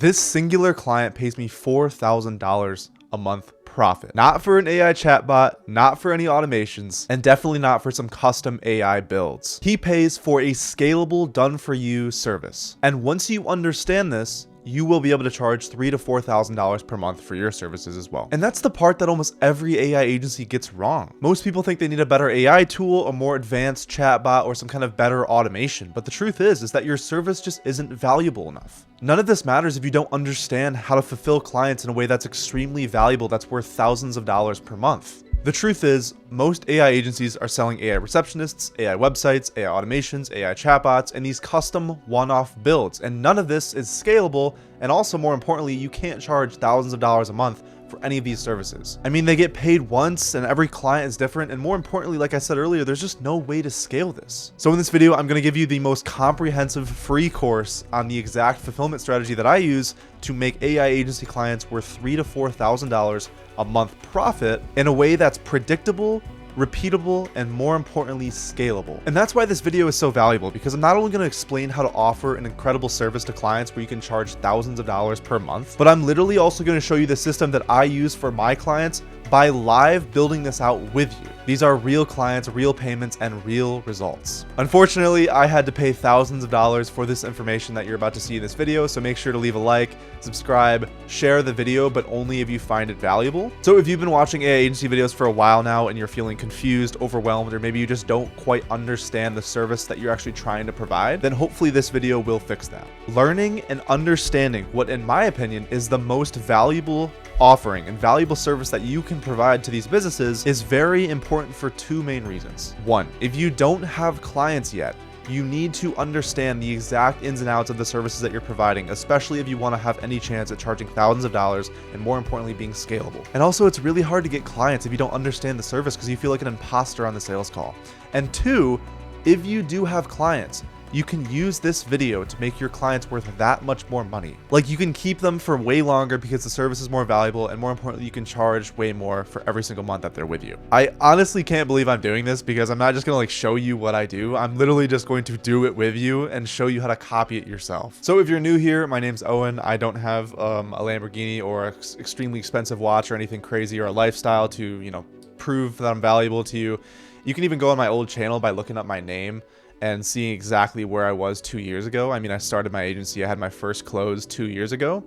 This singular client pays me $4,000 a month profit. Not for an AI chatbot, not for any automations, and definitely not for some custom AI builds. He pays for a scalable done-for-you service. And once you understand this, you will be able to charge $3,000 to $4,000 per month for your services as well. And that's the part that almost every AI agency gets wrong. Most people think they need a better AI tool, a more advanced chatbot, or some kind of better automation. But the truth is that your service just isn't valuable enough. None of this matters if you don't understand how to fulfill clients in a way that's extremely valuable, that's worth thousands of dollars per month. The truth is, most AI agencies are selling AI receptionists, AI websites, AI automations, AI chatbots, and these custom one-off builds. And none of this is scalable, and also more importantly, you can't charge thousands of dollars a month for any of these services. I mean, they get paid once and every client is different, and more importantly, like I said earlier, there's just no way to scale this. So in this video, I'm going to give you the most comprehensive free course on the exact fulfillment strategy that I use to make AI agency clients worth $3,000 to $4,000 a month profit in a way that's predictable, repeatable, and more importantly, scalable. And that's why this video is so valuable, because I'm not only going to explain how to offer an incredible service to clients where you can charge thousands of dollars per month, but I'm literally also going to show you the system that I use for my clients by live building this out with you. These are real clients, real payments, and real results. Unfortunately, I had to pay thousands of dollars for this information that you're about to see in this video, so make sure to leave a like, subscribe, share the video, but only if you find it valuable. So if you've been watching AI agency videos for a while now and you're feeling confused, overwhelmed, or maybe you just don't quite understand the service that you're actually trying to provide, then hopefully this video will fix that. Learning and understanding what, in my opinion, is the most valuable offering and valuable service that you can provide to these businesses is very important for two main reasons. One, if you don't have clients yet, you need to understand the exact ins and outs of the services that you're providing, especially if you want to have any chance at charging thousands of dollars and more importantly being scalable. And also, it's really hard to get clients if you don't understand the service because you feel like an imposter on the sales call. And two, if you do have clients, you can use this video to make your clients worth that much more money. Like, you can keep them for way longer because the service is more valuable, and more importantly, you can charge way more for every single month that they're with you. I honestly can't believe I'm doing this because I'm not just gonna like show you what I do. I'm literally just going to do it with you and show you how to copy it yourself. So if you're new here, my name's Owen. I don't have a Lamborghini or an extremely expensive watch or anything crazy or a lifestyle to, prove that I'm valuable to you. You can even go on my old channel by looking up my name and seeing exactly where I was 2 years ago. I mean, I started my agency. I had my first close 2 years ago.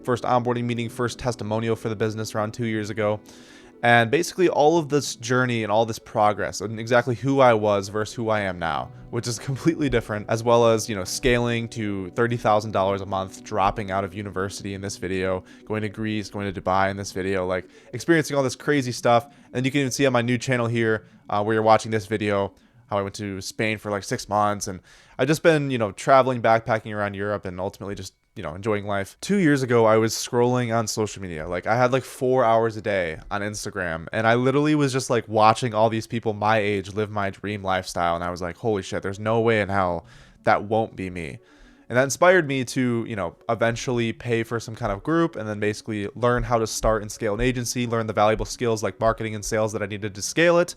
First onboarding meeting, first testimonial for the business around 2 years ago. And basically all of this journey and all this progress and exactly who I was versus who I am now, which is completely different, as well as, scaling to $30,000 a month, dropping out of university in this video, going to Greece, going to Dubai in this video, like experiencing all this crazy stuff. And you can even see on my new channel here where you're watching this video, how I went to Spain for like 6 months, and I've just been, traveling, backpacking around Europe, and ultimately just, enjoying life. 2 years ago, I was scrolling on social media. Like, I had like 4 hours a day on Instagram, and I literally was just like watching all these people my age live my dream lifestyle, and I was like, holy shit, there's no way in hell that won't be me. And that inspired me to, eventually pay for some kind of group and then basically learn how to start and scale an agency, learn the valuable skills like marketing and sales that I needed to scale it.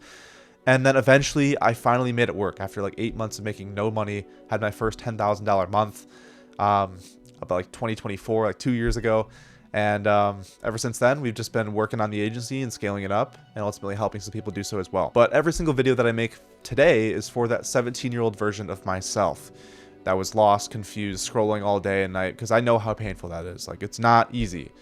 And then eventually I finally made it work after like 8 months of making no money, had my first $10,000 month, about like 2024, like 2 years ago. And ever since then, we've just been working on the agency and scaling it up and ultimately helping some people do so as well. But every single video that I make today is for that 17-year-old version of myself that was lost, confused, scrolling all day and night, because I know how painful that is. Like, it's not easy.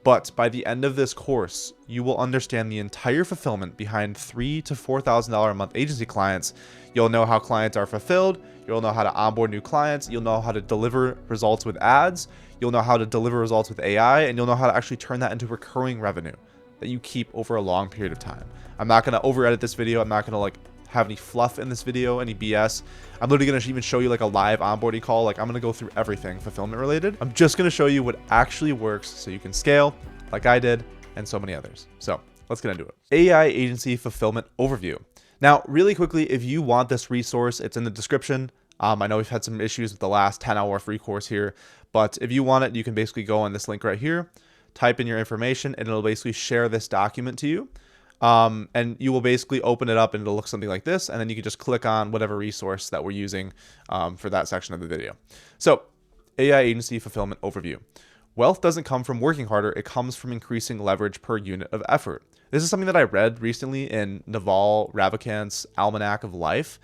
But by the end of this course, you will understand the entire fulfillment behind $3,000 to $4,000 a month agency clients. You'll know how clients are fulfilled. You'll know how to onboard new clients. You'll know how to deliver results with ads. You'll know how to deliver results with AI, and you'll know how to actually turn that into recurring revenue that you keep over a long period of time. I'm not going to over edit this video. I'm not going to have any fluff in this video, any BS. I'm literally going to even show you like a live onboarding call. Like, I'm going to go through everything fulfillment related. I'm just going to show you what actually works so you can scale like I did and so many others. So let's get into it. AI agency fulfillment overview. Now, really quickly, if you want this resource, it's in the description. I know we've had some issues with the last 10-hour free course here, but if you want it, you can basically go on this link right here, type in your information, and it'll basically share this document to you. And you will basically open it up and it'll look something like this. And then you can just click on whatever resource that we're using for that section of the video. So AI agency fulfillment overview. Wealth doesn't come from working harder, it comes from increasing leverage per unit of effort. This is something that I read recently in Naval Ravikant's Almanac of Life.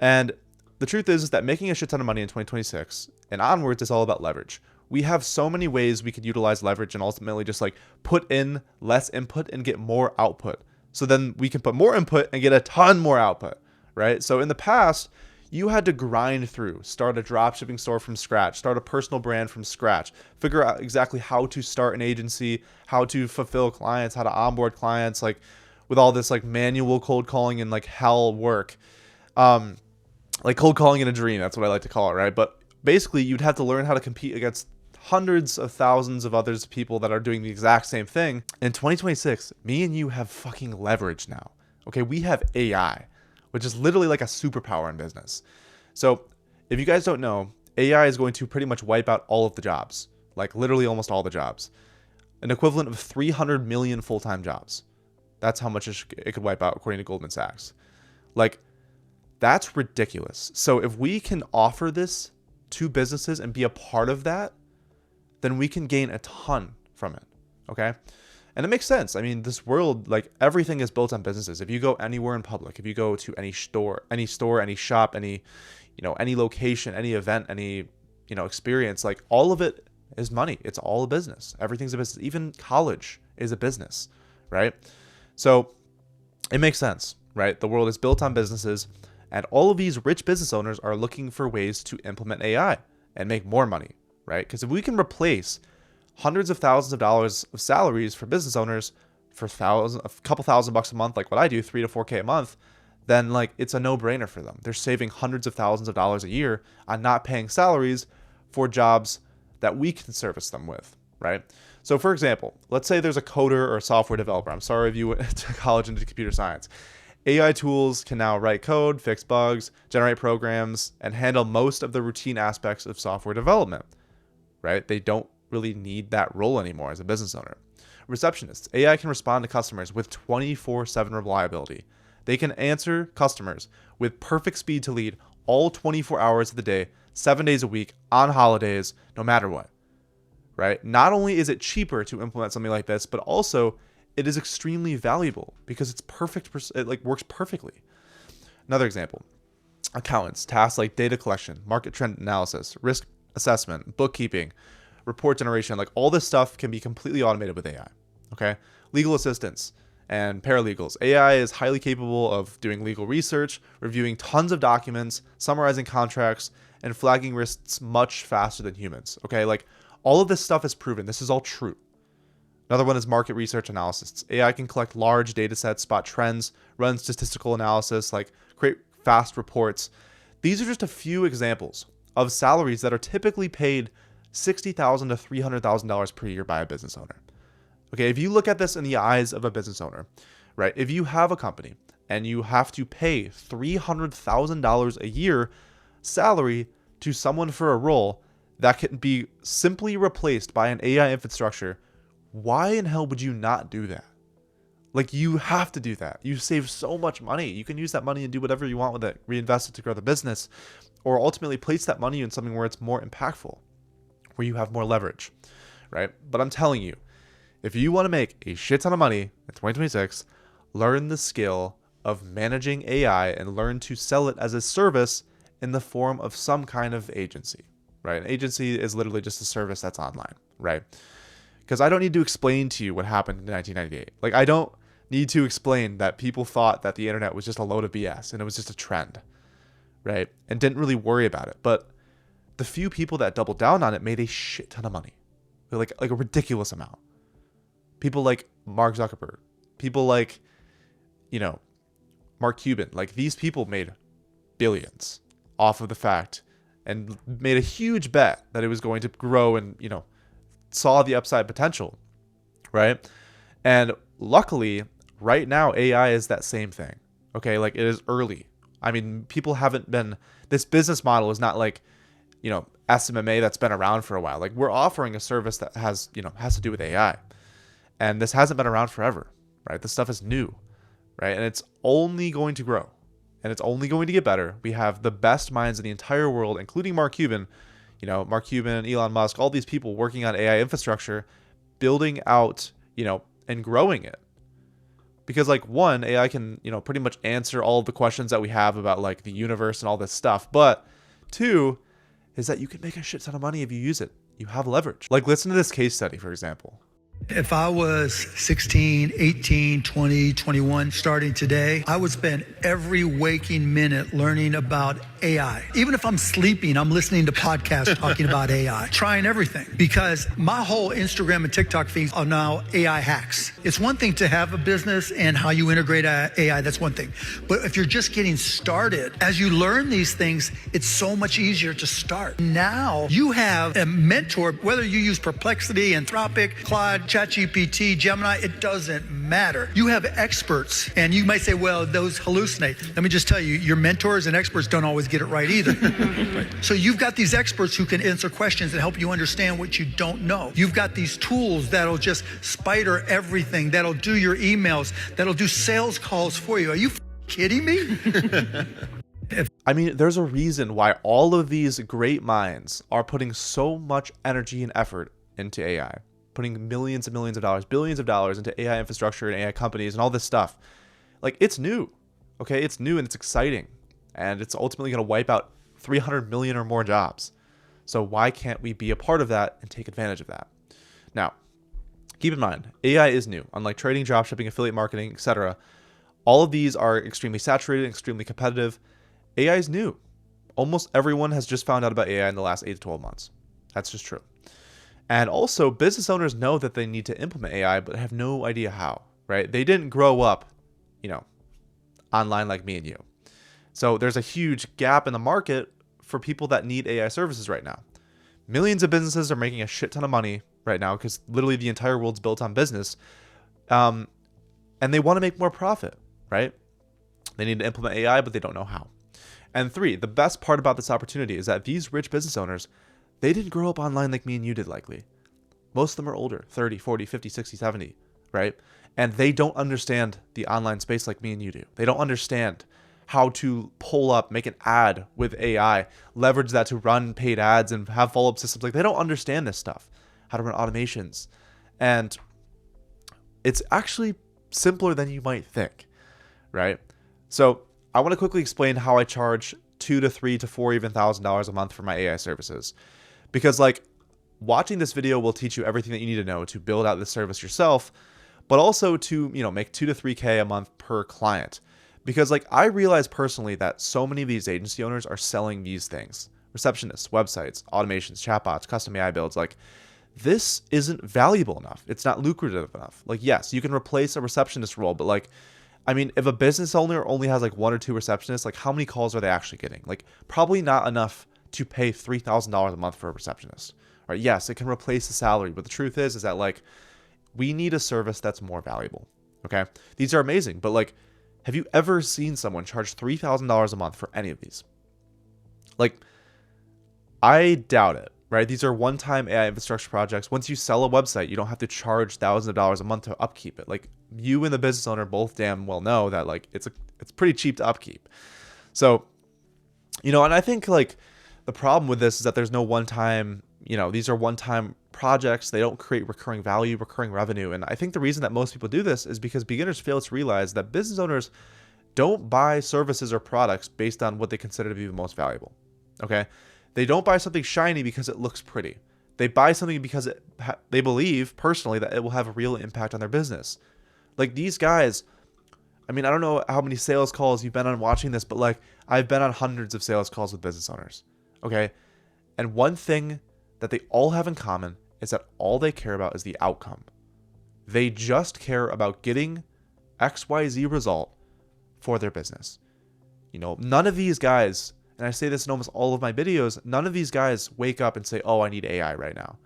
And the truth is that making a shit ton of money in 2026 and onwards is all about leverage. We have so many ways we could utilize leverage and ultimately just like put in less input and get more output. So then we can put more input and get a ton more output, right? So in the past, you had to grind through, start a dropshipping store from scratch, start a personal brand from scratch, figure out exactly how to start an agency, how to fulfill clients, how to onboard clients, like with all this like manual cold calling and like hell work. Like cold calling in a dream, that's what I like to call it, right? But basically you'd have to learn how to compete against hundreds of thousands of others people that are doing the exact same thing. In 2026, me and you have fucking leverage now. Okay, we have AI, which is literally like a superpower in business. So if you guys don't know, AI is going to pretty much wipe out all of the jobs, like literally almost all the jobs, an equivalent of 300 million full-time jobs. That's how much it could wipe out according to Goldman Sachs. Like, that's ridiculous. So if we can offer this to businesses and be a part of that, then we can gain a ton from it. Okay. And it makes sense. I mean, this world, like everything is built on businesses. If you go anywhere in public, if you go to any store, any shop, any location, any event, any, experience, like all of it is money. It's all a business. Everything's a business. Even college is a business, right? So it makes sense, right? The world is built on businesses, and all of these rich business owners are looking for ways to implement AI and make more money, right? Because if we can replace hundreds of thousands of dollars of salaries for business owners for a couple $1,000 a month, like what I do, 3 to 4K a month, then like it's a no-brainer for them. They're saving hundreds of thousands of dollars a year on not paying salaries for jobs that we can service them with, right? So for example, let's say there's a coder or a software developer. I'm sorry if you went to college into computer science. AI tools can now write code, fix bugs, generate programs, and handle most of the routine aspects of software development, right? They don't really need that role anymore as a business owner. Receptionists. AI can respond to customers with 24/7 reliability. They can answer customers with perfect speed to lead all 24 hours of the day, 7 days a week, on holidays, no matter what, right? Not only is it cheaper to implement something like this, but also it is extremely valuable because it's perfect. It like works perfectly. Another example, accountants, tasks like data collection, market trend analysis, risk assessment, bookkeeping, report generation, like all this stuff can be completely automated with AI. Okay. Legal assistants and paralegals. AI is highly capable of doing legal research, reviewing tons of documents, summarizing contracts, and flagging risks much faster than humans. Okay. Like all of this stuff is proven. This is all true. Another one is market research analysis. AI can collect large data sets, spot trends, run statistical analysis, like create fast reports. These are just a few examples of salaries that are typically paid $60,000 to $300,000 per year by a business owner. Okay, if you look at this in the eyes of a business owner, right? If you have a company and you have to pay $300,000 a year salary to someone for a role that can be simply replaced by an AI infrastructure, why in hell would you not do that? Like, you have to do that. You save so much money. You can use that money and do whatever you want with it, reinvest it to grow the business, or ultimately place that money in something where it's more impactful, where you have more leverage, right? But I'm telling you, if you want to make a shit ton of money in 2026, learn the skill of managing AI and learn to sell it as a service in the form of some kind of agency, right? An agency is literally just a service that's online, right? Because I don't need to explain to you what happened in 1998. Like, I don't need to explain that people thought that the internet was just a load of BS and it was just a trend, right? And didn't really worry about it. But the few people that doubled down on it made a shit ton of money, like a ridiculous amount. People like Mark Zuckerberg, people like, Mark Cuban, like these people made billions off of the fact and made a huge bet that it was going to grow and, saw the upside potential, right? And luckily, right now, AI is that same thing. Okay, like it is early. I mean, people haven't been, this business model is not like, SMMA that's been around for a while. Like we're offering a service that has to do with AI. And this hasn't been around forever, right? This stuff is new, right? And it's only going to grow and it's only going to get better. We have the best minds in the entire world, including Mark Cuban, you know, Mark Cuban, Elon Musk, all these people working on AI infrastructure, building out, you know, and growing it. Because like one, AI can, you know, pretty much answer all of the questions that we have about like the universe and all this stuff. But two is that you can make a shit ton of money if you use it. You have leverage. Like listen to this case study, for example. If I was 16, 18, 20, 21, starting today, I would spend every waking minute learning about AI. Even if I'm sleeping, I'm listening to podcasts talking about AI, trying everything. Because my whole Instagram and TikTok feeds are now AI hacks. It's one thing to have a business and how you integrate AI, that's one thing. But if you're just getting started, as you learn these things, it's so much easier to start. Now you have a mentor, whether you use Perplexity, Anthropic, Claude, ChatGPT, Gemini, it doesn't matter. You have experts, and you might say, well, those hallucinate. Let me just tell you, your mentors and experts don't always get it right either. Right. So you've got these experts who can answer questions and help you understand what you don't know. You've got these tools that'll just spider everything, that'll do your emails, that'll do sales calls for you. Are you kidding me? I mean, there's a reason why all of these great minds are putting so much energy and effort into AI. Putting millions and millions of dollars, billions of dollars into AI infrastructure and AI companies and all this stuff. Like, it's new, okay? It's new and it's exciting. And it's ultimately going to wipe out 300 million or more jobs. So why can't we be a part of that and take advantage of that? Now, keep in mind, AI is new. Unlike trading, dropshipping, affiliate marketing, etc., all of these are extremely saturated, extremely competitive. AI is new. Almost everyone has just found out about AI in the last 8 to 12 months. That's just true. And also, business owners know that they need to implement AI, but have no idea how, right? They didn't grow up, you know, online like me and you. So there's a huge gap in the market for people that need AI services right now. Millions of businesses are making a shit ton of money right now because literally the entire world's built on business. And they want to make more profit, right? They need to implement AI, but they don't know how. And three, the best part about this opportunity is that these rich business owners, they didn't grow up online like me and you did, likely. Most of them are older, 30, 40, 50, 60, 70, right? And they don't understand the online space like me and you do. They don't understand how to pull up, make an ad with AI, leverage that to run paid ads and have follow-up systems. Like, they don't understand this stuff, how to run automations. And it's actually simpler than you might think, right? So I want to quickly explain how I charge $2,000 to $3,000 to $4,000 even $1,000 a month for my AI services. Because like watching this video will teach you everything that you need to know to build out this service yourself, but also to, you know, make 2 to 3K a month per client. Because like I realize personally that so many of these agency owners are selling these things: receptionists, websites, automations, chatbots, custom AI builds. Like, this isn't valuable enough. It's not lucrative enough. Like, yes, you can replace a receptionist role, but like, I mean, if a business owner only has like 1 or 2 receptionists, like how many calls are they actually getting? Like, probably not enough to pay $3,000 a month for a receptionist. Right? Yes, it can replace the salary, but the truth is that like we need a service that's more valuable. Okay, these are amazing, but like, have you ever seen someone charge $3,000 a month for any of these? Like, I doubt it. Right? These are one-time AI infrastructure projects. Once you sell a website, you don't have to charge thousands of dollars a month to upkeep it. Like, you and the business owner both damn well know that like it's pretty cheap to upkeep. So, you know, and I think like the problem with this is that there's no one-time, you know, these are one-time projects. They don't create recurring value, recurring revenue. And I think the reason that most people do this is because beginners fail to realize that business owners don't buy services or products based on what they consider to be the most valuable. Okay? They don't buy something shiny because it looks pretty. They buy something because they believe personally that it will have a real impact on their business. Like these guys, I mean, I don't know how many sales calls you've been on watching this, but like I've been on hundreds of sales calls with business owners. Okay? And one thing that they all have in common is that all they care about is the outcome. They just care about getting XYZ result for their business. You know, none of these guys, and I say this in almost all of my videos, none of these guys wake up and say, oh, I need AI right now.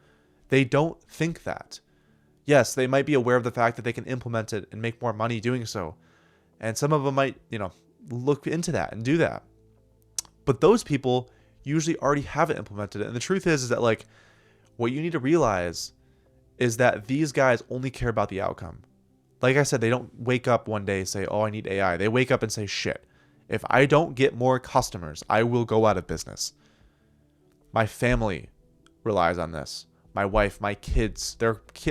They don't think that. Yes, they might be aware of the fact that they can implement it and make more money doing so. And some of them might, you know, look into that and do that. But those people usually already have it implemented. And the truth is that like, what you need to realize is that these guys only care about the outcome. Like I said, they don't wake up one day and say, oh, I need AI. They wake up and say, shit, if I don't get more customers, I will go out of business. My family relies on this. My wife, my kids,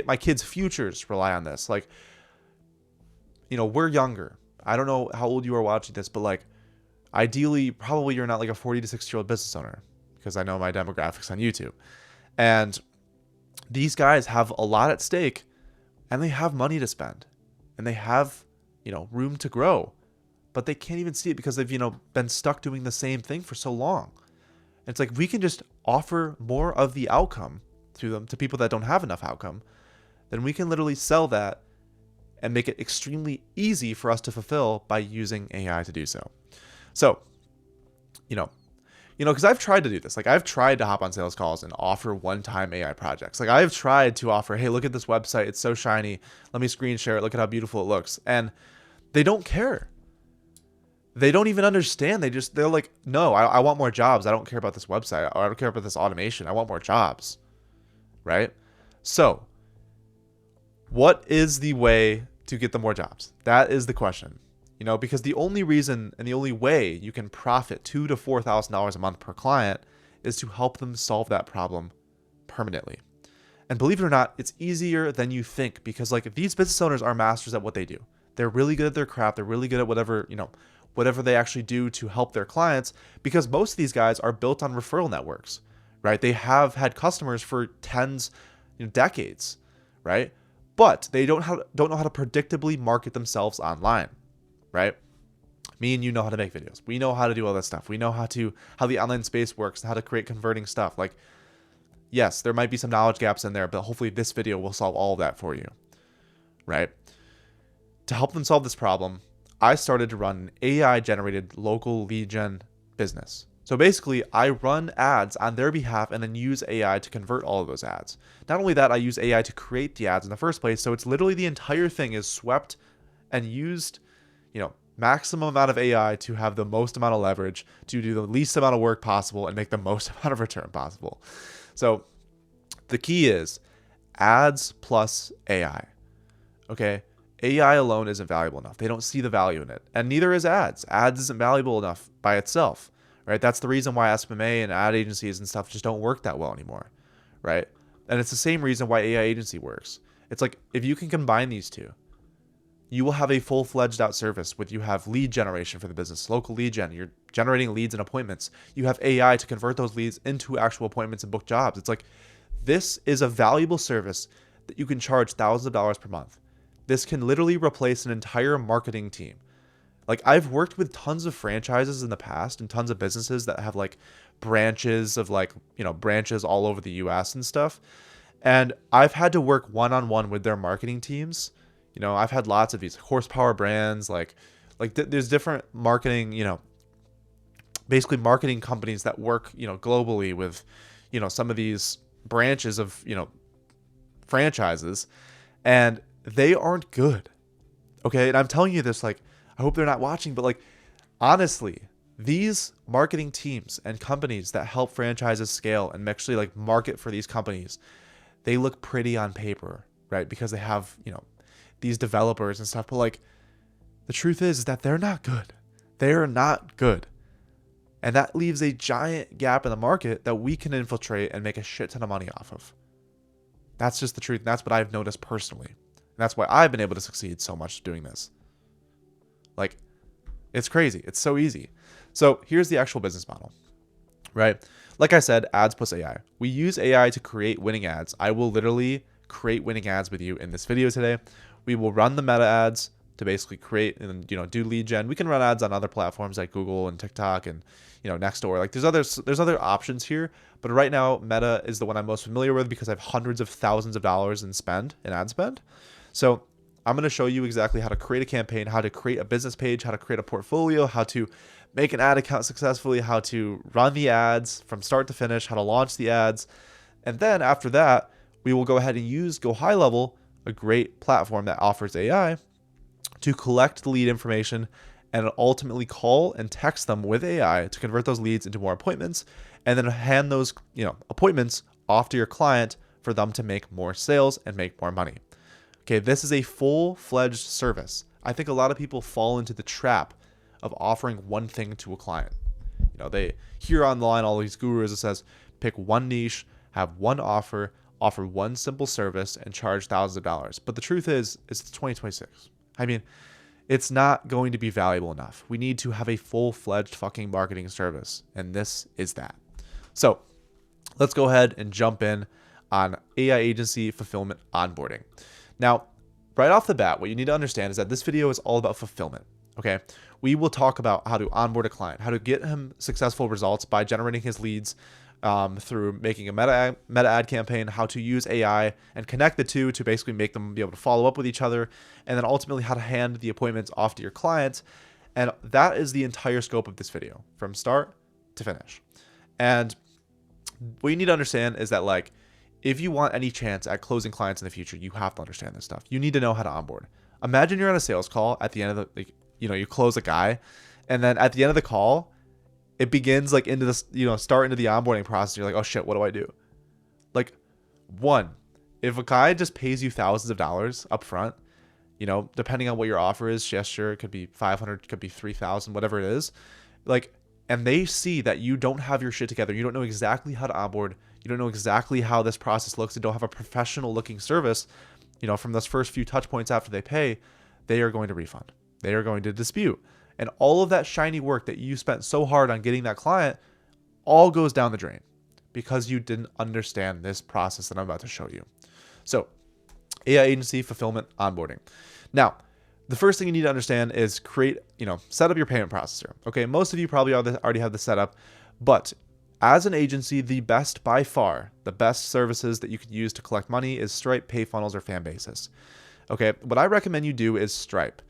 my kids' futures rely on this. Like, we're younger. I don't know how old you are watching this, but like, ideally, probably you're not like a 40 to 60-year-old business owner, because I know my demographics on YouTube. And these guys have a lot at stake, and they have money to spend, and they have, room to grow, but they can't even see it because they've, been stuck doing the same thing for so long. It's like, we can just offer more of the outcome to them, to people that don't have enough outcome, then we can literally sell that and make it extremely easy for us to fulfill by using AI to do so. So, because I've tried to do this. Like, I've tried to hop on sales calls and offer one-time AI projects. Like, I've tried to offer, hey, look at this website. It's so shiny. Let me screen share it. Look at how beautiful it looks. And they don't care. They don't even understand. They're like, no, I want more jobs. I don't care about this website. I don't care about this automation. I want more jobs. Right? So, what is the way to get them more jobs? That is the question. Because the only reason and the only way you can profit $2,000 to $4,000 a month per client is to help them solve that problem permanently. And believe it or not, it's easier than you think, because like, these business owners are masters at what they do. They're really good at their craft. They're really good at whatever they actually do to help their clients, because most of these guys are built on referral networks, right? They have had customers for decades, right? But they don't know how to predictably market themselves online. Right? Me and you know how to make videos. We know how to do all that stuff. We know how the online space works and how to create converting stuff. Like, yes, there might be some knowledge gaps in there, but hopefully this video will solve all of that for you. Right? To help them solve this problem, I started to run an AI-generated local lead gen business. So basically, I run ads on their behalf and then use AI to convert all of those ads. Not only that, I use AI to create the ads in the first place. So it's literally the entire thing is swept and used, maximum amount of AI to have the most amount of leverage, to do the least amount of work possible and make the most amount of return possible. So the key is ads plus AI. Okay. AI alone isn't valuable enough. They don't see the value in it. And neither is ads. Ads isn't valuable enough by itself, right? That's the reason why SMMA and ad agencies and stuff just don't work that well anymore, right? And it's the same reason why AI agency works. It's like, if you can combine these two, you will have a full-fledged out service with, you have lead generation for the business, local lead gen. You're generating leads and appointments. You have AI to convert those leads into actual appointments and book jobs. It's like, this is a valuable service that you can charge thousands of dollars per month. This can literally replace an entire marketing team. Like, I've worked with tons of franchises in the past and tons of businesses that have like branches all over the US and stuff. And I've had to work one-on-one with their marketing teams. I've had lots of these horsepower brands, there's different marketing, basically marketing companies that work, globally with, some of these branches of, franchises, and they aren't good. Okay. And I'm telling you this, like, I hope they're not watching, but like, honestly, these marketing teams and companies that help franchises scale and actually like market for these companies, they look pretty on paper, right? Because they have, these developers and stuff, but like, the truth is that they're not good. They're not good. And that leaves a giant gap in the market that we can infiltrate and make a shit ton of money off of. That's just the truth. And that's what I've noticed personally. And that's why I've been able to succeed so much doing this. Like, it's crazy. It's so easy. So here's the actual business model, right? Like I said, ads plus AI. We use AI to create winning ads. I will literally create winning ads with you in this video today. We will run the meta ads to basically create and do lead gen. We can run ads on other platforms like Google and TikTok and Nextdoor. Like, there's other options here, but right now Meta is the one I'm most familiar with because I have hundreds of thousands of dollars in ad spend. So I'm going to show you exactly how to create a campaign, how to create a business page, how to create a portfolio, how to make an ad account successfully, how to run the ads from start to finish, how to launch the ads. And then after that, we will go ahead and use GoHighLevel, a great platform that offers AI, to collect the lead information and ultimately call and text them with AI to convert those leads into more appointments, and then hand those appointments off to your client for them to make more sales and make more money. Okay, this is a full-fledged service. I think a lot of people fall into the trap of offering one thing to a client. They hear online all these gurus that says, pick one niche, have one offer one simple service, and charge thousands of dollars. But the truth is, it's 2026. I mean, it's not going to be valuable enough. We need to have a full-fledged fucking marketing service, and this is that. So let's go ahead and jump in on AI agency fulfillment onboarding. Now, right off the bat, what you need to understand is that this video is all about fulfillment. Okay, we will talk about how to onboard a client, how to get him successful results by generating his leads through making a meta ad campaign, how to use AI and connect the two to basically make them be able to follow up with each other, and then ultimately how to hand the appointments off to your clients. And that is the entire scope of this video from start to finish. And what you need to understand is that, like, if you want any chance at closing clients in the future, you have to understand this stuff. You need to know how to onboard. Imagine you're on a sales call at the end of the, like, you close a guy, and then at the end of the call, it begins like into this, start into the onboarding process. You're like, oh shit, what do I do? Like, one, if a guy just pays you thousands of dollars up front, depending on what your offer is, sure, it could be 500, could be 3,000, whatever it is, like, and they see that you don't have your shit together, you don't know exactly how to onboard, you don't know exactly how this process looks, you don't have a professional looking service, from those first few touch points after they pay, they are going to refund. They are going to dispute. And all of that shiny work that you spent so hard on getting that client all goes down the drain because you didn't understand this process that I'm about to show you. So, AI agency fulfillment onboarding. Now, the first thing you need to understand is set up your payment processor. Okay, most of you probably already have this set up, but as an agency, by far, the best services that you could use to collect money is Stripe, PayFunnels, or Fanbasis. Okay, what I recommend you do is Stripe.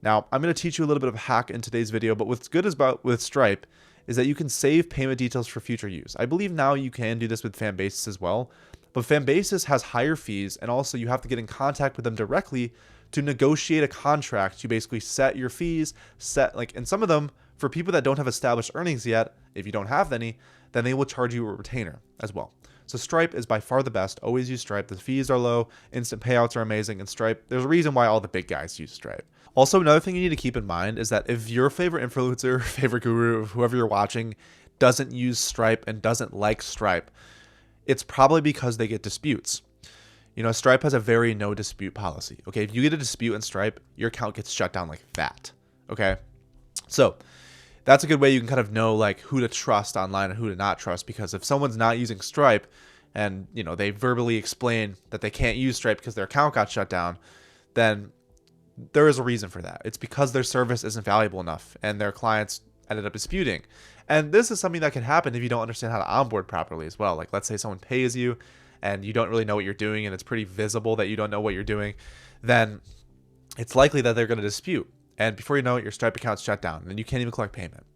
Now, I'm going to teach you a little bit of a hack in today's video, but what's good with Stripe is that you can save payment details for future use. I believe now you can do this with Fanbasis as well, but Fanbasis has higher fees, and also you have to get in contact with them directly to negotiate a contract to basically set your fees, and some of them, for people that don't have established earnings yet, if you don't have any, then they will charge you a retainer as well. So Stripe is by far the best. Always use Stripe. The fees are low, instant payouts are amazing, and Stripe, there's a reason why all the big guys use Stripe. Also, another thing you need to keep in mind is that if your favorite influencer, favorite guru, whoever you're watching, doesn't use Stripe and doesn't like Stripe, it's probably because they get disputes. Stripe has a very no dispute policy. Okay, if you get a dispute in Stripe, your account gets shut down like that. Okay, so that's a good way you can kind of know like who to trust online and who to not trust, because if someone's not using Stripe and they verbally explain that they can't use Stripe because their account got shut down, then there is a reason for that. It's because their service isn't valuable enough and their clients ended up disputing. And this is something that can happen if you don't understand how to onboard properly as well. Like, let's say someone pays you and you don't really know what you're doing and it's pretty visible that you don't know what you're doing, then it's likely that they're going to dispute. And before you know it, your Stripe account's shut down and you can't even collect payment,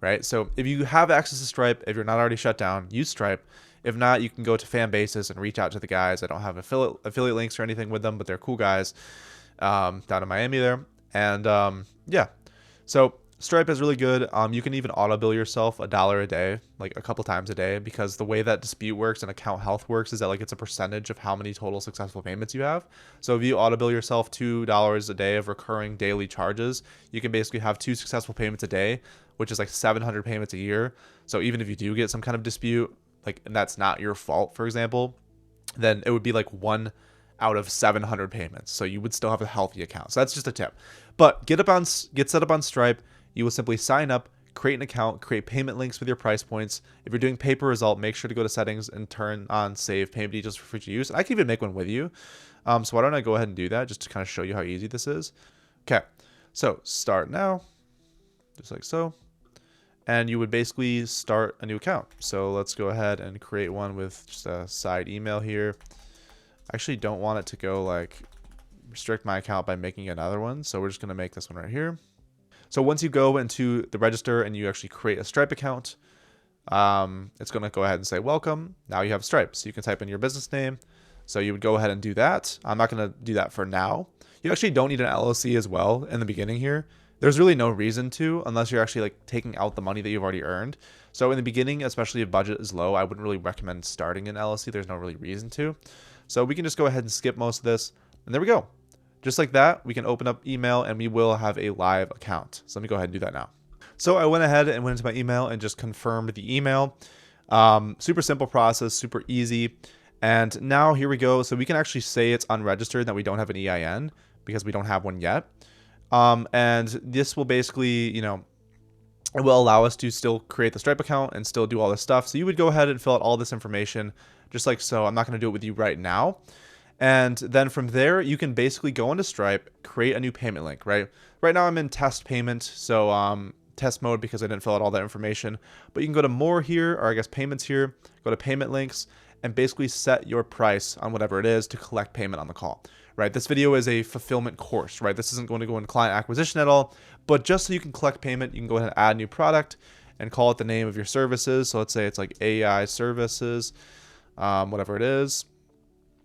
right? So if you have access to Stripe, if you're not already shut down, use Stripe. If not, you can go to Fanbasis and reach out to the guys. I don't have affiliate links or anything with them, but they're cool guys down in Miami there. And yeah, so Stripe is really good. You can even auto bill yourself $1 a day, like a couple times a day, because the way that dispute works and account health works is that like it's a percentage of how many total successful payments you have. So if you auto bill yourself $2 a day of recurring daily charges, you can basically have 2 successful payments a day, which is like 700 payments a year. So even if you do get some kind of dispute, like, and that's not your fault, for example, then it would be like 1 out of 700 payments. So you would still have a healthy account. So that's just a tip. But get set up on Stripe. You will simply sign up, create an account, create payment links with your price points. If you're doing pay per result, make sure to go to settings and turn on save payment details for future use. And I can even make one with you. So why don't I go ahead and do that just to kind of show you how easy this is. Okay, so start now, just like so. And you would basically start a new account. So let's go ahead and create one with just a side email here. I actually don't want it to go like restrict my account by making another one. So we're just going to make this one right here. So once you go into the register and you actually create a Stripe account, it's going to go ahead and say, welcome. Now you have Stripe. So you can type in your business name. So you would go ahead and do that. I'm not going to do that for now. You actually don't need an LLC as well in the beginning here. There's really no reason to, unless you're actually like taking out the money that you've already earned. So in the beginning, especially if budget is low, I wouldn't really recommend starting an LLC. There's no really reason to. So we can just go ahead and skip most of this. And there we go. Just like that, we can open up email and we will have a live account. So let me go ahead and do that now. So I went ahead and went into my email and just confirmed the email. Super simple process, super easy. And now here we go. So we can actually say it's unregistered, that we don't have an EIN because we don't have one yet. And this will basically, it will allow us to still create the Stripe account and still do all this stuff. So you would go ahead and fill out all this information just like so. I'm not going to do it with you right now. And then from there, you can basically go into Stripe, create a new payment link, right? Right now I'm in test payment. So test mode because I didn't fill out all that information. But you can go to more here, or I guess payments here, go to payment links, and basically set your price on whatever it is to collect payment on the call, right? This video is a fulfillment course, right? This isn't going to go into client acquisition at all, but just so you can collect payment, you can go ahead and add a new product and call it the name of your services. So let's say it's like AI services, whatever it is.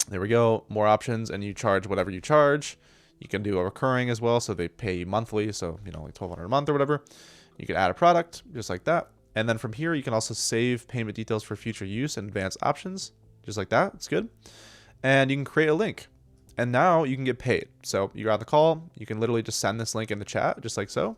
There we go. More options, and you charge whatever you charge. You can do a recurring as well, so they pay you monthly, so like $1,200 a month or whatever. You can add a product just like that. And then from here, you can also save payment details for future use and advanced options, just like that. It's good. And you can create a link. And now you can get paid. So you're on the call. You can literally just send this link in the chat, just like so.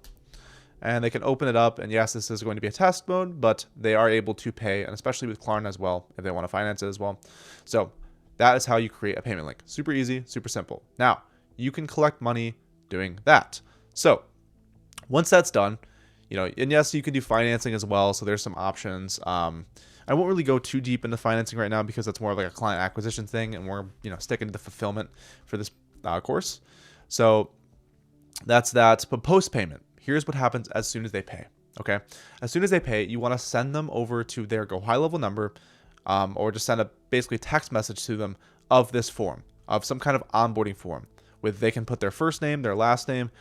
And they can open it up. And yes, this is going to be a test mode, but they are able to pay, and especially with Klarna as well, if they want to finance it as well. So that is how you create a payment link. Super easy, super simple. Now, you can collect money doing that. So once that's done, and yes, you can do financing as well. So there's some options. I won't really go too deep into financing right now because that's more like a client acquisition thing, and we're sticking to the fulfillment for this course. So that's that. But post payment, here's what happens as soon as they pay. Okay, as soon as they pay, you want to send them over to their GoHighLevel number, or just send a basically text message to them of this form, of some kind of onboarding form, where they can put their first name, their last name.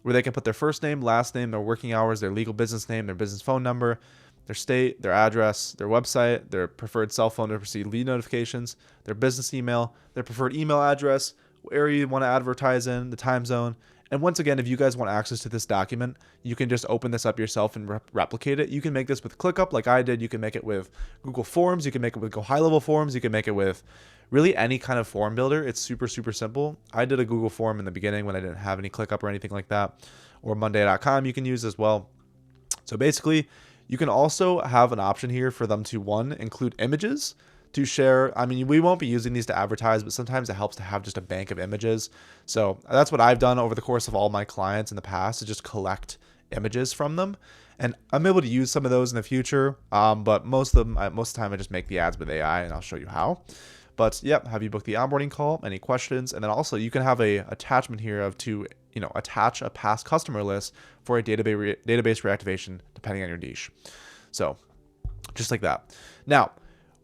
Where they can put their first name, last name, their working hours, their legal business name, their business phone number, their state, their address, their website, their preferred cell phone to receive lead notifications, their business email, their preferred email address, what area you want to advertise in, the time zone. And once again, if you guys want access to this document, you can just open this up yourself and replicate it. You can make this with ClickUp like I did. You can make it with Google Forms. You can make it with GoHighLevel Forms. You can make it with really any kind of form builder. It's super, super simple. I did a Google form in the beginning when I didn't have any ClickUp or anything like that, or Monday.com you can use as well. So basically, you can also have an option here for them to, one, include images to share. I mean, we won't be using these to advertise, but sometimes it helps to have just a bank of images. So that's what I've done over the course of all my clients in the past, to just collect images from them. And I'm able to use some of those in the future, but most of the time I just make the ads with AI, and I'll show you how. But yep, have you booked the onboarding call? Any questions? And then also you can have a attachment here of to attach a past customer list for a database reactivation, depending on your niche. So just like that. Now,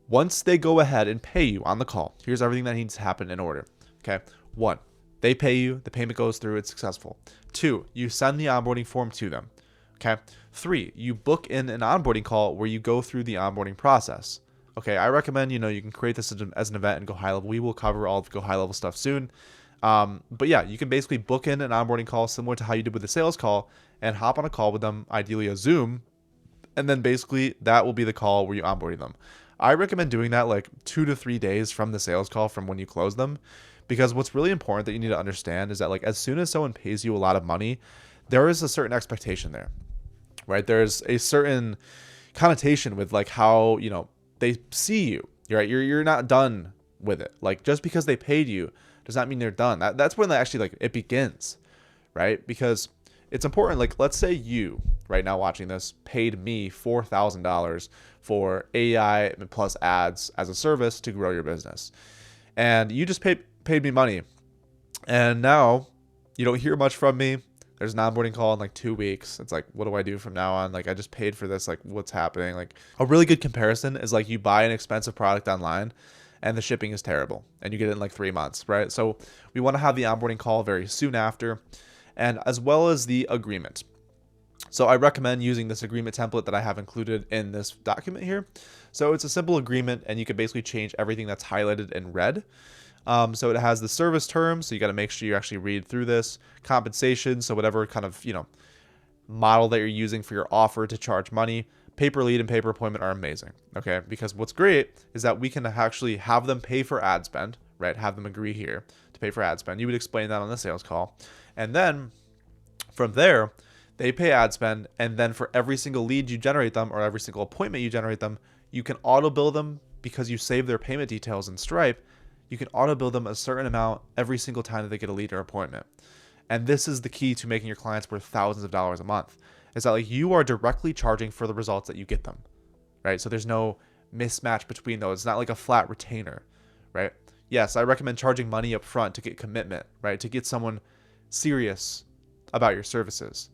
once they go ahead and pay you on the call, here's everything that needs to happen in order. Okay. 1, they pay you, the payment goes through, it's successful. 2, you send the onboarding form to them. Okay. 3, you book in an onboarding call where you go through the onboarding process. Okay, I recommend, you can create this as an event in GoHighLevel. We will cover all of GoHighLevel stuff soon. But yeah, you can basically book in an onboarding call similar to how you did with the sales call, and hop on a call with them, ideally a Zoom, and then basically that will be the call where you onboard them. I recommend doing that like 2 to 3 days from the sales call from when you close them, because what's really important that you need to understand is that like as soon as someone pays you a lot of money, there is a certain expectation there, right? There's a certain connotation with like how, they see you, right? You're not done with it. Like just because they paid you does not mean they're done. That's when actually like it begins, right? Because it's important. Like let's say you right now watching this paid me $4,000 for AI plus ads as a service to grow your business, and you just paid me money, and now you don't hear much from me. There's an onboarding call in like 2 weeks. It's like, what do I do from now on? Like, I just paid for this. Like, what's happening? Like, a really good comparison is like you buy an expensive product online and the shipping is terrible and you get it in like 3 months, right? So we want to have the onboarding call very soon after, and as well as the agreement. So I recommend using this agreement template that I have included in this document here. So it's a simple agreement, and you can basically change everything that's highlighted in red. So it has the service terms, so you got to make sure you actually read through this. Compensation, so whatever kind of model that you're using for your offer to charge money. Pay-per lead and pay-per appointment are amazing, okay? Because what's great is that we can actually have them pay for ad spend, right? Have them agree here to pay for ad spend. You would explain that on the sales call, and then from there, they pay ad spend, and then for every single lead you generate them or every single appointment you generate them, you can auto bill them because you save their payment details in Stripe. You can auto bill them a certain amount every single time that they get a lead or appointment. And this is the key to making your clients worth thousands of dollars a month, is that like you are directly charging for the results that you get them, right? So there's no mismatch between those. It's not like a flat retainer, right? Yes, I recommend charging money up front to get commitment, right? To get someone serious about your services.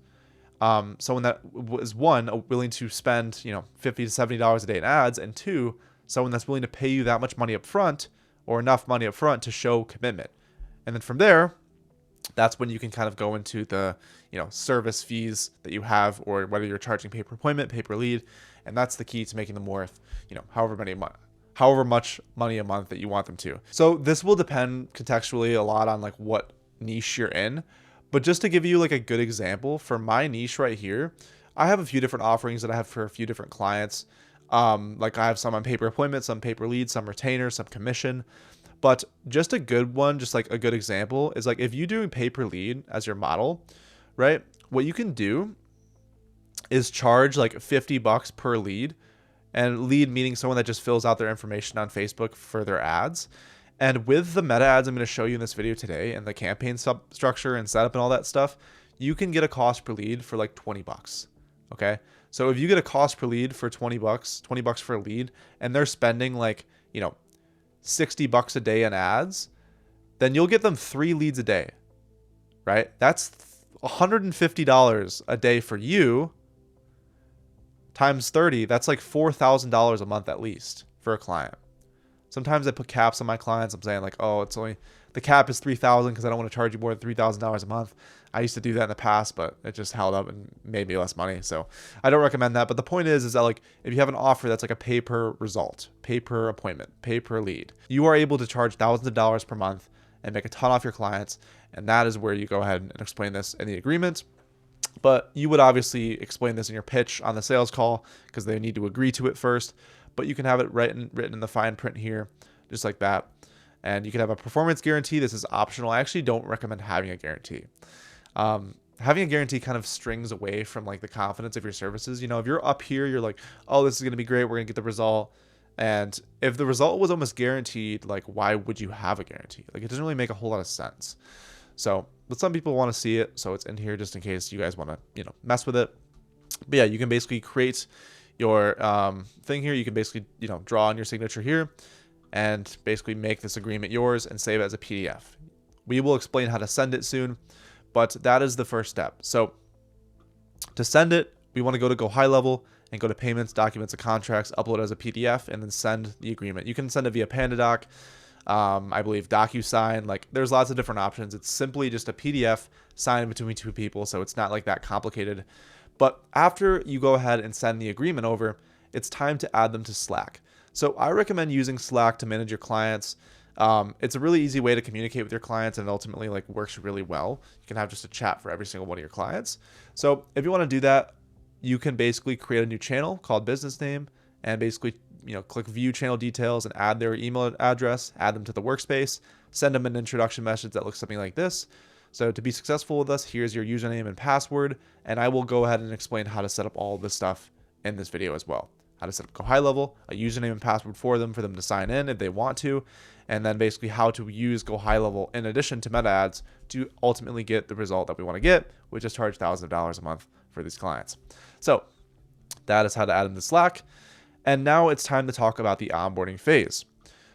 Someone that was one, willing to spend, $50 to $70 a day in ads, and two, someone that's willing to pay you that much money up front or enough money up front to show commitment. And then from there, that's when you can kind of go into the, service fees that you have, or whether you're charging pay per appointment, pay per lead. And that's the key to making them worth, however much money a month that you want them to. So this will depend contextually a lot on like what niche you're in. But just to give you like a good example for my niche right here, I have a few different offerings that I have for a few different clients. Like I have some on pay per appointment, some pay per lead, some retainer, some commission. But just a good one, just like a good example is like if you do pay per lead as your model, right? What you can do is charge like $50 per lead, and lead meaning someone that just fills out their information on Facebook for their ads. And with the meta ads I'm going to show you in this video today, and the campaign structure and setup and all that stuff, you can get a cost per lead for like $20. Okay. So if you get a cost per lead for $20 for a lead, and they're spending like, $60 a day in ads, then you'll get them 3 leads a day, right? That's $150 a day for you times 30. That's like $4,000 a month at least for a client. Sometimes I put caps on my clients. I'm saying like, oh, the cap is $3,000 because I don't want to charge you more than $3,000 a month. I used to do that in the past, but it just held up and made me less money. So I don't recommend that. But the point is that like if you have an offer that's like a pay per result, pay per appointment, pay per lead, you are able to charge thousands of dollars per month and make a ton off your clients. And that is where you go ahead and explain this in the agreement. But you would obviously explain this in your pitch on the sales call because they need to agree to it first. But you can have it written in the fine print here, just like that. And you can have a performance guarantee. This is optional. I actually don't recommend having a guarantee. Having a guarantee kind of strings away from like the confidence of your services. If you're up here, you're like, oh, this is going to be great. We're going to get the result. And if the result was almost guaranteed, like why would you have a guarantee? Like it doesn't really make a whole lot of sense. So, but some people want to see it. So it's in here just in case you guys want to, mess with it. But yeah, you can basically create your thing here. You can basically, draw on your signature here and basically make this agreement yours and save it as a PDF. We will explain how to send it soon, but that is the first step. So to send it, we want to go to GoHighLevel and go to payments, documents, and contracts, upload as a PDF, and then send the agreement. You can send it via PandaDoc, I believe DocuSign, like there's lots of different options. It's simply just a PDF signed between two people. So it's not like that complicated. But after you go ahead and send the agreement over, it's time to add them to Slack. So I recommend using Slack to manage your clients. It's a really easy way to communicate with your clients, and ultimately like works really well. You can have just a chat for every single one of your clients. So if you want to do that, you can basically create a new channel called business name and basically, click view channel details and add their email address, add them to the workspace, send them an introduction message that looks something like this. So to be successful with us, here's your username and password, and I will go ahead and explain how to set up all this stuff in this video as well. How to set up GoHighLevel, a username and password for them to sign in if they want to, and then basically how to use GoHighLevel in addition to meta ads to ultimately get the result that we want to get, which is charge thousands of dollars a month for these clients. So that is how to add them to Slack. And now it's time to talk about the onboarding phase.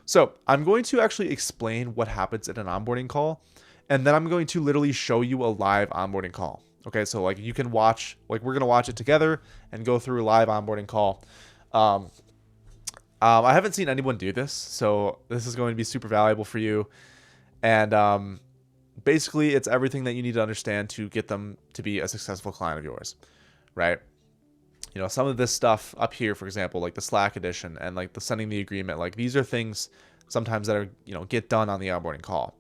So I'm going to actually explain what happens in an onboarding call, and then I'm going to literally show you a live onboarding call. Okay, so like you can watch, like we're going to watch it together and go through a live onboarding call. I haven't seen anyone do this, so this is going to be super valuable for you. And basically, it's everything that you need to understand to get them to be a successful client of yours, right? Some of this stuff up here, for example, like the Slack edition and like the sending the agreement, like these are things sometimes that are, get done on the onboarding call,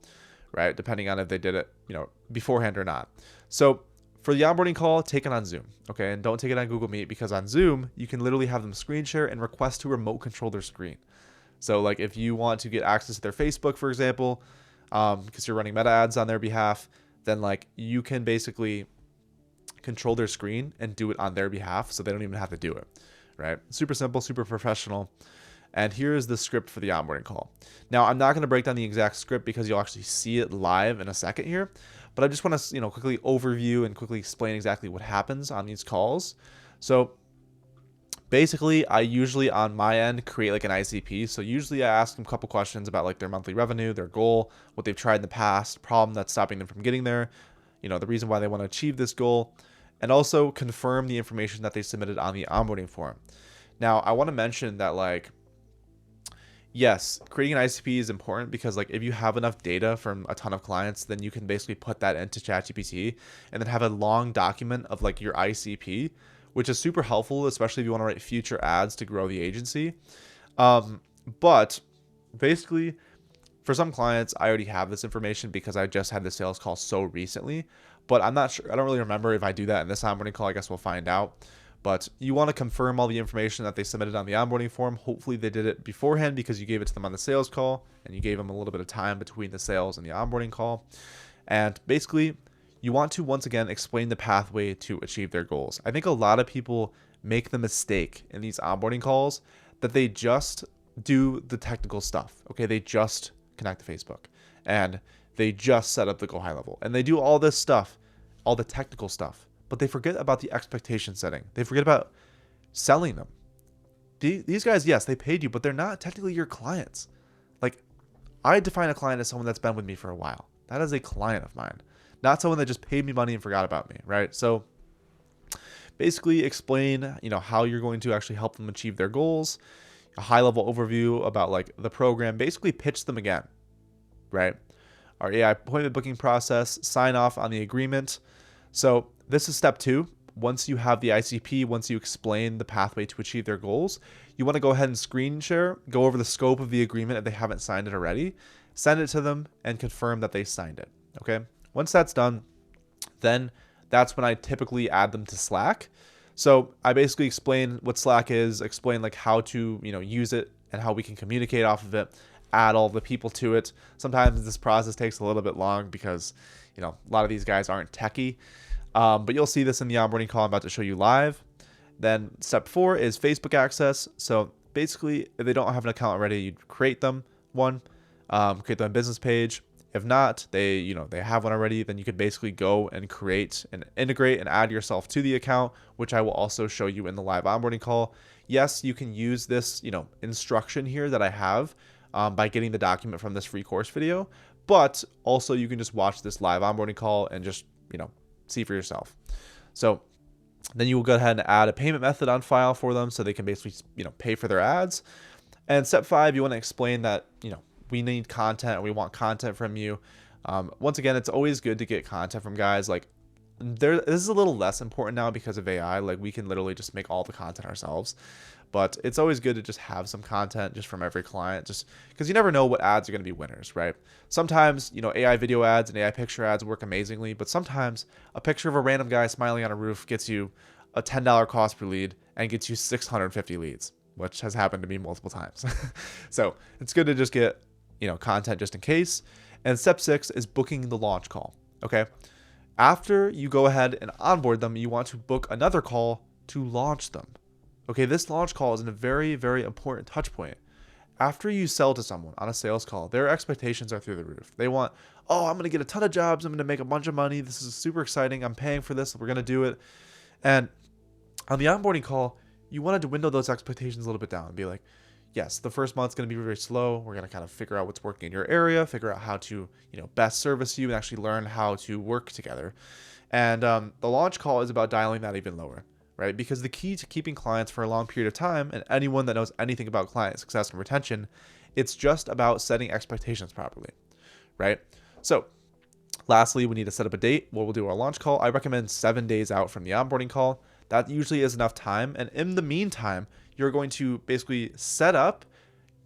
right? Depending on if they did it, beforehand or not. So for the onboarding call, take it on Zoom, okay? And don't take it on Google Meet, because on Zoom, you can literally have them screen share and request to remote control their screen. So like if you want to get access to their Facebook, for example, because you're running meta ads on their behalf, then like you can basically control their screen and do it on their behalf, so they don't even have to do it, right? Super simple, super professional. And here's the script for the onboarding call. Now, I'm not going to break down the exact script because you'll actually see it live in a second here, but I just want to, quickly overview and quickly explain exactly what happens on these calls. So basically, I usually on my end create like an ICP. So usually I ask them a couple questions about like their monthly revenue, their goal, what they've tried in the past, problem that's stopping them from getting there, the reason why they want to achieve this goal, and also confirm the information that they submitted on the onboarding form. Now, I want to mention that yes, creating an ICP is important because if you have enough data from a ton of clients, then you can basically put that into ChatGPT and then have a long document of your ICP, which is super helpful, especially if you want to write future ads to grow the agency. But basically, for some clients, I already have this information because I just had the sales call so recently, but I'm not sure. I don't really remember if I do that in this onboarding call. I guess we'll find out. But you want to confirm all the information that they submitted on the onboarding form. Hopefully they did it beforehand because you gave it to them on the sales call and you gave them a little bit of time between the sales and the onboarding call. And basically, you want to, once again, explain the pathway to achieve their goals. I think a lot of people make the mistake in these onboarding calls that they just do the technical stuff. Okay, they just connect to Facebook and they just set up the GoHighLevel and they do all this stuff, all the technical stuff. But they forget about the expectation setting. They forget about selling them. These guys, yes, they paid you, but they're not technically your clients. I define a client as someone that's been with me for a while. That is a client of mine, not someone that just paid me money and forgot about me, right? So basically explain, how you're going to actually help them achieve their goals, a high-level overview about the program, basically pitch them again, right? Our AI appointment booking process, sign off on the agreement. So this is step 2. Once you have the ICP, once you explain the pathway to achieve their goals, you want to go ahead and screen share, go over the scope of the agreement if they haven't signed it already, send it to them, and confirm that they signed it. Okay. Once that's done, then that's when I typically add them to Slack. So I basically explain what Slack is, explain how to use it and how we can communicate off of it, add all the people to it. Sometimes this process takes a little bit long because a lot of these guys aren't techie. But you'll see this in the onboarding call I'm about to show you live. Then step 4 is Facebook access. So basically, if they don't have an account already, you create them one, create them a business page. If not, they have one already, then you could basically go and create and integrate and add yourself to the account, which I will also show you in the live onboarding call. Yes, you can use this, instruction here that I have by getting the document from this free course video, but also you can just watch this live onboarding call and just, see for yourself. So then you will go ahead and add a payment method on file for them so they can basically, pay for their ads. And step 5, you want to explain that, we need content and we want content from you. Once again, it's always good to get content from guys. This is a little less important now because of AI. We can literally just make all the content ourselves. But it's always good to just have some content just from every client, just because you never know what ads are going to be winners, right? Sometimes, AI video ads and AI picture ads work amazingly, but sometimes a picture of a random guy smiling on a roof gets you a $10 cost per lead and gets you 650 leads, which has happened to me multiple times. So it's good to just get, content just in case. And step 6 is booking the launch call. Okay. After you go ahead and onboard them, you want to book another call to launch them. Okay, this launch call is a very, very important touch point. After you sell to someone on a sales call, their expectations are through the roof. They want, I'm going to get a ton of jobs. I'm going to make a bunch of money. This is super exciting. I'm paying for this. We're going to do it. And on the onboarding call, you wanted to window those expectations a little bit down and be like, yes, the first month's going to be very slow. We're going to kind of figure out what's working in your area, figure out how to, best service you and actually learn how to work together. And the launch call is about dialing that even lower. Right? Because the key to keeping clients for a long period of time, and anyone that knows anything about client success and retention, it's just about setting expectations properly, right? So lastly, we need to set up a date where we'll do our launch call. I recommend 7 days out from the onboarding call. That usually is enough time. And in the meantime, you're going to basically set up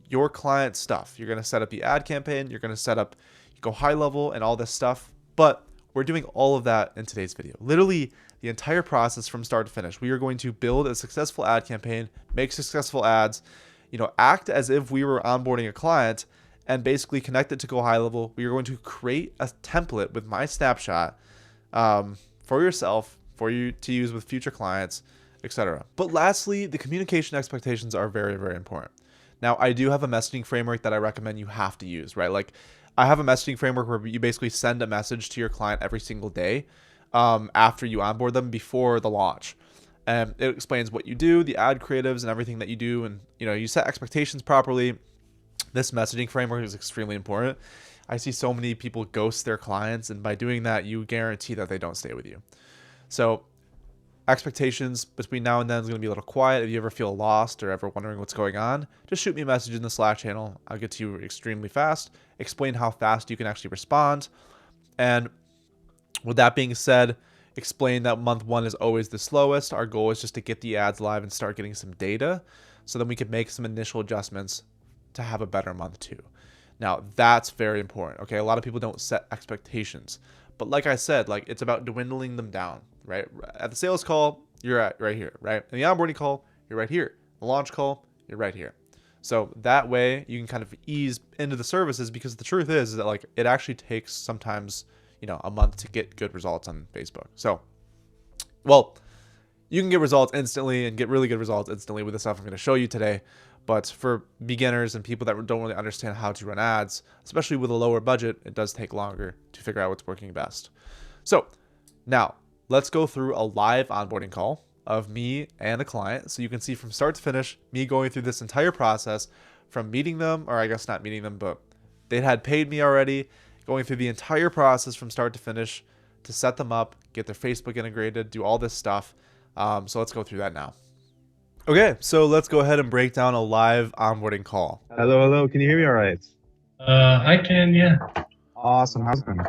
your client stuff. You're going to set up the ad campaign. You're going to set up GoHighLevel and all this stuff. But we're doing all of that in today's video. Literally the entire process from start to finish. We are going to build a successful ad campaign, make successful ads, act as if we were onboarding a client and basically connect it to GoHighLevel. We are going to create a template with my snapshot for yourself for you to use with future clients, etc. But lastly, the communication expectations are very, very important. Now, I do have a messaging framework that I recommend you have to use, right? Like, I have a messaging framework where you basically send a message to your client every single day after you onboard them before the launch. And it explains what you do, the ad creatives and everything that you do. And, you set expectations properly. This messaging framework is extremely important. I see so many people ghost their clients, and by doing that, you guarantee that they don't stay with you. So expectations between now and then is going to be a little quiet. If you ever feel lost or ever wondering what's going on, just shoot me a message in the Slack channel. I'll get to you extremely fast, explain how fast you can actually respond. And with that being said, explain that month 1 is always the slowest. Our goal is just to get the ads live and start getting some data so then we can make some initial adjustments to have a better month 2. Now, that's very important. Okay, a lot of people don't set expectations. But like I said, it's about dwindling them down, right? At the sales call, you're at right here, right? In the onboarding call, you're right here. The launch call, you're right here. So that way you can kind of ease into the services, because the truth is that it actually takes sometimes, a month to get good results on Facebook. So, well, you can get results instantly and get really good results instantly with the stuff I'm going to show you today. But for beginners and people that don't really understand how to run ads, especially with a lower budget, it does take longer to figure out what's working best. So now let's go through a live onboarding call of me and a client. So you can see from start to finish, me going through this entire process from meeting them, or I guess not meeting them, but they had paid me already, going through the entire process from start to finish to set them up, get their Facebook integrated, do all this stuff. So let's go through that now. Okay, so let's go ahead and break down a live onboarding call. Hello. Can you hear me all right? I can, yeah. Awesome. How's it going?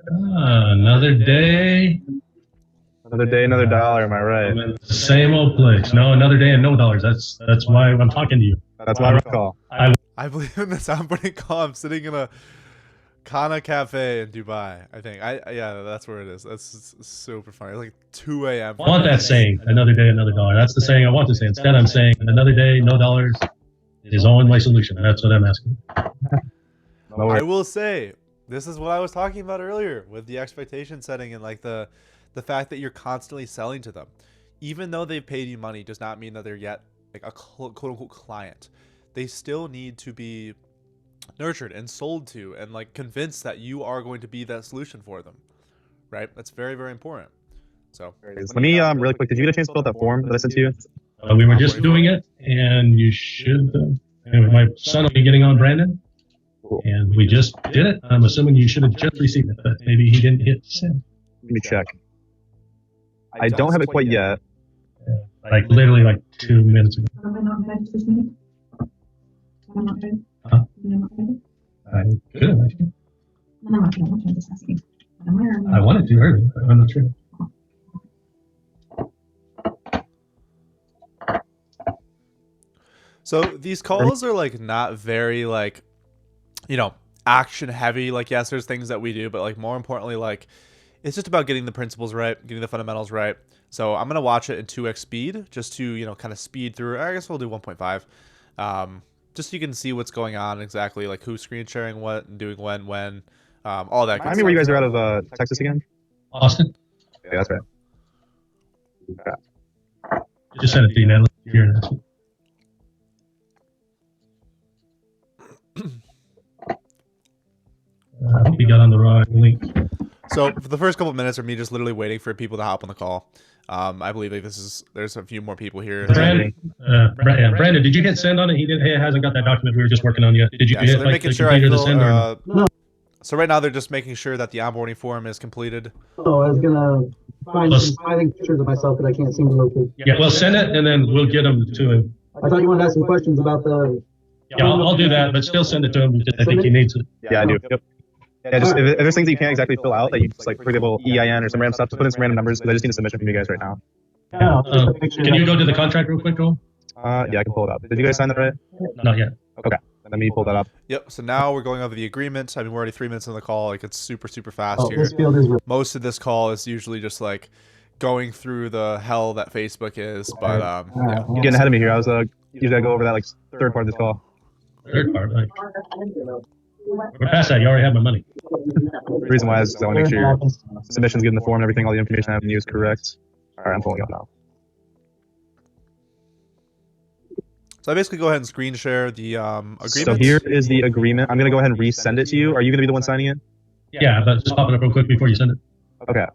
Another day. Another day, another dollar. Am I right? I'm in the same old place. No, another day and no dollars. That's why I'm talking to you. That's why I call. I believe in this onboarding call. I'm sitting in a Kana Cafe in Dubai, I think. Yeah, that's where it is. That's super funny. It's like 2 a.m. I want that saying, another day, another dollar. That's the saying I want to say. Instead, I'm saying another day, no dollars is Owen my solution. That's what I'm asking. I will say, this is what I was talking about earlier with the expectation setting and the fact that you're constantly selling to them. Even though they've paid you money does not mean that they're yet a quote unquote client. They still need to be nurtured and sold to and convinced that you are going to be that solution for them, right? That's very, very important. So let me really quick, did you get a chance to fill out that form that I sent to you? We were just doing it, and you should. My son will be getting on Brandon, and we just did it. I'm assuming you should have just received it, but maybe he didn't hit send. Let me check. I don't have it quite yet. Literally 2 minutes ago. Huh? I could have, actually. I wanted to early, but I'm not sure. So these calls are not very action heavy. Yes, there's things that we do, but more importantly, it's just about getting the principles right, getting the fundamentals right. So I'm gonna watch it in 2x speed just to kind of speed through. I guess we'll do 1.5. Just so you can see what's going on exactly, who's screen sharing what and doing when, all that. I mean, where you guys are out of Texas again? Austin? Yeah, that's right. Okay. Just send it to you, man. Here. I hope you got on the right link. So for the first couple of minutes are me just literally waiting for people to hop on the call. I believe there's a few more people here. Brandon, did you hit send on it? He hasn't got that document we were just working on yet. Did you hit so they're making sure the send or no? So right now they're just making sure that the onboarding form is completed. Oh, I was gonna find some smiling pictures of myself that I can't seem to locate. Yeah, well, send it and then we'll get them to him. I thought you wanted to ask some questions about the. Yeah, I'll do that, but still send it to him because I think he needs it. Yeah, I do. Yep. Yeah, just if there's things that you can't exactly fill out, that you just for example, EIN or some random stuff, just put in some random numbers, because I just need a submission from you guys right now. Yeah, can you go to the contract real quick, Joel? Yeah, I can pull it up. Did you guys sign that right? Not yet. Okay, let me pull that up. Yep. So now we're going over the agreement. I mean, we're already 3 minutes in the call. It's super, super fast here. This field is. Most of this call is usually just going through the hell that Facebook is, but yeah. You're getting ahead of me here. I was usually I go over that third part of this call. Third part, we're past that. You already have my money. The reason why is because I want to make sure your submission's good in the form and everything, all the information I have in you is correct. All right, I'm pulling up now. So I basically go ahead and screen share the agreement. So here is the agreement. I'm going to go ahead and resend it to you. Are you going to be the one signing it? Yeah, but just pop it up real quick before you send it. Okay.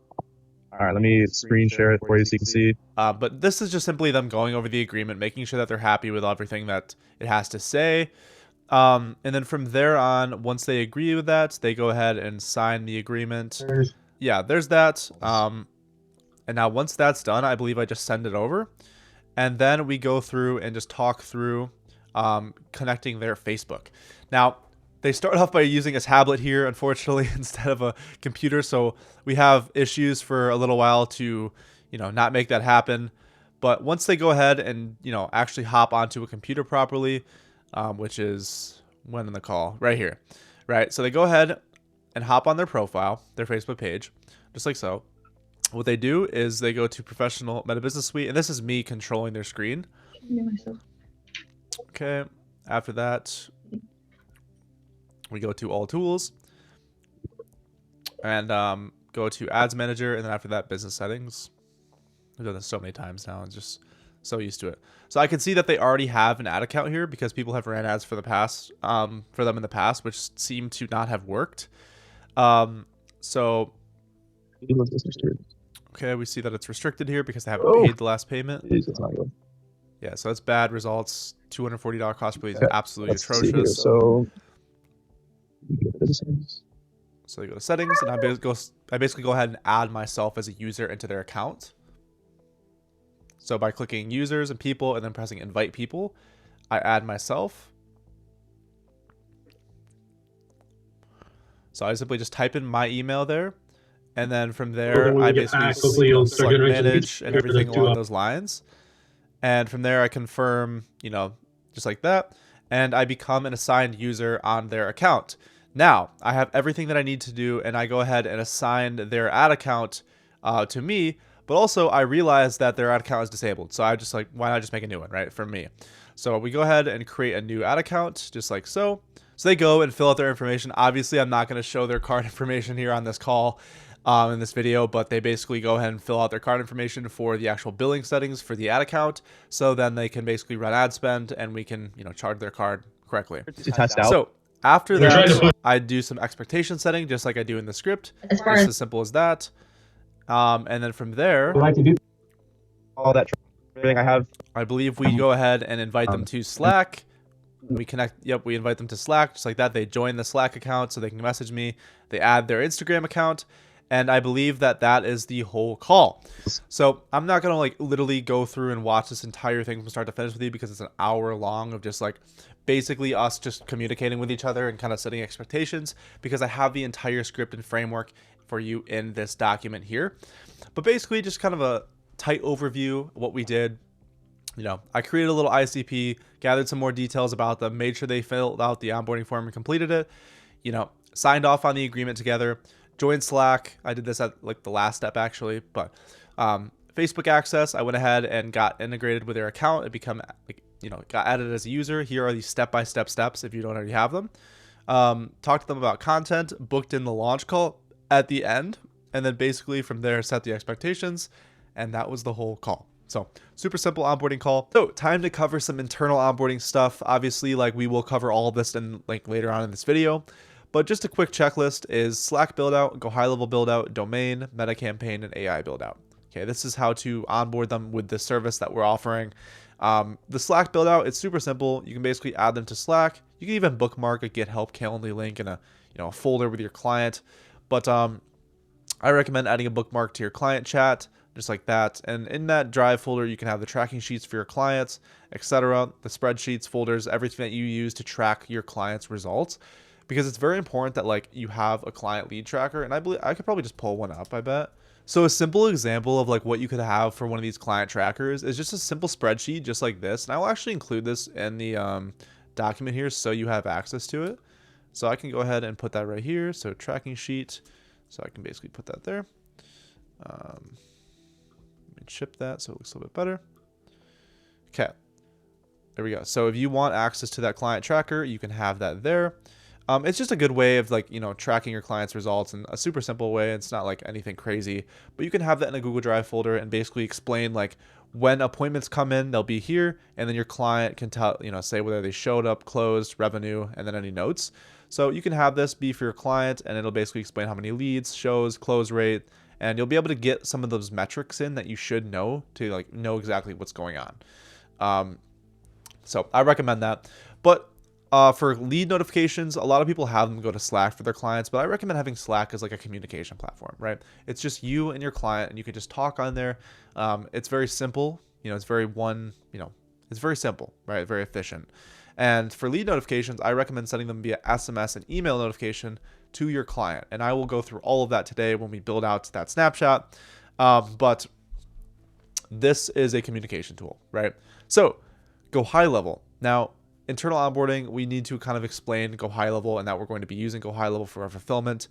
All right, let me screen share it for you so you can see. But this is just simply them going over the agreement, making sure that they're happy with everything that it has to say. And then from there on, once they agree with that, they go ahead and sign the agreement. Yeah, there's that. And now once that's done, I believe I just send it over. And then we go through and just talk through connecting their Facebook. Now, they start off by using a tablet here, unfortunately, instead of a computer. So we have issues for a little while to, not make that happen. But once they go ahead and, actually hop onto a computer properly, which is when in the call right here, right? So they go ahead and hop on their profile, their Facebook page, just like so. What they do is they go to Professional Meta Business Suite, and this is me controlling their screen. Okay. After that, we go to All Tools and go to Ads Manager, and then after that, Business Settings. I've done this so many times now. I'm just so used to it. So I can see that they already have an ad account here because people have ran ads for them in the past, which seem to not have worked. So okay, we see that it's restricted here because they haven't paid the last payment. Yeah, so that's bad results. $240 cost per lead is absolutely atrocious. So they go to settings, and I basically go ahead and add myself as a user into their account. So by clicking users and people and then pressing invite people, I add myself. So I simply just type in my email there. And then from there, I basically select manage and everything along those lines. And from there, I confirm, just like that. And I become an assigned user on their account. Now, I have everything that I need to do, and I go ahead and assign their ad account to me. But also, I realize that their ad account is disabled. So I just why not just make a new one, right, from me? So we go ahead and create a new ad account, just like so. So they go and fill out their information. Obviously, I'm not going to show their card information here on this call. In this video, but they basically go ahead and fill out their card information for the actual billing settings for the ad account. So then they can basically run ad spend and we can, charge their card correctly. So after that, I do some expectation setting, just like I do in the script. Just as simple as that. And then from there, all that everything I have, I believe we go ahead and invite them to Slack. We connect. Yep, we invite them to Slack just like that. They join the Slack account so they can message me. They add their Instagram account. And I believe that is the whole call. So I'm not going to literally go through and watch this entire thing from start to finish with you because it's an hour long of just basically us just communicating with each other and kind of setting expectations, because I have the entire script and framework for you in this document here. But basically just kind of a tight overview of what we did. I created a little ICP, gathered some more details about them, made sure they filled out the onboarding form and completed it, signed off on the agreement together. Join Slack. I did this at the last step actually, but Facebook access, I went ahead and got integrated with their account. It become got added as a user. Here are the step-by-step steps if you don't already have them. Talk to them about content, booked in the launch call at the end, and then basically from there set the expectations, and that was the whole call. So super simple onboarding call. So time to cover some internal onboarding stuff. Obviously, we will cover all of this in later on in this video. But just a quick checklist is Slack build out, GoHighLevel build out, domain, meta campaign, and AI build out. Okay, this is how to onboard them with the service that we're offering. The Slack build out, it's super simple. You can basically add them to Slack. You can even bookmark a Get Help Calendly link in a folder with your client. But I recommend adding a bookmark to your client chat, just like that. And in that Drive folder, you can have the tracking sheets for your clients, etc. The spreadsheets, folders, everything that you use to track your clients' results. Because it's very important that you have a client lead tracker, and I believe I could probably just pull one up, I bet. So a simple example of what you could have for one of these client trackers is just a simple spreadsheet just like this. And I will actually include this in the document here so you have access to it. So I can go ahead and put that right here. So tracking sheet. So I can basically put that there. Let me ship that so it looks a little bit better. Okay. There we go. So if you want access to that client tracker, you can have that there. It's just a good way of like, tracking your clients' results in a super simple way. It's not like anything crazy, but you can have that in a Google Drive folder and basically explain like when appointments come in, they'll be here. And then your client can tell, say whether they showed up, closed, revenue, and then any notes. So you can have this be for your client and it'll basically explain how many leads, shows, close rate, and you'll be able to get some of those metrics in that you should know to like know exactly what's going on. So I recommend that. But for lead notifications, a lot of people have them go to Slack for their clients, but I recommend having Slack as like a communication platform, right? It's just you and your client, and you can just talk on there. It's very simple. It's it's very simple, right? Very efficient. And for lead notifications, I recommend sending them via SMS and email notification to your client. And I will go through all of that today when we build out that snapshot. But this is a communication tool, right? So GoHighLevel. Now, internal onboarding, we need to kind of explain GoHighLevel and that we're going to be using GoHighLevel for our fulfillment.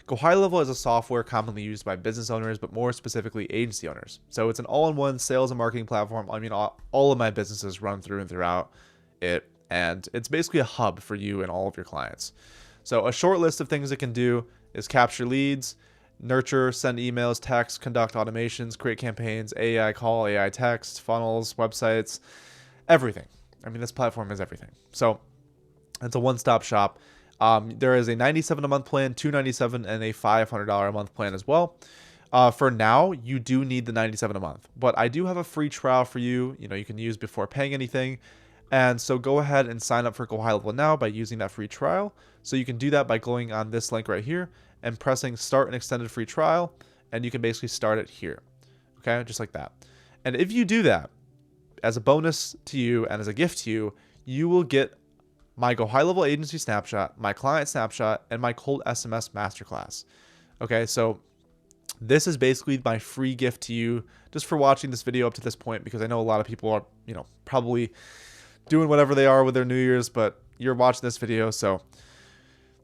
GoHighLevel is a software commonly used by business owners, but more specifically agency owners. So it's an all-in-one sales and marketing platform. I mean, all of my businesses run through and throughout it, and it's basically a hub for you and all of your clients. So a short list of things it can do is capture leads, nurture, send emails, text, conduct automations, create campaigns, AI call, AI text, funnels, websites, everything. I mean, this platform is everything. So it's a one-stop shop. There is a $97 a month plan, $297, and a $500 a month plan as well. For now, you do need the $97 a month, but I do have a free trial for you. You can use before paying anything. And so go ahead and sign up for GoHighLevel now by using that free trial. So you can do that by going on this link right here and pressing start an extended free trial. And you can basically start it here. Okay, just like that. And if you do that, as a bonus to you and as a gift to you, you will get my GoHighLevel agency snapshot, my client snapshot, and my cold SMS masterclass. Okay, so this is basically my free gift to you just for watching this video up to this point, because I know a lot of people are, probably doing whatever they are with their New Year's, but you're watching this video. So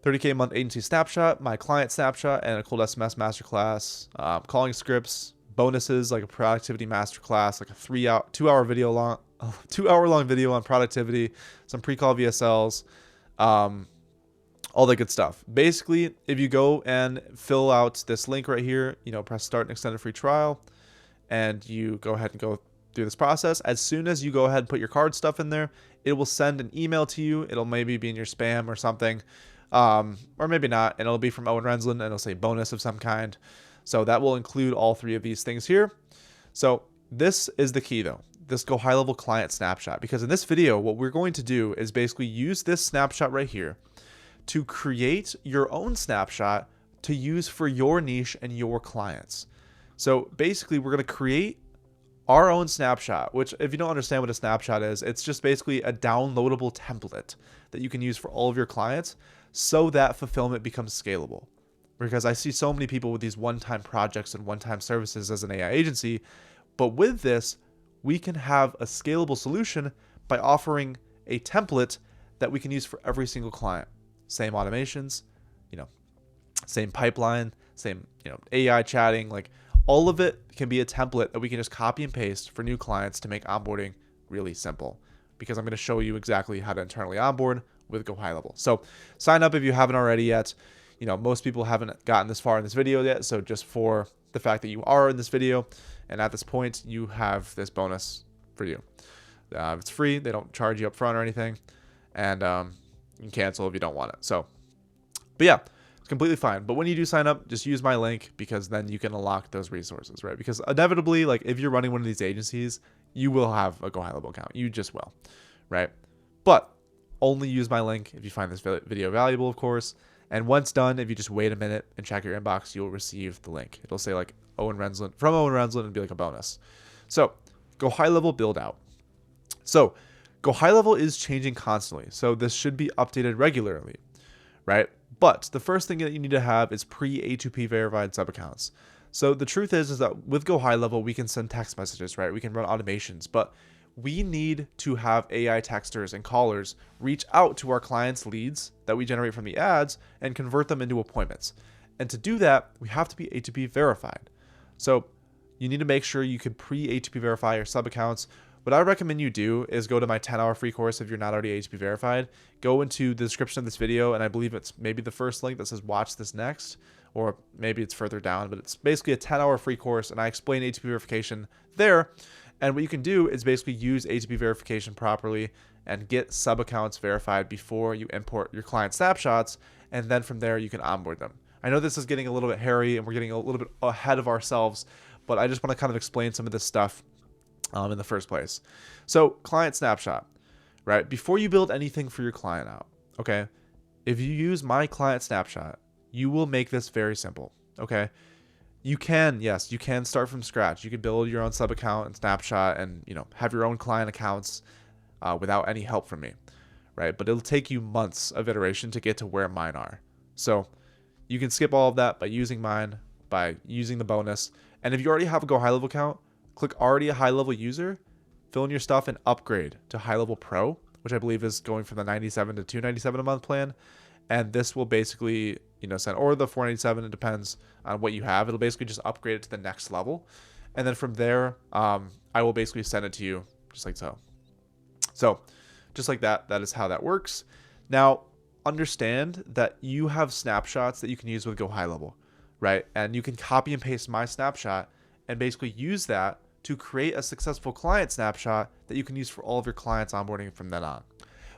30K a month agency snapshot, my client snapshot, and a cold SMS masterclass, calling scripts, bonuses like a productivity masterclass, like a 2-hour long video on productivity, some pre-call VSLs, all that good stuff. Basically, if you go and fill out this link right here, press start an extended free trial, and you go ahead and go through this process. As soon as you go ahead and put your card stuff in there, it will send an email to you. It'll maybe be in your spam or something, or maybe not, and it'll be from Owen Rensland, and it'll say bonus of some kind. So that will include all three of these things here. So this is the key though, this GoHighLevel client snapshot, because in this video, what we're going to do is basically use this snapshot right here to create your own snapshot to use for your niche and your clients. So basically we're going to create our own snapshot, which if you don't understand what a snapshot is, it's just basically a downloadable template that you can use for all of your clients so that fulfillment becomes scalable. Because I see so many people with these one-time projects and one-time services as an AI agency, but with this, we can have a scalable solution by offering a template that we can use for every single client. Same automations, same pipeline, same, AI chatting, like all of it can be a template that we can just copy and paste for new clients to make onboarding really simple, because I'm going to show you exactly how to internally onboard with GoHighLevel. So sign up if you haven't already yet. Most people haven't gotten this far in this video yet. So just for the fact that you are in this video and at this point, you have this bonus for you. It's free. They don't charge you up front or anything. And you can cancel if you don't want it. So, but yeah, it's completely fine. But when you do sign up, just use my link, because then you can unlock those resources, right? Because inevitably, like if you're running one of these agencies, you will have a GoHighLevel account. You just will, right? But only use my link if you find this video valuable, of course. And once done, if you just wait a minute and check your inbox, you'll receive the link. It'll say like Owen Rensland, from Owen Rensland, and be like a bonus. So GoHighLevel build out. So GoHighLevel is changing constantly. So this should be updated regularly, right? But the first thing that you need to have is pre-A2P verified sub accounts. So the truth is that with GoHighLevel, we can send text messages, right? We can run automations, but we need to have AI texters and callers reach out to our clients' leads that we generate from the ads and convert them into appointments. And to do that, we have to be A2P verified. So you need to make sure you can pre-A2P verify your sub accounts What I recommend you do is go to my 10-hour free course if you're not already HTTP verified. Go into the description of this video, and I believe it's maybe the first link that says watch this next, or maybe it's further down, but it's basically a 10-hour free course, and I explain HTTP verification there. And what you can do is basically use HTTP verification properly and get sub accounts verified before you import your client snapshots, and then from there you can onboard them. I know this is getting a little bit hairy and we're getting a little bit ahead of ourselves, but I just want to kind of explain some of this stuff in the first place. So client snapshot, right? Before you build anything for your client out, okay, if you use my client snapshot, you will make this very simple, okay? You can, yes, you can start from scratch. You can build your own sub account and snapshot and, you know, have your own client accounts without any help from me, right? But it'll take you months of iteration to get to where mine are. So you can skip all of that by using mine, by using the bonus. And if you already have a GoHighLevel account, click already a high-level user, fill in your stuff, and upgrade to high-level pro, which I believe is going from the 97 to 297 a month plan. And this will basically, you know, send, or the 497, it depends on what you have. It'll basically just upgrade it to the next level. And then from there, I will basically send it to you just like so. So just like that, that is how that works. Now, understand that you have snapshots that you can use with GoHighLevel, right? And you can copy and paste my snapshot and basically use that to create a successful client snapshot that you can use for all of your clients onboarding from then on.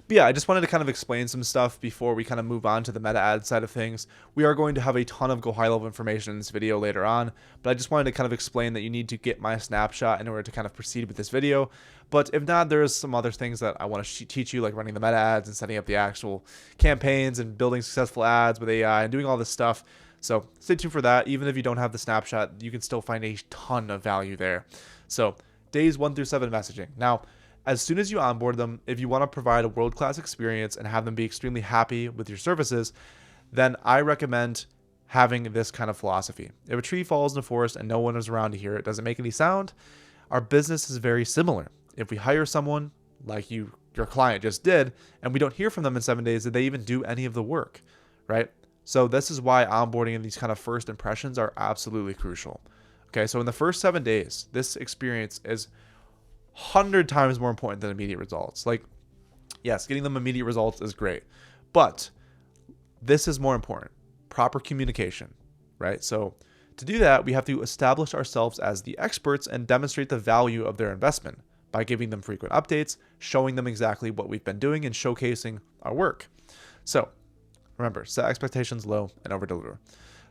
But yeah, I just wanted to kind of explain some stuff before we kind of move on to the meta ad side of things. We are going to have a ton of GoHighLevel information in this video later on, but I just wanted to kind of explain that you need to get my snapshot in order to kind of proceed with this video. But if not, there's some other things that I want to teach you, like running the meta ads and setting up the actual campaigns and building successful ads with AI and doing all this stuff. So stay tuned for that. Even if you don't have the snapshot, you can still find a ton of value there. So days 1 through 7 messaging. Now, as soon as you onboard them, if you want to provide a world-class experience and have them be extremely happy with your services, then I recommend having this kind of philosophy. If a tree falls in the forest and no one is around to hear it, doesn't make any sound, our business is very similar. If we hire someone like your client just did, and we don't hear from them in 7 days, did they even do any of the work, right? So this is why onboarding and these kind of first impressions are absolutely crucial. Okay, so in the first 7 days, this experience is 100 times more important than immediate results. Like, yes, getting them immediate results is great, but this is more important. Proper communication, right? So to do that, we have to establish ourselves as the experts and demonstrate the value of their investment by giving them frequent updates, showing them exactly what we've been doing, and showcasing our work. So remember, set expectations low and over deliver.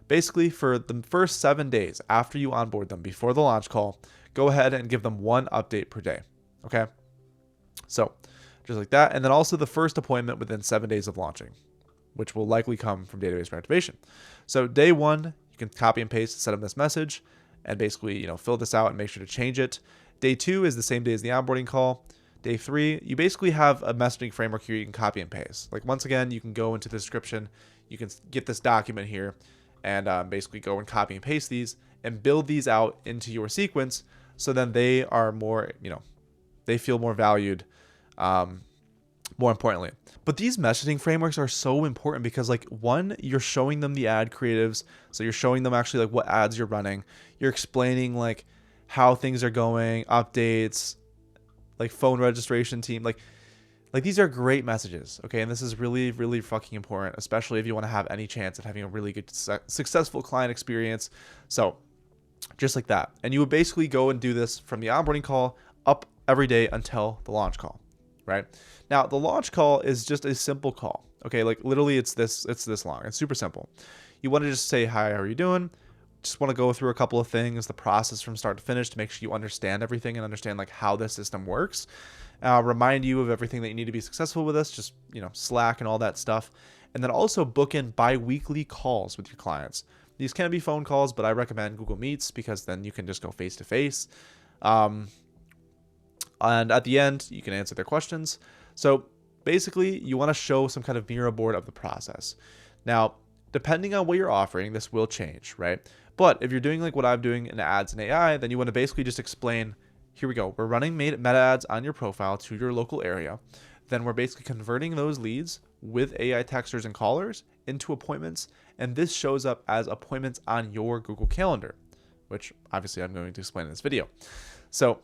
Basically, for the first 7 days after you onboard them before the launch call, go ahead and give them 1 update per day. Okay. So just like that. And then also the first appointment within 7 days of launching, which will likely come from database reactivation. So day 1, you can copy and paste, set up this message and basically, fill this out and make sure to change it. Day 2 is the same day as the onboarding call. Day 3, you basically have a messaging framework here you can copy and paste. Like, once again, you can go into the description, you can get this document here and basically go and copy and paste these and build these out into your sequence. So then they are more, they feel more valued, more importantly. But these messaging frameworks are so important because, like, one, you're showing them the ad creatives. So you're showing them actually like what ads you're running. You're explaining like how things are going, updates, like phone registration team, like these are great messages. Okay. And this is really, really fucking important, especially if you want to have any chance at having a really good, successful client experience. So just like that. And you would basically go and do this from the onboarding call up every day until the launch call, right? Now, the launch call is just a simple call. Okay. Like, literally it's this long. It's super simple. You want to just say, hi, how are you doing? Just want to go through a couple of things, the process from start to finish, to make sure you understand everything and understand like how the system works. Remind you of everything that you need to be successful with us, just, Slack and all that stuff. And then also book in bi-weekly calls with your clients. These can be phone calls, but I recommend Google Meets because then you can just go face to face. And at the end, you can answer their questions. So basically, you want to show some kind of mirror board of the process. Now, depending on what you're offering, this will change, right? But if you're doing like what I'm doing in ads and AI, then you want to basically just explain, here we go. We're running meta ads on your profile to your local area. Then we're basically converting those leads with AI texters and callers into appointments. And this shows up as appointments on your Google Calendar, which obviously I'm going to explain in this video. So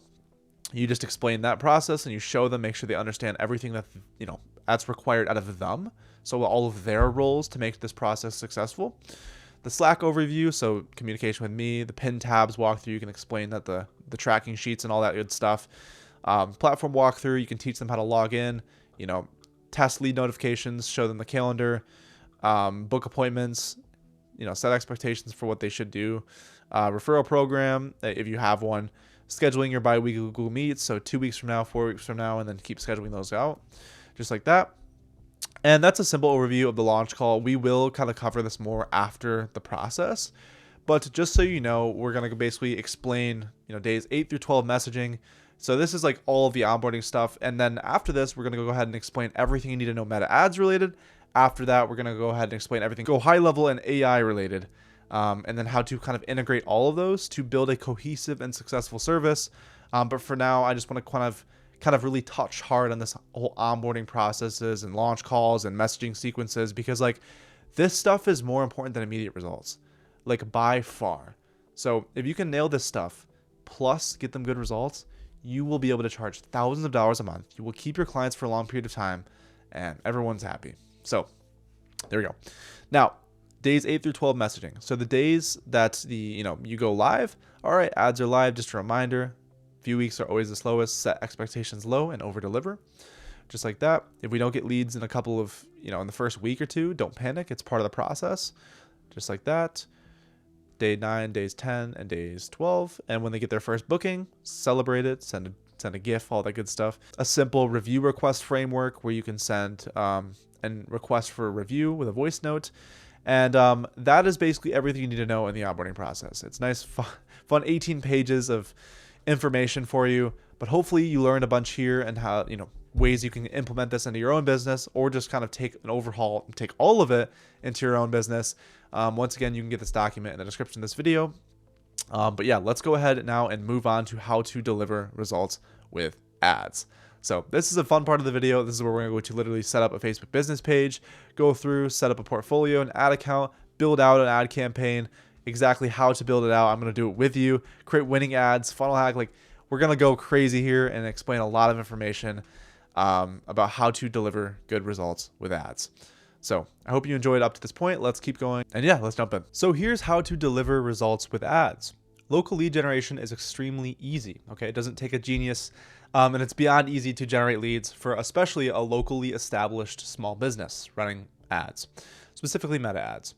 You just explain that process and you show them, make sure they understand everything that, that's required out of them. So all of their roles to make this process successful. The Slack overview, so communication with me, the pin tabs walkthrough, you can explain that the tracking sheets and all that good stuff. Platform walkthrough, you can teach them how to log in, test lead notifications, show them the calendar, book appointments, set expectations for what they should do. Referral program, if you have one, scheduling your bi-weekly Google Meets, so 2 weeks from now, 4 weeks from now, and then keep scheduling those out, just like that. And that's a simple overview of the launch call. We will kind of cover this more after the process, but just so you know, we're going to basically explain, days 8 through 12 messaging. So this is like all of the onboarding stuff. And then after this, we're going to go ahead and explain everything you need to know meta ads related. After that, we're going to go ahead and explain everything GoHighLevel and AI related. And then how to kind of integrate all of those to build a cohesive and successful service. But for now, I just want to kind of really touch hard on this whole onboarding processes and launch calls and messaging sequences, because like this stuff is more important than immediate results, like by far. So if you can nail this stuff plus get them good results, you will be able to charge thousands of dollars a month. You will keep your clients for a long period of time and everyone's happy. So there we go. Now, days 8 through 12 messaging. So the days that you go live, all right, ads are live, just a reminder. Few weeks are always the slowest. Set expectations low and over deliver, just like that. If we don't get leads in a couple of, in the first week or two, don't panic. It's part of the process, just like that. Day 9, days 10, and days 12. And when they get their first booking, celebrate it, send a GIF, all that good stuff. A simple review request framework where you can send and request for a review with a voice note. And that is basically everything you need to know in the onboarding process. It's nice, fun 18 pages of information for you, but hopefully you learned a bunch here and how, ways you can implement this into your own business, or just kind of take an overhaul and take all of it into your own business. Once again, you can get this document in the description of this video. But yeah, let's go ahead now and move on to how to deliver results with ads. So this is a fun part of the video. This is where we're going to go to literally set up a Facebook business page, go through, set up a portfolio, an ad account, build out an ad campaign, exactly how to build it out. I'm going to do it with you, create winning ads, funnel hack. Like, we're going to go crazy here and explain a lot of information about how to deliver good results with ads. So I hope you enjoyed up to this point. Let's keep going. And yeah, let's jump in. So here's how to deliver results with ads. Local lead generation is extremely easy. Okay, it doesn't take a genius, and it's beyond easy to generate leads for especially a locally established small business running ads, specifically meta ads.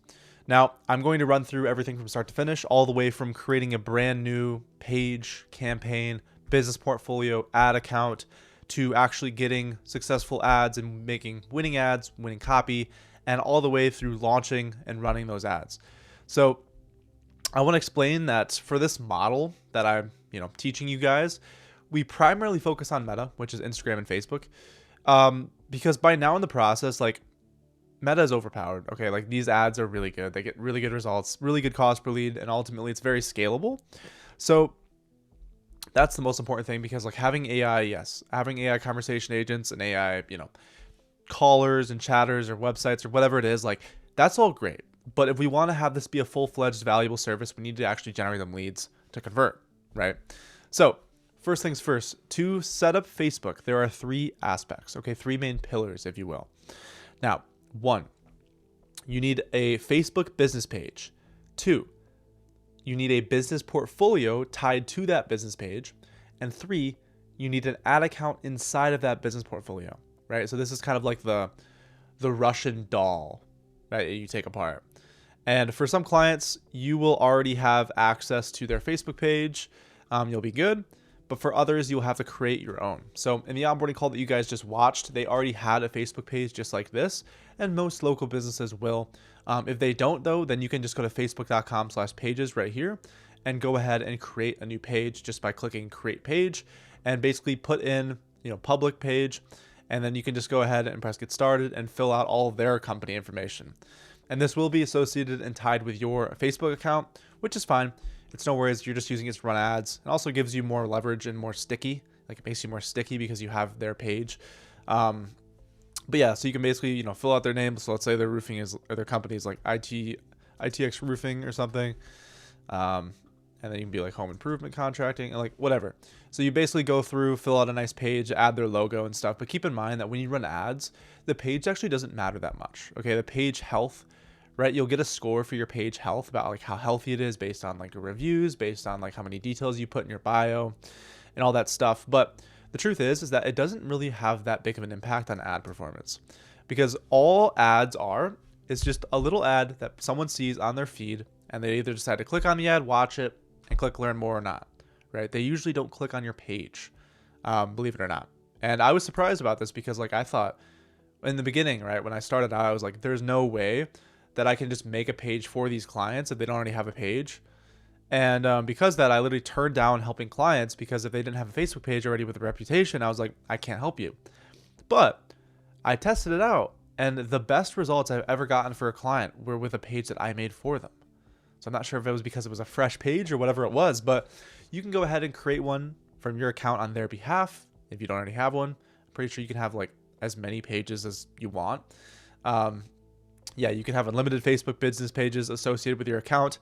Now, I'm going to run through everything from start to finish, all the way from creating a brand new page, campaign, business portfolio, ad account, to actually getting successful ads and making winning ads, winning copy, and all the way through launching and running those ads. So I want to explain that for this model that I'm, teaching you guys, we primarily focus on Meta, which is Instagram and Facebook, because by now in the process, like, Meta is overpowered. Okay, like, these ads are really good. They get really good results, really good cost per lead, and ultimately it's very scalable. So that's the most important thing, because like having AI, yes, having AI conversation agents and AI, callers and chatters or websites or whatever it is, like, that's all great. But if we want to have this be a full-fledged valuable service, we need to actually generate them leads to convert, right? So first things first, to set up Facebook, there are 3 aspects, okay? 3 main pillars, if you will. Now, 1, you need a Facebook business page. 2, you need a business portfolio tied to that business page. And 3, you need an ad account inside of that business portfolio, right? So this is kind of like the Russian doll, right, you take apart. And for some clients, you will already have access to their Facebook page. You'll be good. But for others, you'll have to create your own. So in the onboarding call that you guys just watched, they already had a Facebook page just like this, and most local businesses will. If they don't though, then you can just go to facebook.com/pages right here and go ahead and create a new page just by clicking create page, and basically put in, public page, and then you can just go ahead and press get started and fill out all of their company information. And this will be associated and tied with your Facebook account, which is fine. It's no worries. You're just using it to run ads. It also gives you more leverage and more sticky. Like, it makes you more sticky because you have their page. But yeah, so you can basically, fill out their name. So let's say their roofing is, or their company is like ITX Roofing or something. And and then you can be like home improvement contracting and like whatever. So you basically go through, fill out a nice page, add their logo and stuff. But keep in mind that when you run ads, the page actually doesn't matter that much. Okay, the page health, right? You'll get a score for your page health about like how healthy it is based on like your reviews, based on like how many details you put in your bio and all that stuff. But the truth is that it doesn't really have that big of an impact on ad performance, because all ads are is just a little ad that someone sees on their feed, and they either decide to click on the ad, watch it, and click learn more or not, right? They usually don't click on your page, believe it or not. And I was surprised about this because like I thought in the beginning, right, when I started out, I was like, there's no way that I can just make a page for these clients if they don't already have a page. And because of that, I literally turned down helping clients, because if they didn't have a Facebook page already with a reputation, I was like, I can't help you. But I tested it out, and the best results I've ever gotten for a client were with a page that I made for them. So I'm not sure if it was because it was a fresh page or whatever it was, but you can go ahead and create one from your account on their behalf if you don't already have one. I'm pretty sure you can have like as many pages as you want. Yeah, you can have unlimited Facebook business pages associated with your account.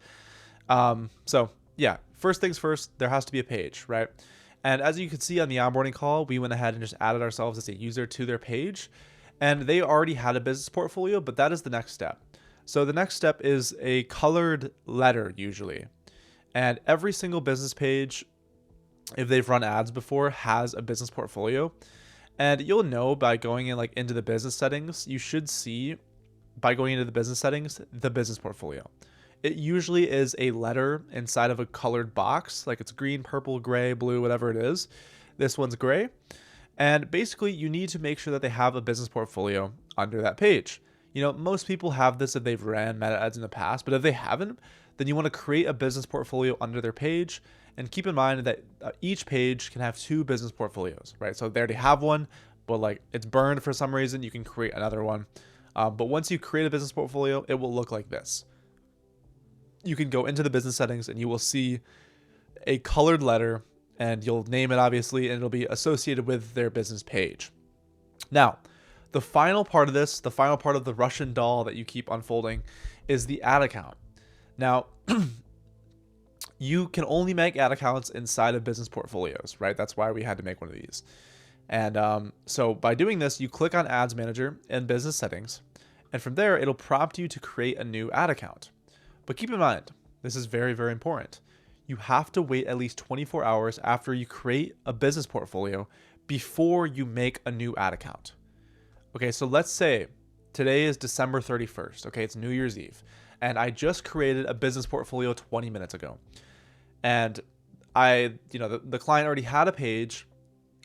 So yeah, first things first, there has to be a page, right? And as you can see on the onboarding call, we went ahead and just added ourselves as a user to their page, and they already had a business portfolio, but that is the next step. So the next step is a colored letter usually. And every single business page, if they've run ads before, has a business portfolio. And you'll know by going in like into the business settings, you should see by going into the business settings, the business portfolio. It usually is a letter inside of a colored box, like it's green, purple, gray, blue, whatever it is. This one's gray. And basically you need to make sure that they have a business portfolio under that page. You know, most people have this if they've ran meta ads in the past, but if they haven't, then you want to create a business portfolio under their page. And keep in mind that each page can have 2 business portfolios, right? So they already have one, but like it's burned for some reason, you can create another one. But once you create a business portfolio, it will look like this. You can go into the business settings and you will see a colored letter, and you'll name it obviously, and it'll be associated with their business page. Now, the final part of this, the final part of the Russian doll that you keep unfolding, is the ad account. Now, you can only make ad accounts inside of business portfolios, right? That's why we had to make one of these. And so by doing this, you click on Ads Manager in business settings, and from there, it'll prompt you to create a new ad account. But keep in mind, this is very, very important. You have to wait at least 24 hours after you create a business portfolio before you make a new ad account. Okay, so let's say today is December 31st. Okay, it's New Year's Eve. And I just created a business portfolio 20 minutes ago. And the client already had a page,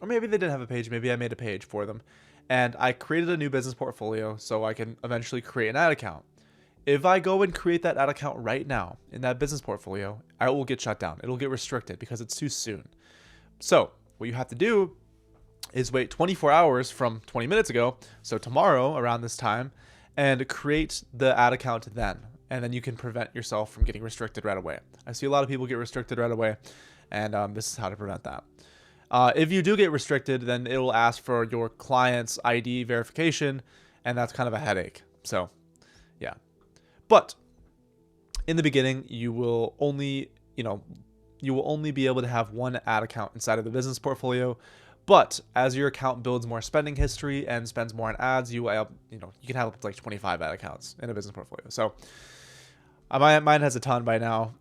or maybe they didn't have a page. Maybe I made a page for them. And I created a new business portfolio so I can eventually create an ad account. If I go and create that ad account right now in that business portfolio, I will get shut down. It'll get restricted because it's too soon. So what you have to do is wait 24 hours from 20 minutes ago, so tomorrow around this time, and create the ad account then. And then you can prevent yourself from getting restricted right away. I see a lot of people get restricted right away, and this is how to prevent that. If you do get restricted, then it will ask for your client's ID verification, and that's kind of a headache. So yeah. But in the beginning, you will only be able to have one ad account inside of the business portfolio. But as your account builds more spending history and spends more on ads, you can have up to like 25 ad accounts in a business portfolio. So mine has a ton by now,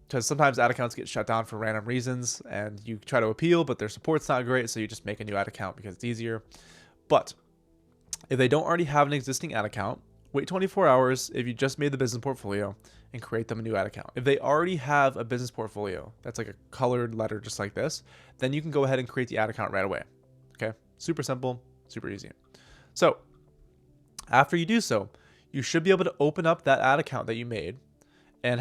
because sometimes ad accounts get shut down for random reasons, and you try to appeal, but their support's not great, so you just make a new ad account because it's easier. But if they don't already have an existing ad account, wait 24 hours if you just made the business portfolio and create them a new ad account. If they already have a business portfolio that's like a colored letter just like this, then you can go ahead and create the ad account right away. Okay, super simple, super easy. So after you do so, you should be able to open up that ad account that you made, and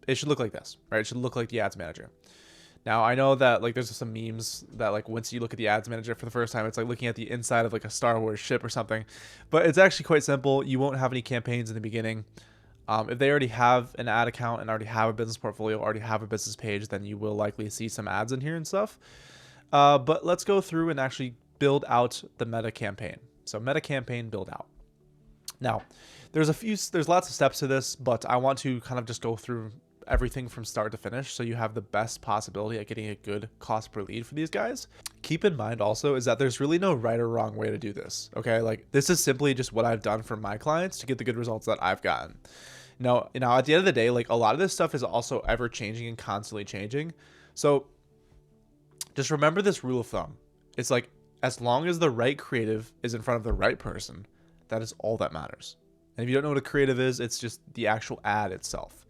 it should look like this, right? It should look like the Ads Manager. Now, I know that like there's some memes that like once you look at the Ads Manager for the first time, it's like looking at the inside of like a Star Wars ship or something. But it's actually quite simple. You won't have any campaigns in the beginning. If they already have an ad account and already have a business portfolio, already have a business page, then you will likely see some ads in here and stuff. But let's go through and actually build out the meta campaign. So meta campaign build out. Now, there's lots of steps to this, but I want to kind of just go through everything from start to finish, so you have the best possibility at getting a good cost per lead for these guys. Keep in mind also is that there's really no right or wrong way to do this, okay? Like, this is simply just what I've done for my clients to get the good results that I've gotten. Now, at the end of the day, like, a lot of this stuff is also ever changing and constantly changing. So just remember this rule of thumb. It's like, as long as the right creative is in front of the right person, that is all that matters. And if you don't know what a creative is, it's just the actual ad itself.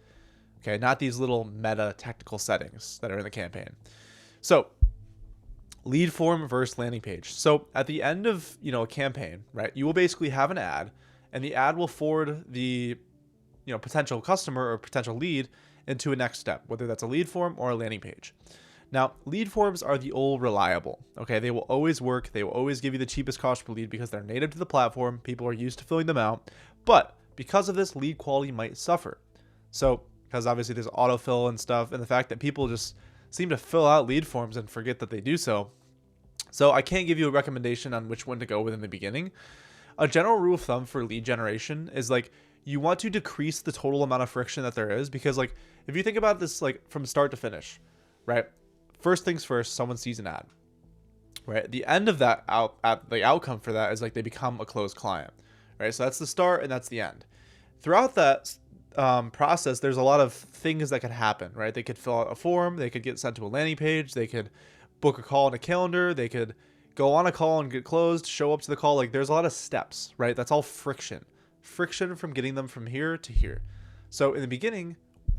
Okay, not these little meta technical settings that are in the campaign. So, lead form versus landing page. So at the end of, a campaign, right, you will basically have an ad, and the ad will forward the, potential customer or potential lead into a next step, whether that's a lead form or a landing page. Now, lead forms are the old reliable. Okay, they will always work. They will always give you the cheapest cost per lead because they're native to the platform. People are used to filling them out. But because of this, lead quality might suffer. So, because obviously there's autofill and stuff, and the fact that people just seem to fill out lead forms and forget that they do so. So I can't give you a recommendation on which one to go with in the beginning. A general rule of thumb for lead generation is like, you want to decrease the total amount of friction that there is, because like, if you think about this, like from start to finish, right? First things first, someone sees an ad, right? The end of that the outcome for that is like they become a closed client, right? So that's the start and that's the end. Throughout that process, there's a lot of things that could happen, right? They could fill out a form, they could get sent to a landing page, they could book a call in a calendar, they could go on a call and get closed, show up to the call. Like, there's a lot of steps, right? That's all friction from getting them from here to here. So in the beginning,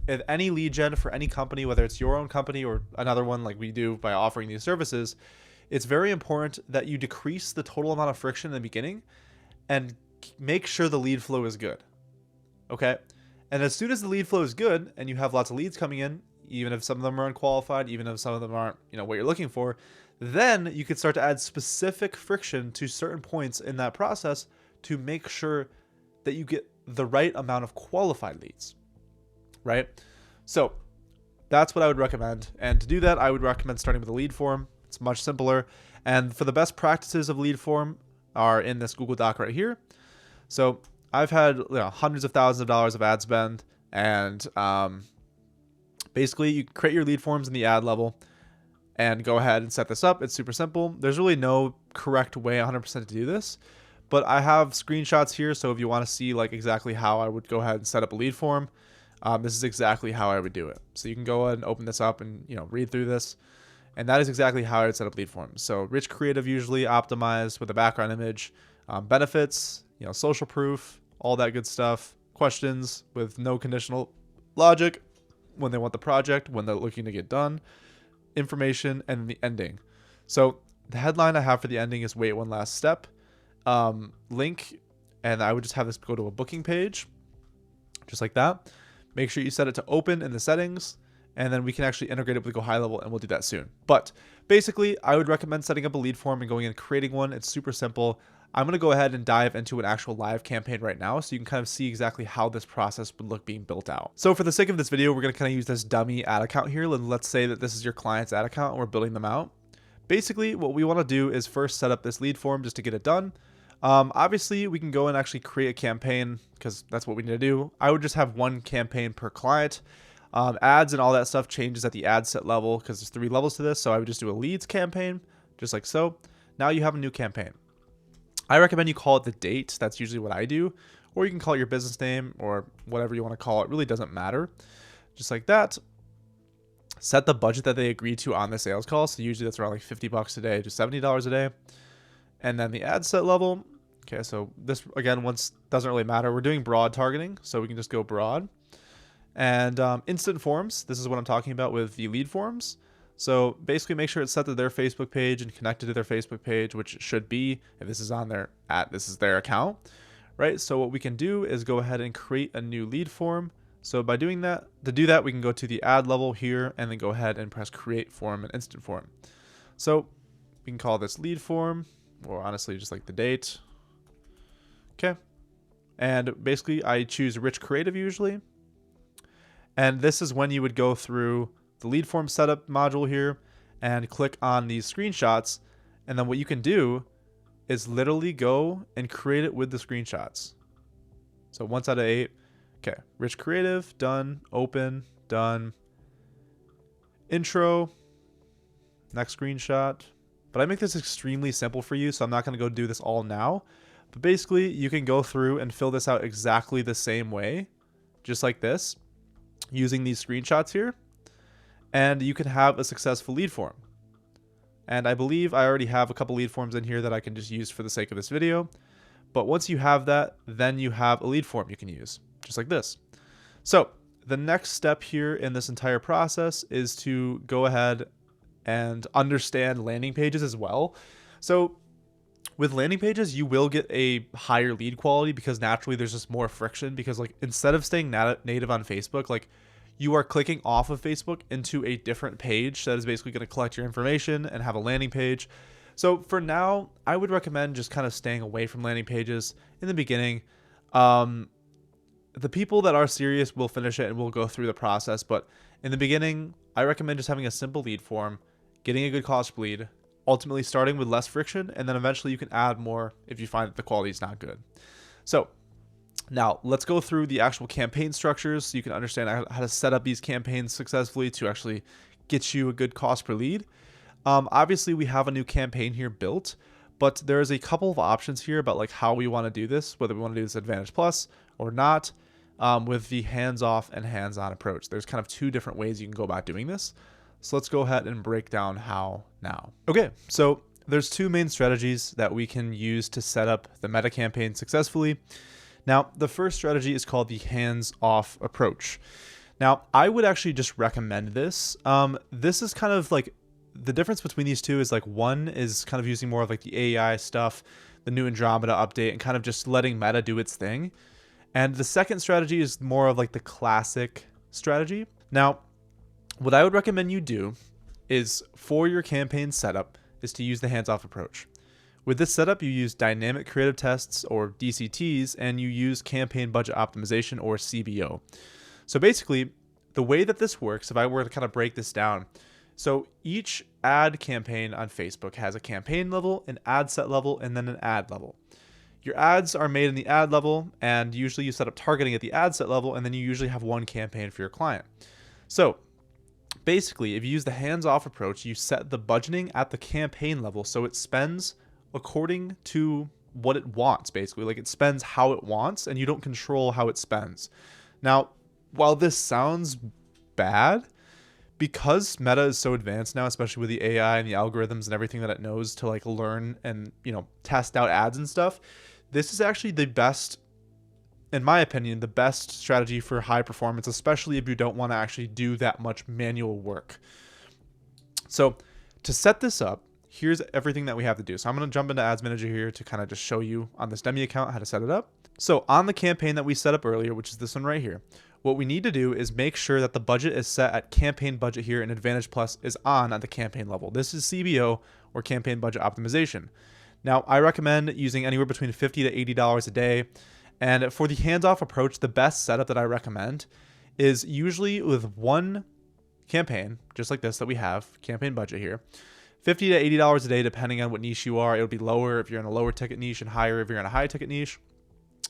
if any lead gen for any company, whether it's your own company or another one like we do by offering these services, it's very important that you decrease the total amount of friction in the beginning and make sure the lead flow is good. Okay? And as soon as the lead flow is good and you have lots of leads coming in, even if some of them are unqualified, even if some of them aren't, what you're looking for, then you could start to add specific friction to certain points in that process to make sure that you get the right amount of qualified leads, right? So that's what I would recommend. And to do that, I would recommend starting with a lead form. It's much simpler. And for the best practices of lead form are in this Google Doc right here. So I've had hundreds of thousands of dollars of ad spend, and basically you create your lead forms in the ad level and go ahead and set this up. It's super simple. There's really no correct way 100% to do this, but I have screenshots here. So if you want to see like exactly how I would go ahead and set up a lead form, this is exactly how I would do it. So you can go ahead and open this up and read through this, and that is exactly how I would set up lead forms. So rich creative, usually optimized with a background image, benefits, social proof, all that good stuff, questions with no conditional logic when they want the project, when they're looking to get done, information, and the ending. So the headline I have for the ending is wait one last step, link, and I would just have this go to a booking page, just like that. Make sure you set it to open in the settings, and then we can actually integrate it with GoHighLevel, and we'll do that soon. But basically, I would recommend setting up a lead form and going in and creating one. It's super simple. I'm going to go ahead and dive into an actual live campaign right now so you can kind of see exactly how this process would look being built out. So for the sake of this video, we're going to kind of use this dummy ad account here. Let's say that this is your client's ad account and we're building them out. Basically, what we want to do is first set up this lead form just to get it done. Obviously, we can go and actually create a campaign because that's what we need to do. I would just have one campaign per client. Ads and all that stuff changes at the ad set level because there's 3 levels to this. So I would just do a leads campaign, just like so. Now you have a new campaign. I recommend you call it the date. That's usually what I do. Or you can call it your business name or whatever you want to call it. It really doesn't matter. Just like that. Set the budget that they agreed to on the sales call. So usually that's around like $50 a day to $70 a day. And then the ad set level. Okay, so this, again, once doesn't really matter. We're doing broad targeting, so we can just go broad. And instant forms. This is what I'm talking about with the lead forms. So basically make sure it's set to their Facebook page and connected to their Facebook page, which it should be if this is on their this is their account, right? So what we can do is go ahead and create a new lead form. So by doing that, to do that, we can go to the ad level here and then go ahead and press create form and instant form. So we can call this lead form, or honestly just like the date. Okay. And basically I choose rich creative usually. And this is when you would go through the lead form setup module here and click on these screenshots. And then what you can do is literally go and create it with the screenshots. So 1 out of 8, Okay, rich creative, done. Open, done. Intro, next screenshot. But I make this extremely simple for you, so I'm not going to go do this all now. But basically, you can go through and fill this out exactly the same way, just like this, using these screenshots here. And you can have a successful lead form. And I believe I already have a couple lead forms in here that I can just use for the sake of this video. But once you have that, then you have a lead form you can use, just like this. So the next step here in this entire process is to go ahead and understand landing pages as well. So with landing pages, you will get a higher lead quality because naturally there's just more friction, because like instead of staying native on Facebook, like you are clicking off of Facebook into a different page that is basically going to collect your information and have a landing page. So for now, I would recommend just kind of staying away from landing pages in the beginning. The people that are serious will finish it and will go through the process. But in the beginning, I recommend just having a simple lead form, getting a good cost per lead, ultimately starting with less friction, and then eventually you can add more if you find that the quality is not good. So now let's go through the actual campaign structures so you can understand how to set up these campaigns successfully to actually get you a good cost per lead. Obviously we have a new campaign here built, but there's a couple of options here about like how we want to do this, whether we want to do this Advantage Plus or not, with the hands-off and hands-on approach. There's kind of two different ways you can go about doing this. So let's go ahead and break down how now. Okay, so there's two main strategies that we can use to set up the meta campaign successfully. Now, the first strategy is called the hands-off approach. Now, I would actually just recommend this. This is kind of like the difference between these two is like one is kind of using more of like the AI stuff, the new Andromeda update, and kind of just letting meta do its thing. And the second strategy is more of like the classic strategy. Now, what I would recommend you do is for your campaign setup is to use the hands-off approach. With this setup, you use dynamic creative tests or DCTs, and you use campaign budget optimization or CBO. So basically, the way that this works, if I were to kind of break this down, so each ad campaign on Facebook has a campaign level, an ad set level, and then an ad level. Your ads are made in the ad level, and usually you set up targeting at the ad set level, and then you usually have one campaign for your client. So basically, if you use the hands-off approach, you set the budgeting at the campaign level so it spends according to what it wants, basically. Like it spends how it wants, and you don't control how it spends. Now, while this sounds bad, because meta is so advanced now, especially with the AI and the algorithms and everything that it knows to like learn and, you know, test out ads and stuff, this is actually the best, in my opinion, the best strategy for high performance, especially if you don't want to actually do that much manual work. So to set this up, here's everything that we have to do. So I'm going to jump into Ads Manager here to kind of just show you on this dummy account how to set it up. So on the campaign that we set up earlier, which is this one right here, what we need to do is make sure that the budget is set at campaign budget here and Advantage Plus is on at the campaign level. This is CBO or campaign budget optimization. Now, I recommend using anywhere between $50 to $80 a day. And for the hands-off approach, the best setup that I recommend is usually with one campaign, just like this that we have, campaign budget here, $50 to $80 a day, depending on what niche you are. It'll be lower if you're in a lower ticket niche and higher if you're in a high ticket niche.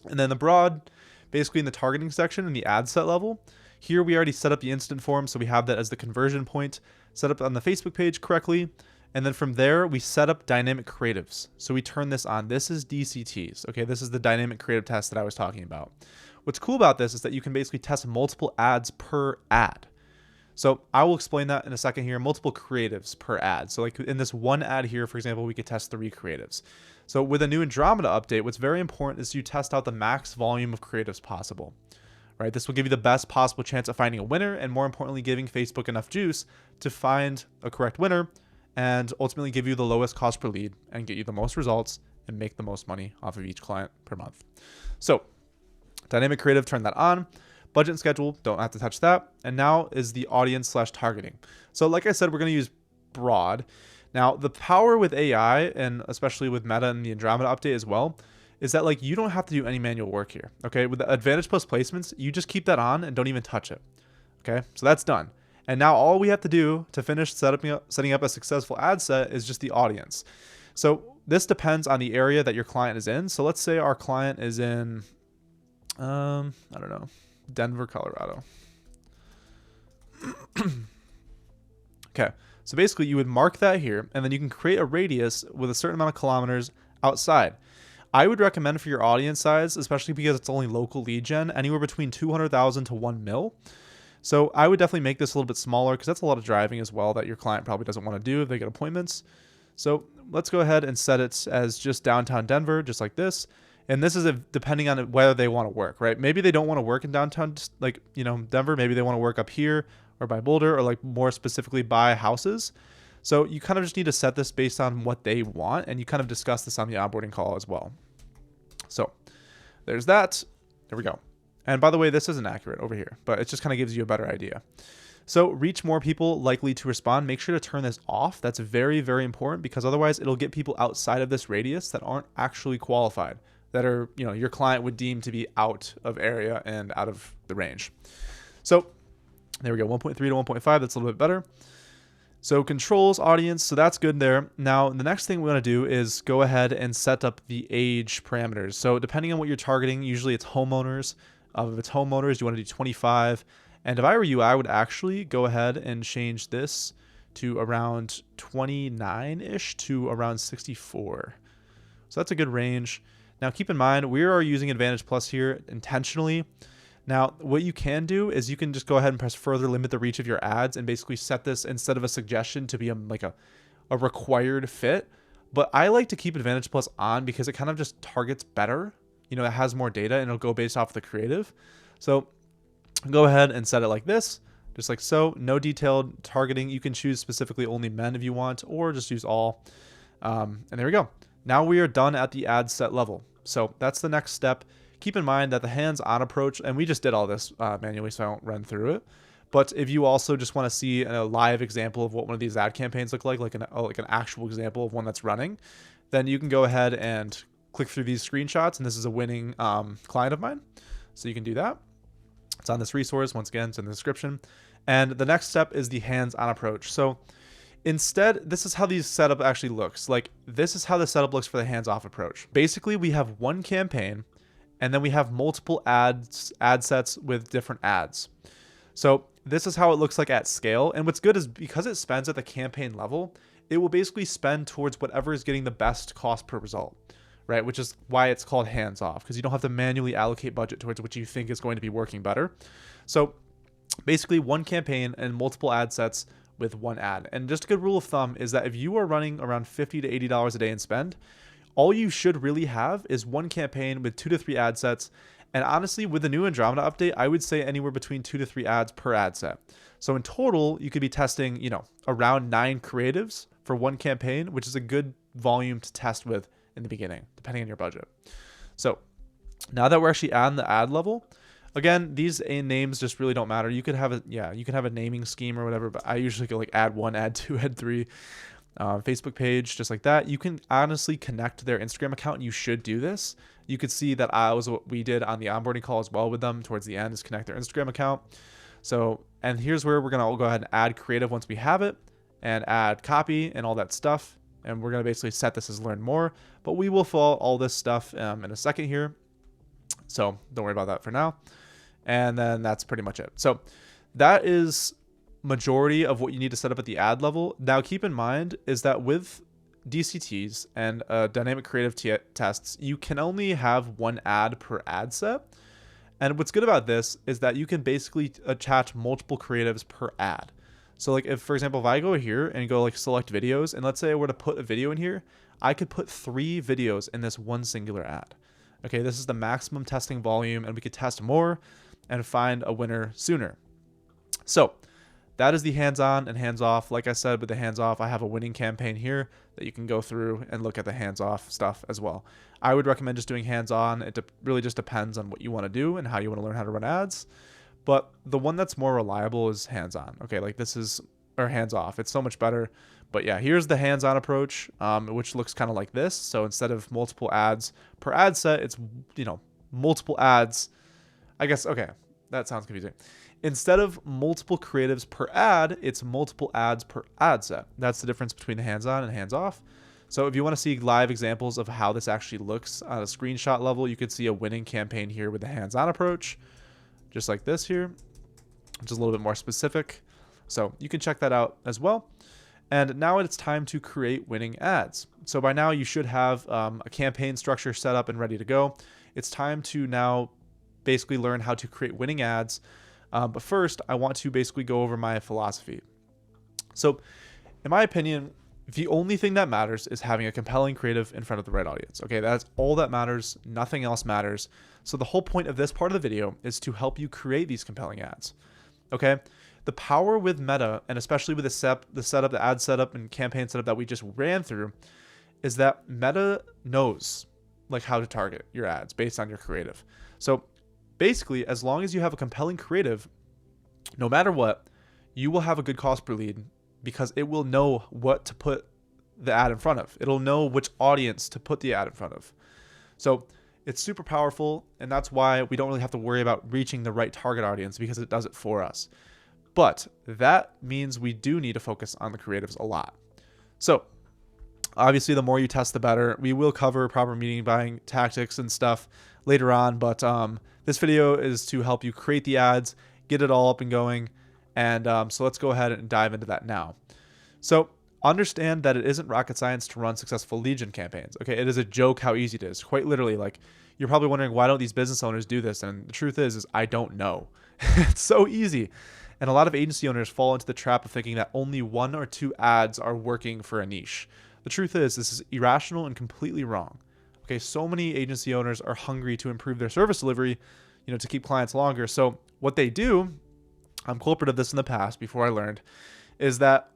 And then the broad, basically in the targeting section in the ad set level, here we already set up the instant form, so we have that as the conversion point set up on the Facebook page correctly. And then from there, we set up dynamic creatives. So we turn this on. This is DCTs. Okay, this is the dynamic creative test that I was talking about. What's cool about this is that you can basically test multiple ads per ad. So I will explain that in a second here, multiple creatives per ad. So like in this one ad here, for example, we could test 3 creatives. So with a new Andromeda update, what's very important is you test out the max volume of creatives possible, right? This will give you the best possible chance of finding a winner, and more importantly, giving Facebook enough juice to find a correct winner and ultimately give you the lowest cost per lead and get you the most results and make the most money off of each client per month. So dynamic creative, turn that on. Budget and schedule, don't have to touch that. And now is the audience / targeting. So like I said, we're going to use broad. Now the power with AI, and especially with Meta and the Andromeda update as well, is that like you don't have to do any manual work here. Okay, with the Advantage Plus placements, you just keep that on and don't even touch it. Okay, so that's done. And now all we have to do to finish setting up a successful ad set is just the audience. So this depends on the area that your client is in. So let's say our client is in, I don't know, Denver, Colorado. Okay, so basically you would mark that here, and then you can create a radius with a certain amount of kilometers outside. I would recommend for your audience size, especially because it's only local lead gen, anywhere between 200,000 to 1 mil. So I would definitely make this a little bit smaller because that's a lot of driving as well that your client probably doesn't want to do if they get appointments. So let's go ahead and set it as just downtown Denver, just like this. And this is depending on whether they want to work, right? Maybe they don't want to work in downtown, like, you know, Denver. Maybe they want to work up here or by Boulder, or like more specifically by houses. So you kind of just need to set this based on what they want, and you kind of discuss this on the onboarding call as well. So there's that. There we go. And by the way, this isn't accurate over here, but it just kind of gives you a better idea. So reach more people likely to respond. Make sure to turn this off. That's very, very important, because otherwise it'll get people outside of this radius that aren't actually qualified, that are, you know, your client would deem to be out of area and out of the range. So there we go. 1.3 to 1.5. That's a little bit better. So controls, audience, so that's good there. Now, the next thing we want to do is go ahead and set up the age parameters. So depending on what you're targeting, usually it's homeowners. If it's homeowners, you want to do 25. And if I were you, I would actually go ahead and change this to around 29-ish to around 64. So that's a good range. Now, keep in mind, we are using Advantage Plus here intentionally. Now, what you can do is you can just go ahead and press further limit the reach of your ads and basically set this instead of a suggestion to be like a required fit. But I like to keep Advantage Plus on because it kind of just targets better. You know, it has more data and it'll go based off the creative. So go ahead and set it like this, just like so. No detailed targeting. You can choose specifically only men if you want, or just use all. And there we go. Now we are done at the ad set level. So that's the next step. Keep in mind that the hands-on approach, and we just did all this manually, so I won't run through it. But if you also just want to see a live example of what one of these ad campaigns look like an actual example of one that's running, then you can go ahead and click through these screenshots. And this is a winning client of mine, so you can do that. It's on this resource. Once again, it's in the description. And the next step is the hands-on approach. So instead, this is how these setup actually looks. Like, this is how the setup looks for the hands-off approach. Basically, we have one campaign, and then we have multiple ad sets with different ads. So this is how it looks like at scale. And what's good is because it spends at the campaign level, it will basically spend towards whatever is getting the best cost per result, right? Which is why it's called hands off, because you don't have to manually allocate budget towards what you think is going to be working better. So basically one campaign and multiple ad sets with one ad. And just a good rule of thumb is that if you are running around $50 to $80 a day in spend, all you should really have is one campaign with 2 to 3 ad sets. And honestly, with the new Andromeda update, I would say anywhere between 2 to 3 ads per ad set. So in total, you could be testing, you know, around 9 creatives for one campaign, which is a good volume to test with in the beginning, depending on your budget. So now that we're actually on the ad level, again, these names just really don't matter. You could have a naming scheme or whatever, but I usually go like ad 1, ad 2, ad 3. Facebook page, just like that. You can honestly connect to their Instagram account, and you should do this. You could see that was what we did on the onboarding call as well with them towards the end, is connect their Instagram account. So, and here's where we're going to go ahead and add creative once we have it, and add copy and all that stuff. And we're going to basically set this as learn more, but we will fill out all this stuff in a second here. So don't worry about that for now. And then that's pretty much it. So that is majority of what you need to set up at the ad level. Now keep in mind is that with DCTs and dynamic creative tests, you can only have one ad per ad set. And what's good about this is that you can basically attach multiple creatives per ad. So like if, for example, if I go here and go like select videos, and let's say I were to put a video in here, I could put 3 videos in this one singular ad. Okay, this is the maximum testing volume, and we could test more and find a winner sooner. So that is the hands-on and hands-off. Like I said, with the hands-off, I have a winning campaign here that you can go through and look at the hands-off stuff as well. I would recommend just doing hands-on. It really just depends on what you want to do and how you want to learn how to run ads. But the one that's more reliable is hands-on. Okay, like this is, or hands-off. It's so much better. But yeah, here's the hands-on approach, which looks kind of like this. So instead of multiple ads per ad set, it's, you know, multiple ads. I guess, okay, that sounds confusing. Instead of multiple creatives per ad, it's multiple ads per ad set. That's the difference between the hands-on and hands-off. So if you want to see live examples of how this actually looks on a screenshot level, you could see a winning campaign here with the hands-on approach. just like this here, which is a little bit more specific. So you can check that out as well. And now it's time to create winning ads. So by now you should have a campaign structure set up and ready to go. It's time to now basically learn how to create winning ads. But first, I want to basically go over my philosophy. So in my opinion, the only thing that matters is having a compelling creative in front of the right audience. Okay, that's all that matters. Nothing else matters. So the whole point of this part of the video is to help you create these compelling ads. Okay, the power with Meta, and especially with the setup, the ad setup and campaign setup that we just ran through, is that Meta knows like how to target your ads based on your creative. So basically, as long as you have a compelling creative, no matter what, you will have a good cost per lead because it will know what to put the ad in front of. It'll know which audience to put the ad in front of. So it's super powerful, and that's why we don't really have to worry about reaching the right target audience because it does it for us. But that means we do need to focus on the creatives a lot. So obviously, the more you test, the better. We will cover proper media buying tactics and stuff later on, but this video is to help you create the ads, get it all up and going. And so let's go ahead and dive into that now. So understand that it isn't rocket science to run successful lead gen campaigns. Okay, it is a joke how easy it is. Quite literally, like you're probably wondering, why don't these business owners do this? And the truth is I don't know. It's so easy. And a lot of agency owners fall into the trap of thinking that only 1 or 2 ads are working for a niche. The truth is this is irrational and completely wrong. Okay, so many agency owners are hungry to improve their service delivery, to keep clients longer. So what they do, I'm culprit of this in the past before I learned, is that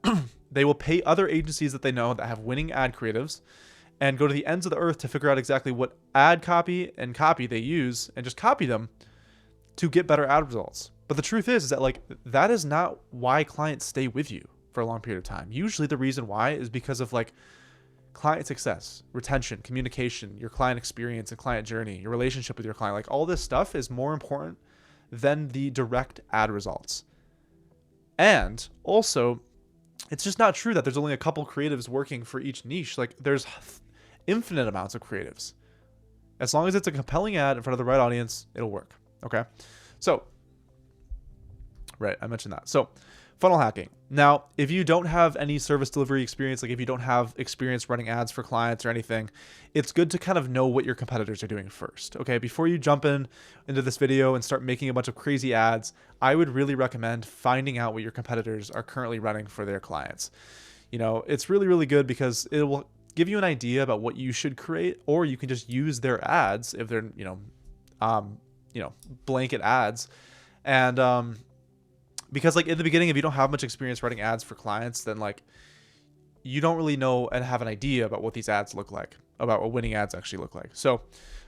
they will pay other agencies that they know that have winning ad creatives and go to the ends of the earth to figure out exactly what ad copy they use and just copy them to get better ad results. But the truth is that that is not why clients stay with you for a long period of time. Usually the reason why is because of client success, retention, communication, your client experience and client journey, your relationship with your client. All this stuff is more important than the direct ad results. And also, it's just not true that there's only a couple creatives working for each niche. There's infinite amounts of creatives. As long as it's a compelling ad in front of the right audience, it'll work. Okay. So, right, I mentioned that. So, funnel hacking. Now, if you don't have any service delivery experience, if you don't have experience running ads for clients or anything, it's good to kind of know what your competitors are doing first. Okay, before you jump into this video and start making a bunch of crazy ads, I would really recommend finding out what your competitors are currently running for their clients. It's really, really good because it will give you an idea about what you should create, or you can just use their ads if they're, blanket ads. And, because in the beginning, if you don't have much experience running ads for clients, then you don't really know and have an idea about what these ads look like, about what winning ads actually look like. So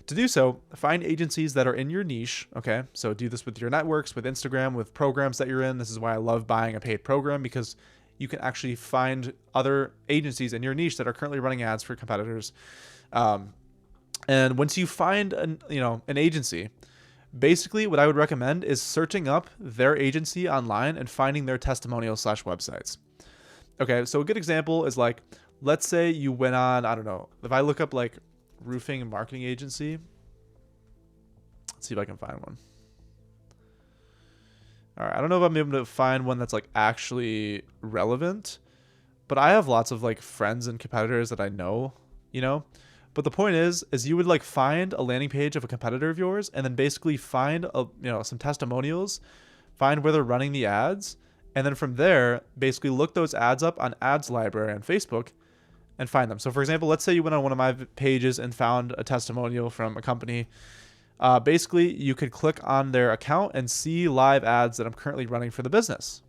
to do so, find agencies that are in your niche. Okay. So do this with your networks, with Instagram, with programs that you're in. This is why I love buying a paid program, because you can actually find other agencies in your niche that are currently running ads for competitors. And once you find an agency, basically, what I would recommend is searching up their agency online and finding their testimonials/websites. Okay, so a good example is let's say you went on, I don't know, if I look up roofing and marketing agency, let's see if I can find one. All right, I don't know if I'm able to find one that's actually relevant, but I have lots of friends and competitors that I know, But the point is you would find a landing page of a competitor of yours, and then basically find some testimonials, find where they're running the ads, and then from there basically look those ads up on Ads Library on Facebook and find them. So for example, let's say you went on one of my pages and found a testimonial from a company. Basically, you could click on their account and see live ads that I'm currently running for the business.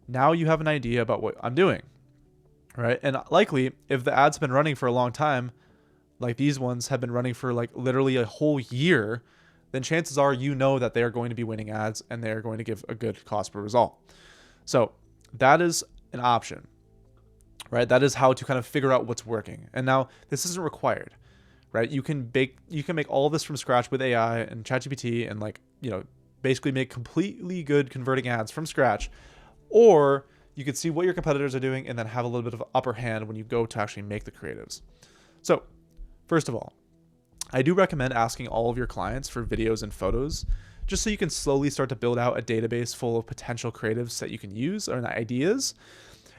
Now you have an idea about what I'm doing, right? And likely, if the ads have been running for a long time, these ones have been running for literally a whole year, then chances are that they are going to be winning ads and they're going to give a good cost per result. So that is an option, right? That is how to kind of figure out what's working. And now this isn't required, right? You can make all of this from scratch with AI and ChatGPT and basically make completely good converting ads from scratch, or you could see what your competitors are doing and then have a little bit of upper hand when you go to actually make the creatives. So first of all, I do recommend asking all of your clients for videos and photos just so you can slowly start to build out a database full of potential creatives that you can use or ideas.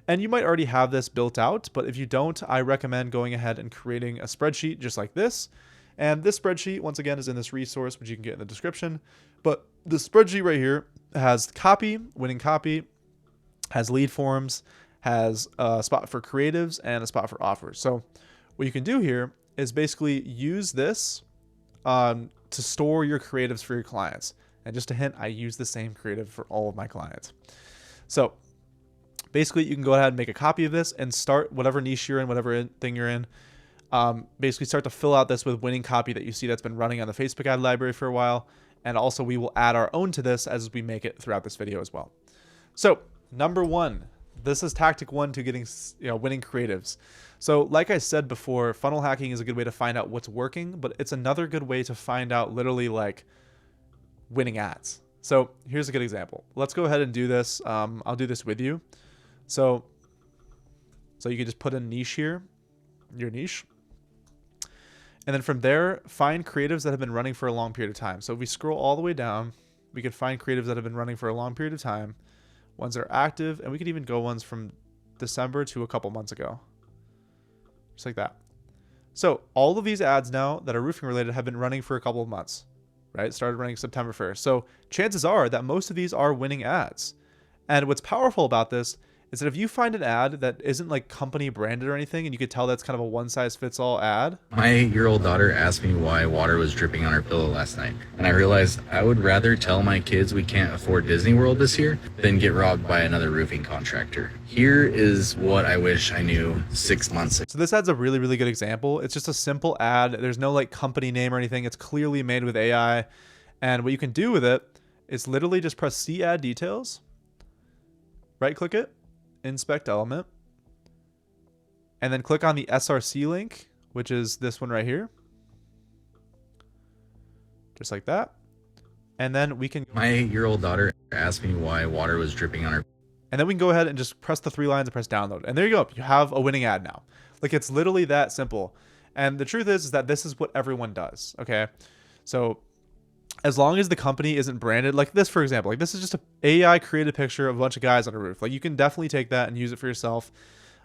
And you might already have this built out, but if you don't, I recommend going ahead and creating a spreadsheet just like this. And this spreadsheet, once again, is in this resource, which you can get in the description. But the spreadsheet right here has copy, winning copy, has lead forms, has a spot for creatives, and a spot for offers. So what you can do here is basically use this to store your creatives for your clients. And just a hint, I use the same creative for all of my clients. So basically, you can go ahead and make a copy of this and start whatever niche you're in, whatever thing you're in. Basically start to fill out this with winning copy that you see that's been running on the Facebook ad library for a while. And also we will add our own to this as we make it throughout this video as well. So number one, this is tactic one to getting, winning creatives. So like I said before, funnel hacking is a good way to find out what's working, but it's another good way to find out literally like winning ads. So here's a good example. Let's go ahead and do this. I'll do this with you. So you can just put in niche here, your niche. And then from there, find creatives that have been running for a long period of time. So if we scroll all the way down, we could find creatives that have been running for a long period of time, ones that are active, and we could even go ones from December to a couple months ago. Just like that. So all of these ads now that are roofing related have been running for a couple of months, right? Started running September 1st. So chances are that most of these are winning ads. And what's powerful about this is that if you find an ad that isn't like company branded or anything, and you could tell that's kind of a one-size-fits-all ad. My 8-year-old daughter asked me why water was dripping on her pillow last night, and I realized I would rather tell my kids we can't afford Disney World this year than get robbed by another roofing contractor. Here is what I wish I knew 6 months ago. So this ad's a really, really good example. It's just a simple ad. There's no like company name or anything. It's clearly made with AI. And what you can do with it is literally just press See Ad Details, right-click it, inspect element, and then click on the SRC link, which is this one right here, just like that. And then we can, My 8-year-old daughter asked me why water was dripping on her. and then we can go ahead and just press the 3 lines and press download, and there you go. You have a winning ad now. Like, it's literally that simple. And the truth is that this is what everyone does. Okay, so as long as the company isn't branded, like this, for example, like this is just a AI created picture of a bunch of guys on a roof. Like, you can definitely take that and use it for yourself.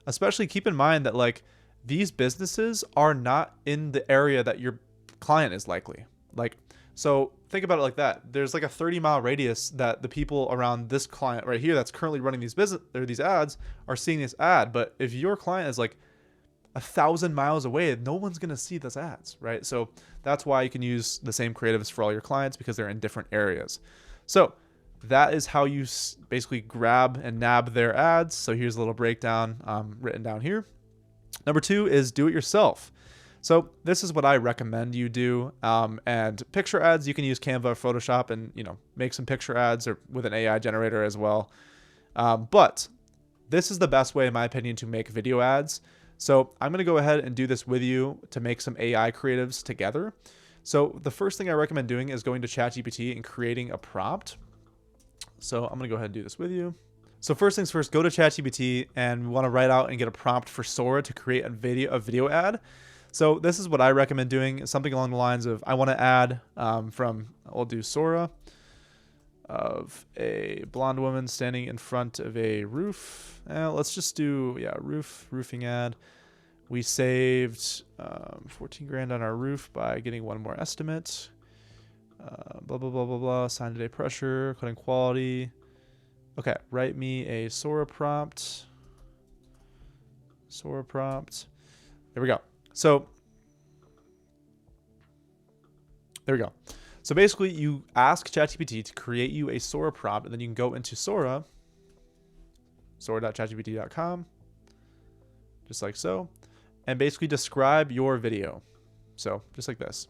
Especially keep in mind that like these businesses are not in the area that your client is likely. Like, so think about it like that. There's like a 30-mile radius that the people around this client right here that's currently running these business or these ads are seeing this ad. But if your client is like 1,000 miles away, no one's going to see those ads, right? So that's why you can use the same creatives for all your clients, because they're in different areas. So that is how you basically grab and nab their ads. So here's a little breakdown written down here. Number 2 is do it yourself. So this is what I recommend you do. And picture ads, you can use Canva or Photoshop and, make some picture ads or with an AI generator as well. But this is the best way, in my opinion, to make video ads. So I'm going to go ahead and do this with you to make some AI creatives together. So the first thing I recommend doing is going to ChatGPT and creating a prompt. So I'm going to go ahead and do this with you. So first things first, go to ChatGPT and we want to write out and get a prompt for Sora to create a video ad. So this is what I recommend doing, something along the lines of, I want to add I'll do Sora of a blonde woman standing in front of a roof. Let's just do, roofing ad. We saved 14 grand on our roof by getting one more estimate. Blah, blah, blah, blah, blah. Sign today pressure, cutting quality. Okay, write me a Sora prompt. There we go. So there we go. So basically, you ask ChatGPT to create you a Sora prompt, and then you can go into sora.chatgpt.com, just like so, and basically describe your video. So just like this.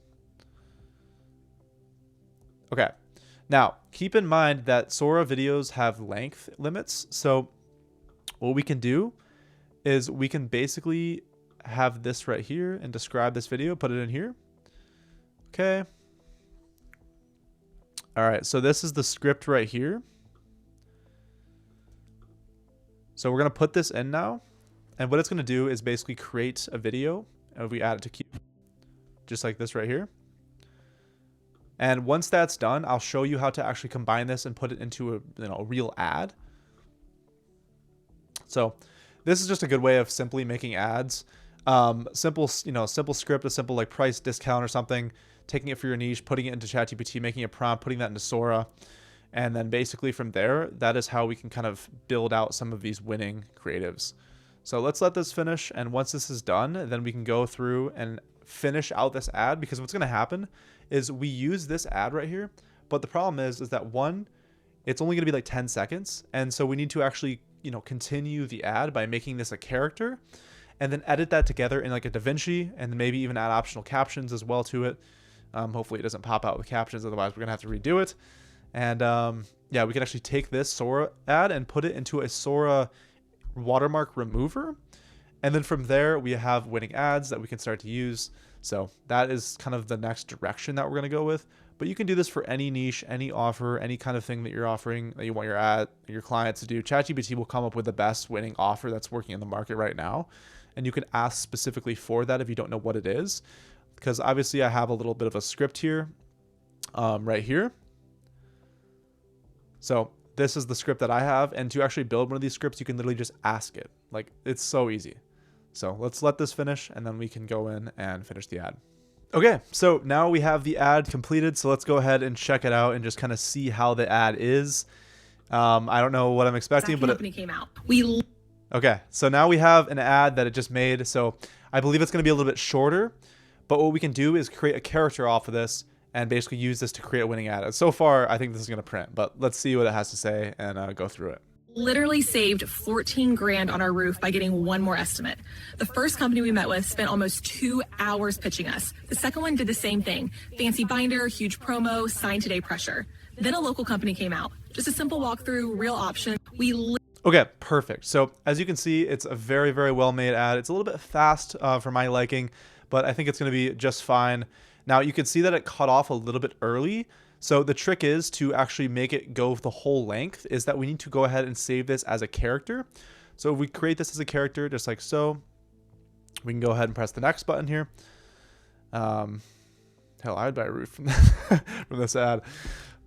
Okay. Now, keep in mind that Sora videos have length limits. So what we can do is we can basically have this right here and describe this video, put it in here. Okay. All right, so this is the script right here. So we're going to put this in now. And what it's going to do is basically create a video. And we add it to queue, just like this right here. And once that's done, I'll show you how to actually combine this and put it into a real ad. So this is just a good way of simply making ads. Simple script, a simple like price discount or something, taking it for your niche, putting it into ChatGPT, making a prompt, putting that into Sora. And then basically from there, that is how we can kind of build out some of these winning creatives. So let's let this finish. And once this is done, then we can go through and finish out this ad, because what's going to happen is we use this ad right here. But the problem is that one, it's only going to be like 10 seconds. And so we need to actually, continue the ad by making this a character and then edit that together in like a DaVinci, and then maybe even add optional captions as well to it. Hopefully it doesn't pop out with captions. Otherwise we're going to have to redo it. And yeah, we can actually take this Sora ad and put it into a Sora watermark remover. And then from there, we have winning ads that we can start to use. So that is kind of the next direction that we're going to go with. But you can do this for any niche, any offer, any kind of thing that you're offering that you want your clients to do. ChatGPT will come up with the best winning offer that's working in the market right now. And you can ask specifically for that if you don't know what it is. Because obviously I have a little bit of a script here, right here. So this is the script that I have. And to actually build one of these scripts, you can literally just ask it. Like, it's so easy. So let's let this finish, and then we can go in and finish the ad. Okay, so now we have the ad completed. So let's go ahead and check it out and just kind of see how the ad is. I don't know what I'm expecting, but company came out. Okay, so now we have an ad that it just made. So I believe it's going to be a little bit shorter, but what we can do is create a character off of this and basically use this to create a winning ad. And so far, I think this is going to print, but let's see what it has to say and go through it. Literally saved 14 grand on our roof by getting one more estimate. The first company we met with spent almost 2 hours pitching us. The second one did the same thing. Fancy binder, huge promo, sign today pressure. Then a local company came out. Just a simple walkthrough, real option. Okay, perfect. So as you can see, it's a very, very well made ad. It's a little bit fast for my liking, but I think it's going to be just fine. Now you can see that it cut off a little bit early. So the trick is to actually make it go the whole length, is that we need to go ahead and save this as a character. So if we create this as a character, just like so, we can go ahead and press the next button here. Hell, I'd buy a roof from, from this ad,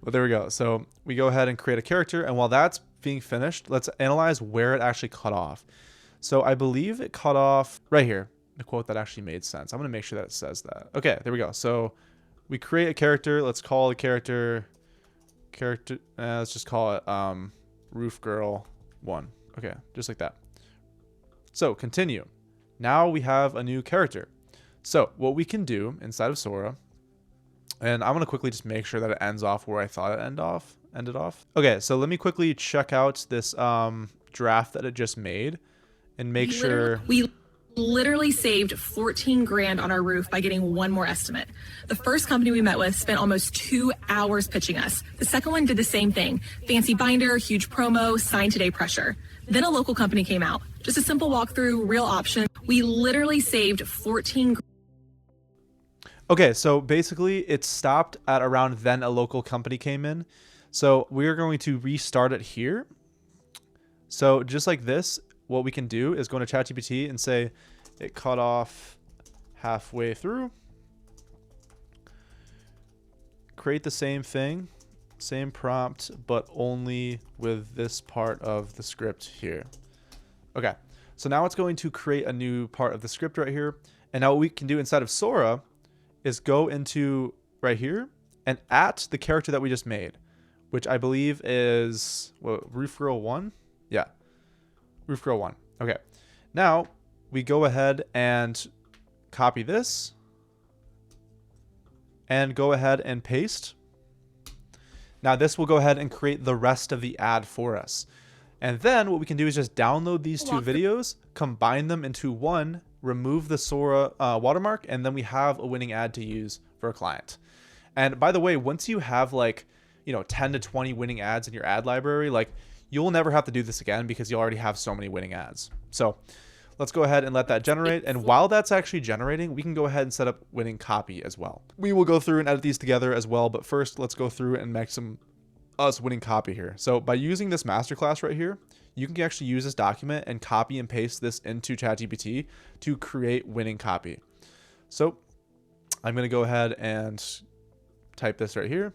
but there we go. So we go ahead and create a character. And while that's being finished, let's analyze where it actually cut off. So I believe it cut off right here, the quote that actually made sense. I'm going to make sure that it says that. Okay, there we go. So we create a character. Let's call the character, let's just call it Roof Girl 1. Okay, just like that. So continue. Now we have a new character. So what we can do inside of Sora, and I'm going to quickly just make sure that it ends off where I thought it ended off. Okay, so let me quickly check out this draft that it just made and make sure. We literally saved 14 grand on our roof by getting one more estimate. The first company we met with spent almost 2 hours pitching us. The second one did the same thing. Fancy binder, huge promo, sign today pressure. Then a local company came out. Just a simple walkthrough, real option. We literally saved 14. Okay, so basically it stopped at around then a local company came in. So we're going to restart it here. So just like this, what we can do is go into ChatGPT and say it cut off halfway through. Create the same thing, same prompt, but only with this part of the script here. Okay, so now it's going to create a new part of the script right here. And now what we can do inside of Sora is go into right here and at the character that we just made, which I believe is Roof Girl 1. Yeah. Roof Girl 1. Okay. Now we go ahead and copy this and go ahead and paste. Now this will go ahead and create the rest of the ad for us. And then what we can do is just download these two videos, combine them into one, remove the Sora watermark, and then we have a winning ad to use for a client. And by the way, once you have 10 to 20 winning ads in your ad library, you'll never have to do this again because you already have so many winning ads. So let's go ahead and let that generate. And while that's actually generating, we can go ahead and set up winning copy as well. We will go through and edit these together as well. But first, let's go through and make us winning copy here. So by using this masterclass right here, you can actually use this document and copy and paste this into ChatGPT to create winning copy. So I'm going to go ahead and type this right here.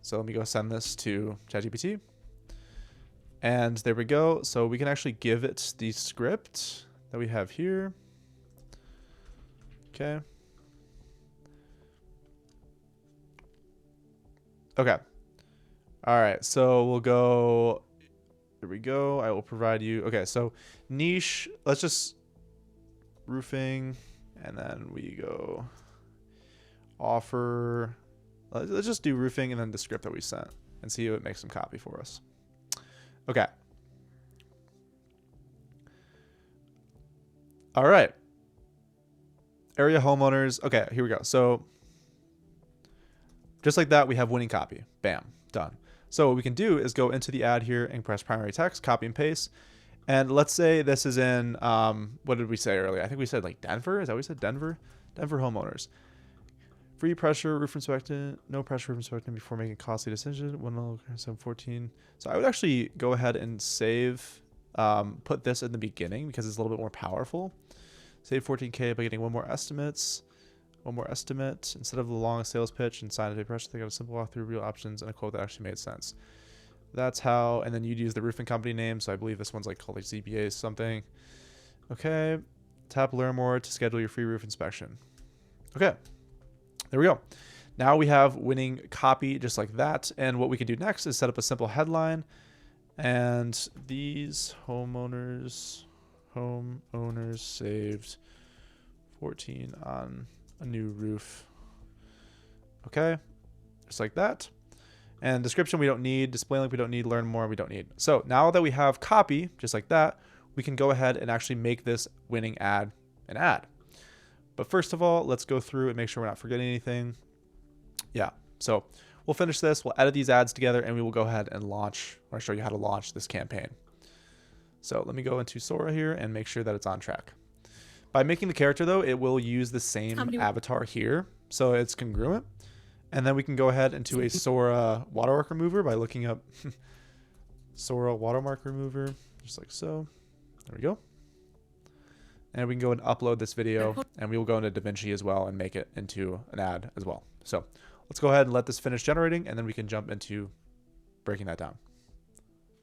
So let me go send this to ChatGPT. And there we go. So we can actually give it the script that we have here. Okay. Okay. All right. So we'll go. There we go. I will provide you. Okay. So niche. Let's just roofing. And then we go offer. Let's just do roofing and then the script that we sent and see if it makes some copy for us. Okay. All right. Area homeowners. Okay, here we go. So just like that, we have winning copy. Bam, done. So what we can do is go into the ad here and press primary text, copy and paste. And let's say this is in, what did we say earlier? I think we said like Denver. Is that what we said? Denver? Denver homeowners. Free pressure roof inspectant, no pressure roof inspectant before making a costly decision. 714. So I would actually go ahead and save, put this in the beginning because it's a little bit more powerful. Save 14K by getting one more estimate instead of the long sales pitch and sign a pressure. They got a simple walkthrough, real options, and a quote that actually made sense. That's how, and then you'd use the roofing company name. So I believe this one's like called like ZBA something. Okay. Tap learn more to schedule your free roof inspection. Okay. There we go. Now we have winning copy just like that. And what we can do next is set up a simple headline. And these homeowners saved 14 on a new roof. Okay. Just like that. And description we don't need. Display link we don't need. Learn more we don't need. So now that we have copy just like that, we can go ahead and actually make this winning ad an ad. But first of all, let's go through and make sure we're not forgetting anything. Yeah, so we'll finish this. We'll edit these ads together and we will go ahead and launch, or show you how to launch this campaign. So let me go into Sora here and make sure that it's on track. By making the character though, it will use the same avatar here. So it's congruent. And then we can go ahead into a Sora watermark remover by looking up Sora watermark remover, just like so. There we go. And we can go and upload this video and we will go into DaVinci as well and make it into an ad as well. So let's go ahead and let this finish generating and then we can jump into breaking that down.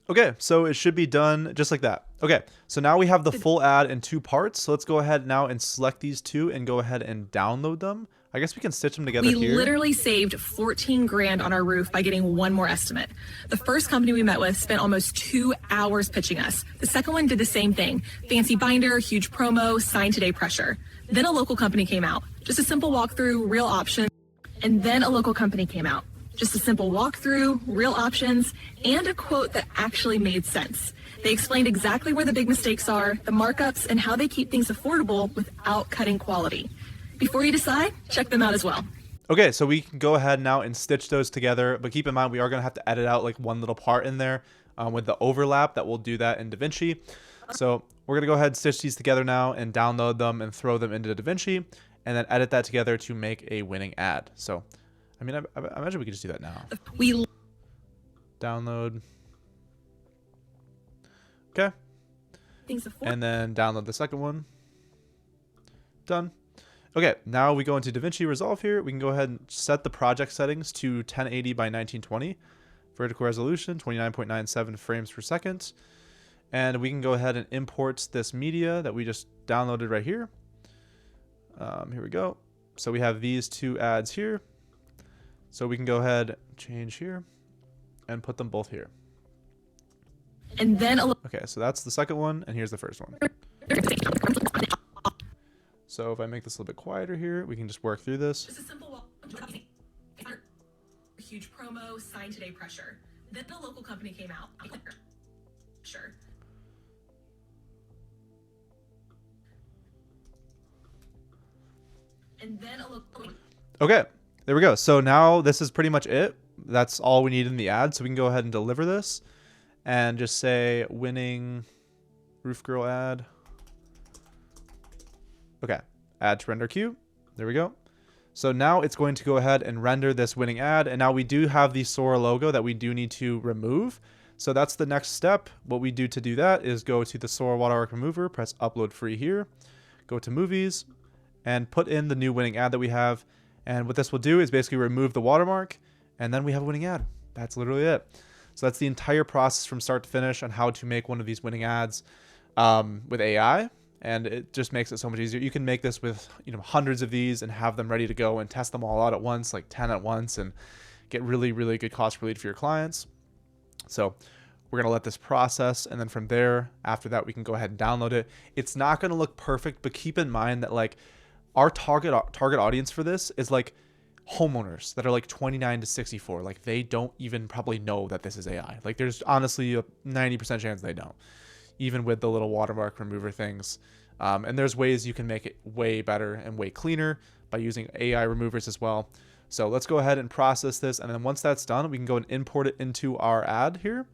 Okay, so it should be done just like that. Okay, so now we have the full ad in 2 parts. So let's go ahead now and select these 2 and go ahead and download them. I guess we can stitch them together here. We literally saved 14 grand on our roof by getting one more estimate. The first company we met with spent almost 2 hours pitching us. The second one did the same thing. Fancy binder, huge promo, sign today pressure. Then a local company came out. Just a simple walkthrough, real options. And then a local company came out. Just a simple walkthrough, real options, and a quote that actually made sense. They explained exactly where the big mistakes are, the markups, and how they keep things affordable without cutting quality. Before you decide, check them out as well. Okay, so we can go ahead now and stitch those together, but keep in mind we are going to have to edit out like one little part in there with the overlap. That we'll do that in DaVinci. So we're going to go ahead and stitch these together now and download them and throw them into DaVinci and then edit that together to make a winning ad. So I mean, I imagine we could just do that now. We download. Okay. And then download the second one. Done. Okay, now we go into DaVinci Resolve here. We can go ahead and set the project settings to 1080 by 1920. Vertical resolution, 29.97 frames per second. And we can go ahead and import this media that we just downloaded right here. Here we go. So we have these 2 ads here. So we can go ahead, change here, and put them both here. And then okay, so that's the second one, and here's the first one. So if I make this a little bit quieter here, we can just work through this. Just a simple huge promo, sign today pressure. Then the local company came out. Sure. And then a local. Okay. There we go. So now this is pretty much it. That's all we need in the ad. So we can go ahead and deliver this and just say winning roof girl ad. Okay. Add to render queue. There we go. So now it's going to go ahead and render this winning ad. And now we do have the Sora logo that we do need to remove. So that's the next step. What we do to do that is go to the Sora watermark remover, press upload free here, go to movies and put in the new winning ad that we have. And what this will do is basically remove the watermark, and then we have a winning ad. That's literally it. So that's the entire process from start to finish on how to make one of these winning ads with AI. And it just makes it so much easier. You can make this with, hundreds of these and have them ready to go and test them all out at once, like 10 at once, and get really, really good cost per lead for your clients. So we're going to let this process. And then from there, after that, we can go ahead and download it. It's not going to look perfect, but keep in mind that like our target audience for this is like homeowners that are like 29 to 64. Like they don't even probably know that this is AI. Like there's honestly a 90% chance they don't, even with the little watermark remover things. And there's ways you can make it way better and way cleaner by using AI removers as well. So let's go ahead and process this. And then once that's done, we can go and import it into our ad here.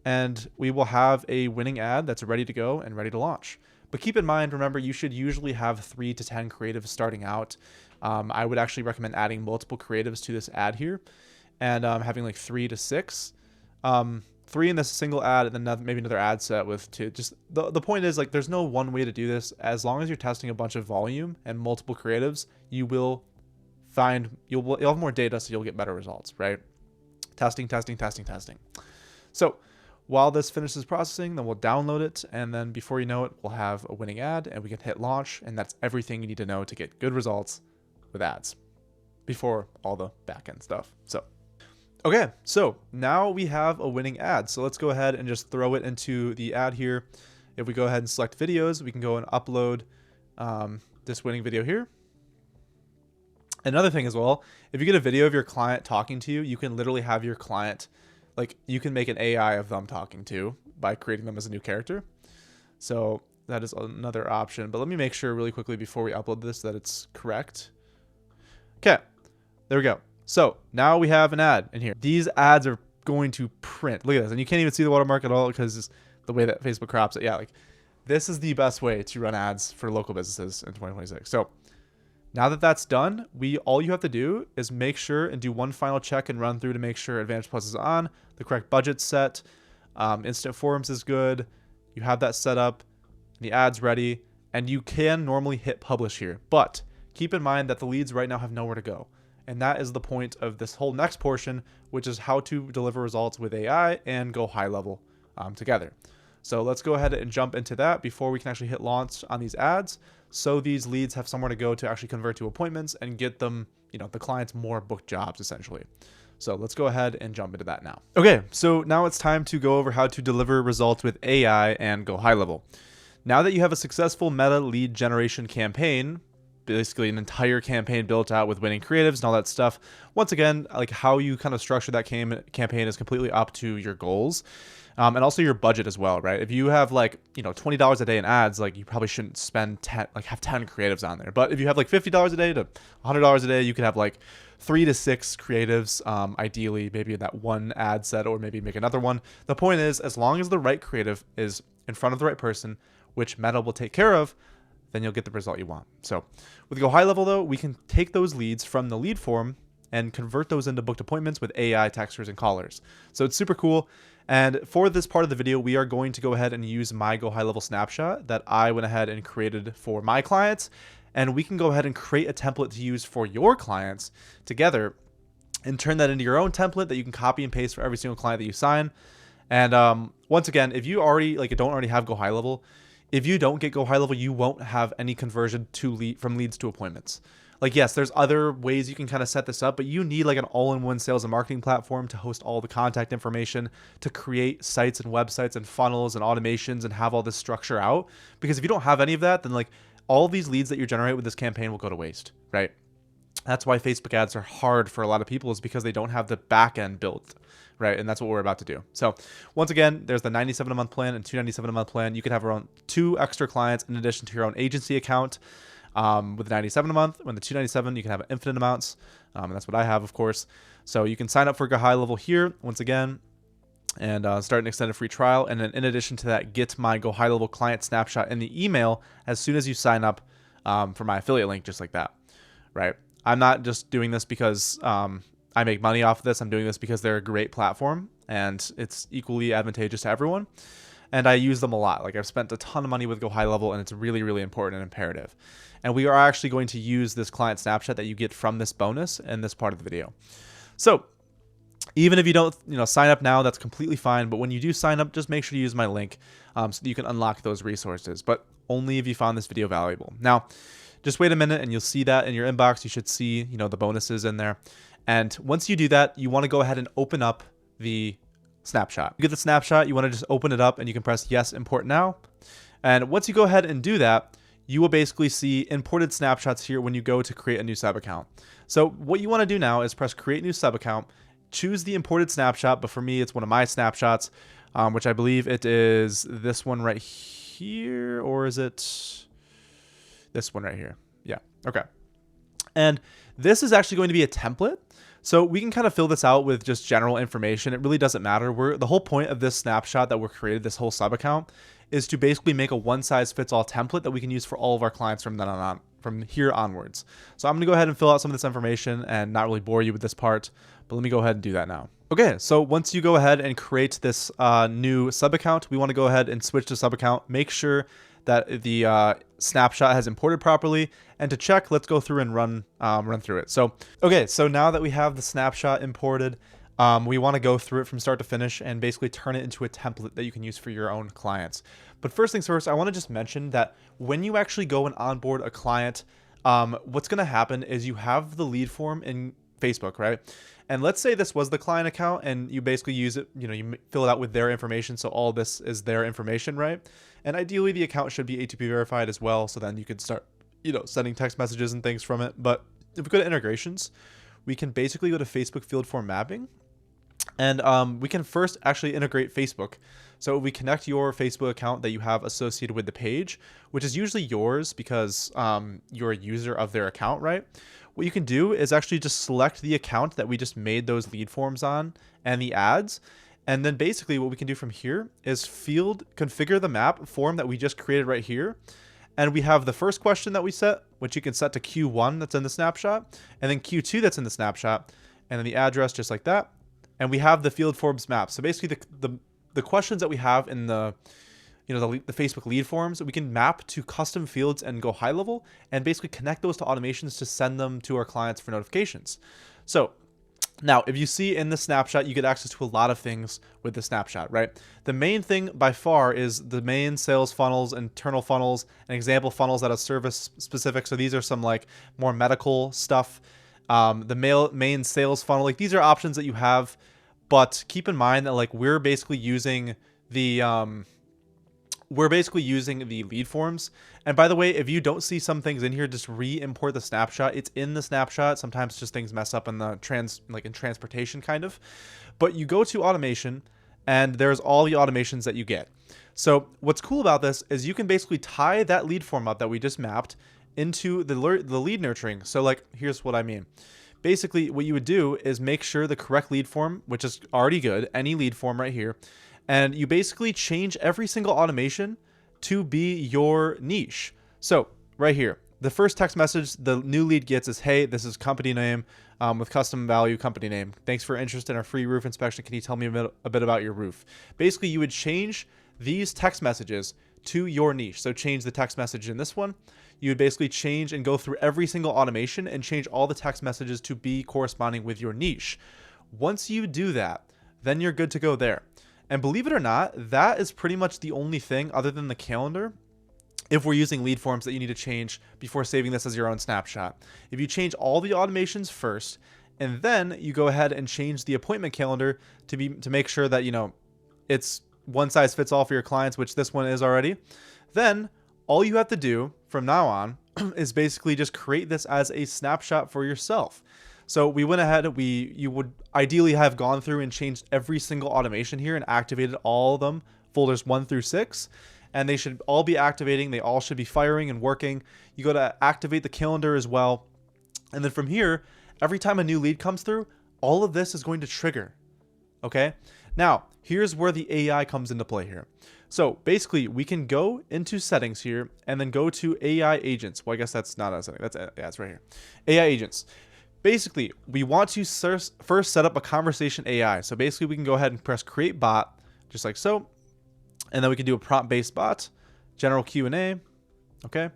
And we will have a winning ad that's ready to go and ready to launch. But keep in mind, remember, you should usually have 3 to 10 creatives starting out. I would actually recommend adding multiple creatives to this ad here and having like 3 to 6. 3 in this single ad, and then maybe another ad set with 2. Just the point is, like, there's no one way to do this. As long as you're testing a bunch of volume and multiple creatives, you'll have more data, so you'll get better results, right? Testing. So while this finishes processing, then we'll download it, and then before you know it, we'll have a winning ad, and we can hit launch, and that's everything you need to know to get good results with ads before all the back-end stuff. So okay, so now we have a winning ad. So let's go ahead and just throw it into the ad here. If we go ahead and select videos, we can go and upload this winning video here. Another thing as well, if you get a video of your client talking to you, you can literally have your client, like you can make an AI of them talking to by creating them as a new character. So that is another option. But let me make sure really quickly before we upload this that it's correct. Okay, there we go. So now we have an ad in here. These ads are going to print. Look at this. And you can't even see the watermark at all because the way that Facebook crops it. Yeah, like this is the best way to run ads for local businesses in 2026. So now that that's done, all you have to do is make sure and do one final check and run through to make sure Advantage Plus is on, the correct budget's set, Instant Forums is good, you have that set up, the ad's ready, and you can normally hit publish here. But keep in mind that the leads right now have nowhere to go. And that is the point of this whole next portion, which is how to deliver results with AI and GoHighLevel together. So let's go ahead and jump into that before we can actually hit launch on these ads. So these leads have somewhere to go to actually convert to appointments and get them, the clients more booked jobs essentially. So let's go ahead and jump into that now. Okay, so now it's time to go over how to deliver results with AI and GoHighLevel. Now that you have a successful meta lead generation campaign, basically an entire campaign built out with winning creatives and all that stuff. Once again, like how you kind of structure that campaign is completely up to your goals. And also your budget as well, right? If you have like, $20 a day in ads, like you probably shouldn't spend have 10 creatives on there. But if you have like $50 a day to $100 a day, you could have like 3 to 6 creatives, ideally, maybe in that one ad set, or maybe make another one. The point is, as long as the right creative is in front of the right person, which Meta will take care of, then you'll get the result you want. So with GoHighLevel though, we can take those leads from the lead form and convert those into booked appointments with AI texters and callers. So it's super cool. And for this part of the video, we are going to go ahead and use my GoHighLevel snapshot that I went ahead and created for my clients. And we can go ahead and create a template to use for your clients together and turn that into your own template that you can copy and paste for every single client that you sign. And once again, if you don't already have GoHighLevel, if you don't get GoHighLevel, you won't have any conversion from leads to appointments. Like, yes, there's other ways you can kind of set this up, but you need like an all-in-one sales and marketing platform to host all the contact information, to create sites and websites and funnels and automations and have all this structure out. Because if you don't have any of that, then like all these leads that you generate with this campaign will go to waste, right? That's why Facebook ads are hard for a lot of people, is because they don't have the back end built, right? And that's what we're about to do. So once again, there's the $97 a month plan and $297 a month plan. You can have around 2 extra clients in addition to your own agency account. With the $97 a month, when the $297, you can have infinite amounts. And that's what I have, of course. So you can sign up for GoHighLevel here once again and start an extended free trial. And then in addition to that, get my GoHighLevel client snapshot in the email as soon as you sign up for my affiliate link, just like that, right? I'm not just doing this because I make money off of this. I'm doing this because they're a great platform and it's equally advantageous to everyone. and I use them a lot. Like I've spent a ton of money with GoHighLevel, and it's really, really important and imperative. And we are actually going to use this client snapshot that you get from this bonus in this part of the video. So even if you don't, sign up now, that's completely fine. But when you do sign up, just make sure to use my link so that you can unlock those resources. But only if you found this video valuable. Now, just wait a minute and you'll see that in your inbox. You should see, the bonuses in there. And once you do that, you want to go ahead and open up the snapshot. You get the snapshot, you want to just open it up and you can press yes, import now. And once you go ahead and do that, you will basically see imported snapshots here when you go to create a new sub account. So what you want to do now is press create new sub account, choose the imported snapshot, but for me, it's one of my snapshots, which I believe it is this one right here, or is it this one right here? Yeah, okay. And this is actually going to be a template. So we can kind of fill this out with just general information. It really doesn't matter. The whole point of this snapshot that we're created, this whole sub account, is to basically make a one-size-fits-all template that we can use for all of our clients from then on, from here onwards. So I'm going to go ahead and fill out some of this information and not really bore you with this part, but let me go ahead and do that now. Okay, so once you go ahead and create this new sub account, we want to go ahead and switch to sub account. Make sure that the snapshot has imported properly, and to check, let's go through and run through it. So, okay, so now that we have the snapshot imported, we want to go through it from start to finish and basically turn it into a template that you can use for your own clients. But first things first, I want to just mention that when you actually go and onboard a client, what's going to happen is you have the lead form in Facebook, right? And let's say this was the client account and you basically use it, you fill it out with their information. So all this is their information, right? And ideally the account should be ATP verified as well. So then you could start, sending text messages and things from it. But if we go to integrations, we can basically go to Facebook field form mapping. And we can first actually integrate Facebook. So we connect your Facebook account that you have associated with the page, which is usually yours because you're a user of their account, right? What you can do is actually just select the account that we just made those lead forms on and the ads. And then basically what we can do from here is configure the map form that we just created right here. And we have the first question that we set, which you can set to Q1 that's in the snapshot, and then Q2 that's in the snapshot, and then the address just like that. And we have the field forms map. So basically the questions that we have in the Facebook lead forms, we can map to custom fields and GoHighLevel and basically connect those to automations to send them to our clients for notifications. So now, if you see in the snapshot, you get access to a lot of things with the snapshot, right? The main thing by far is the main sales funnels, internal funnels, and example funnels that are service specific. So these are some like more medical stuff. The main sales funnel, like these are options that you have, but keep in mind that like we're basically using the lead forms. And by the way, if you don't see some things in here, just re-import the snapshot. It's in the snapshot. Sometimes just things mess up in the in transportation kind of. But you go to automation and there's all the automations that you get. So what's cool about this is you can basically tie that lead form up that we just mapped into the lead nurturing. So like, here's what I mean. Basically, what you would do is make sure the correct lead form, which is already good, any lead form right here, and you basically change every single automation to be your niche. So right here, the first text message the new lead gets is, hey, this is company name with custom value company name. Thanks for interest in our free roof inspection. Can you tell me a bit about your roof? Basically, you would change these text messages to your niche. So change the text message in this one. You would basically change and go through every single automation and change all the text messages to be corresponding with your niche. Once you do that, then you're good to go there. And believe it or not, that is pretty much the only thing other than the calendar, if we're using lead forms, that you need to change before saving this as your own snapshot. If you change all the automations first, and then you go ahead and change the appointment calendar to make sure that, it's one size fits all for your clients, which this one is already, then all you have to do from now on is basically just create this as a snapshot for yourself. So we went ahead, you would ideally have gone through and changed every single automation here and activated all of them, folders 1 through 6, and they should all be activating. They all should be firing and working. You go to activate the calendar as well. And then from here, every time a new lead comes through, all of this is going to trigger. Okay. Now, here's where the AI comes into play here. So basically, we can go into settings here and then go to AI agents. Well, I guess that's not a setting. It's right here. AI agents. Basically, we want to first set up a conversation AI. So basically, we can go ahead and press create bot, just like so. And then we can do a prompt-based bot, general Q&A, okay?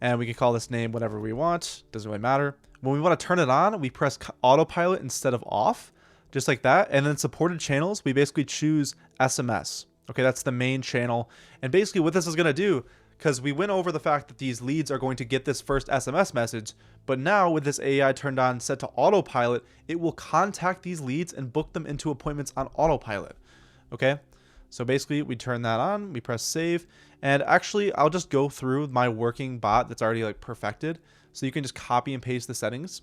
And we can call this name whatever we want. Doesn't really matter. When we want to turn it on, we press autopilot instead of off, just like that. And then supported channels, we basically choose SMS. Okay, that's the main channel. And basically what this is going to do, because we went over the fact that these leads are going to get this first SMS message, but now with this AI turned on, set to autopilot, it will contact these leads and book them into appointments on autopilot. Okay, so basically we turn that on, we press save, and actually I'll just go through my working bot that's already like perfected. So you can just copy and paste the settings.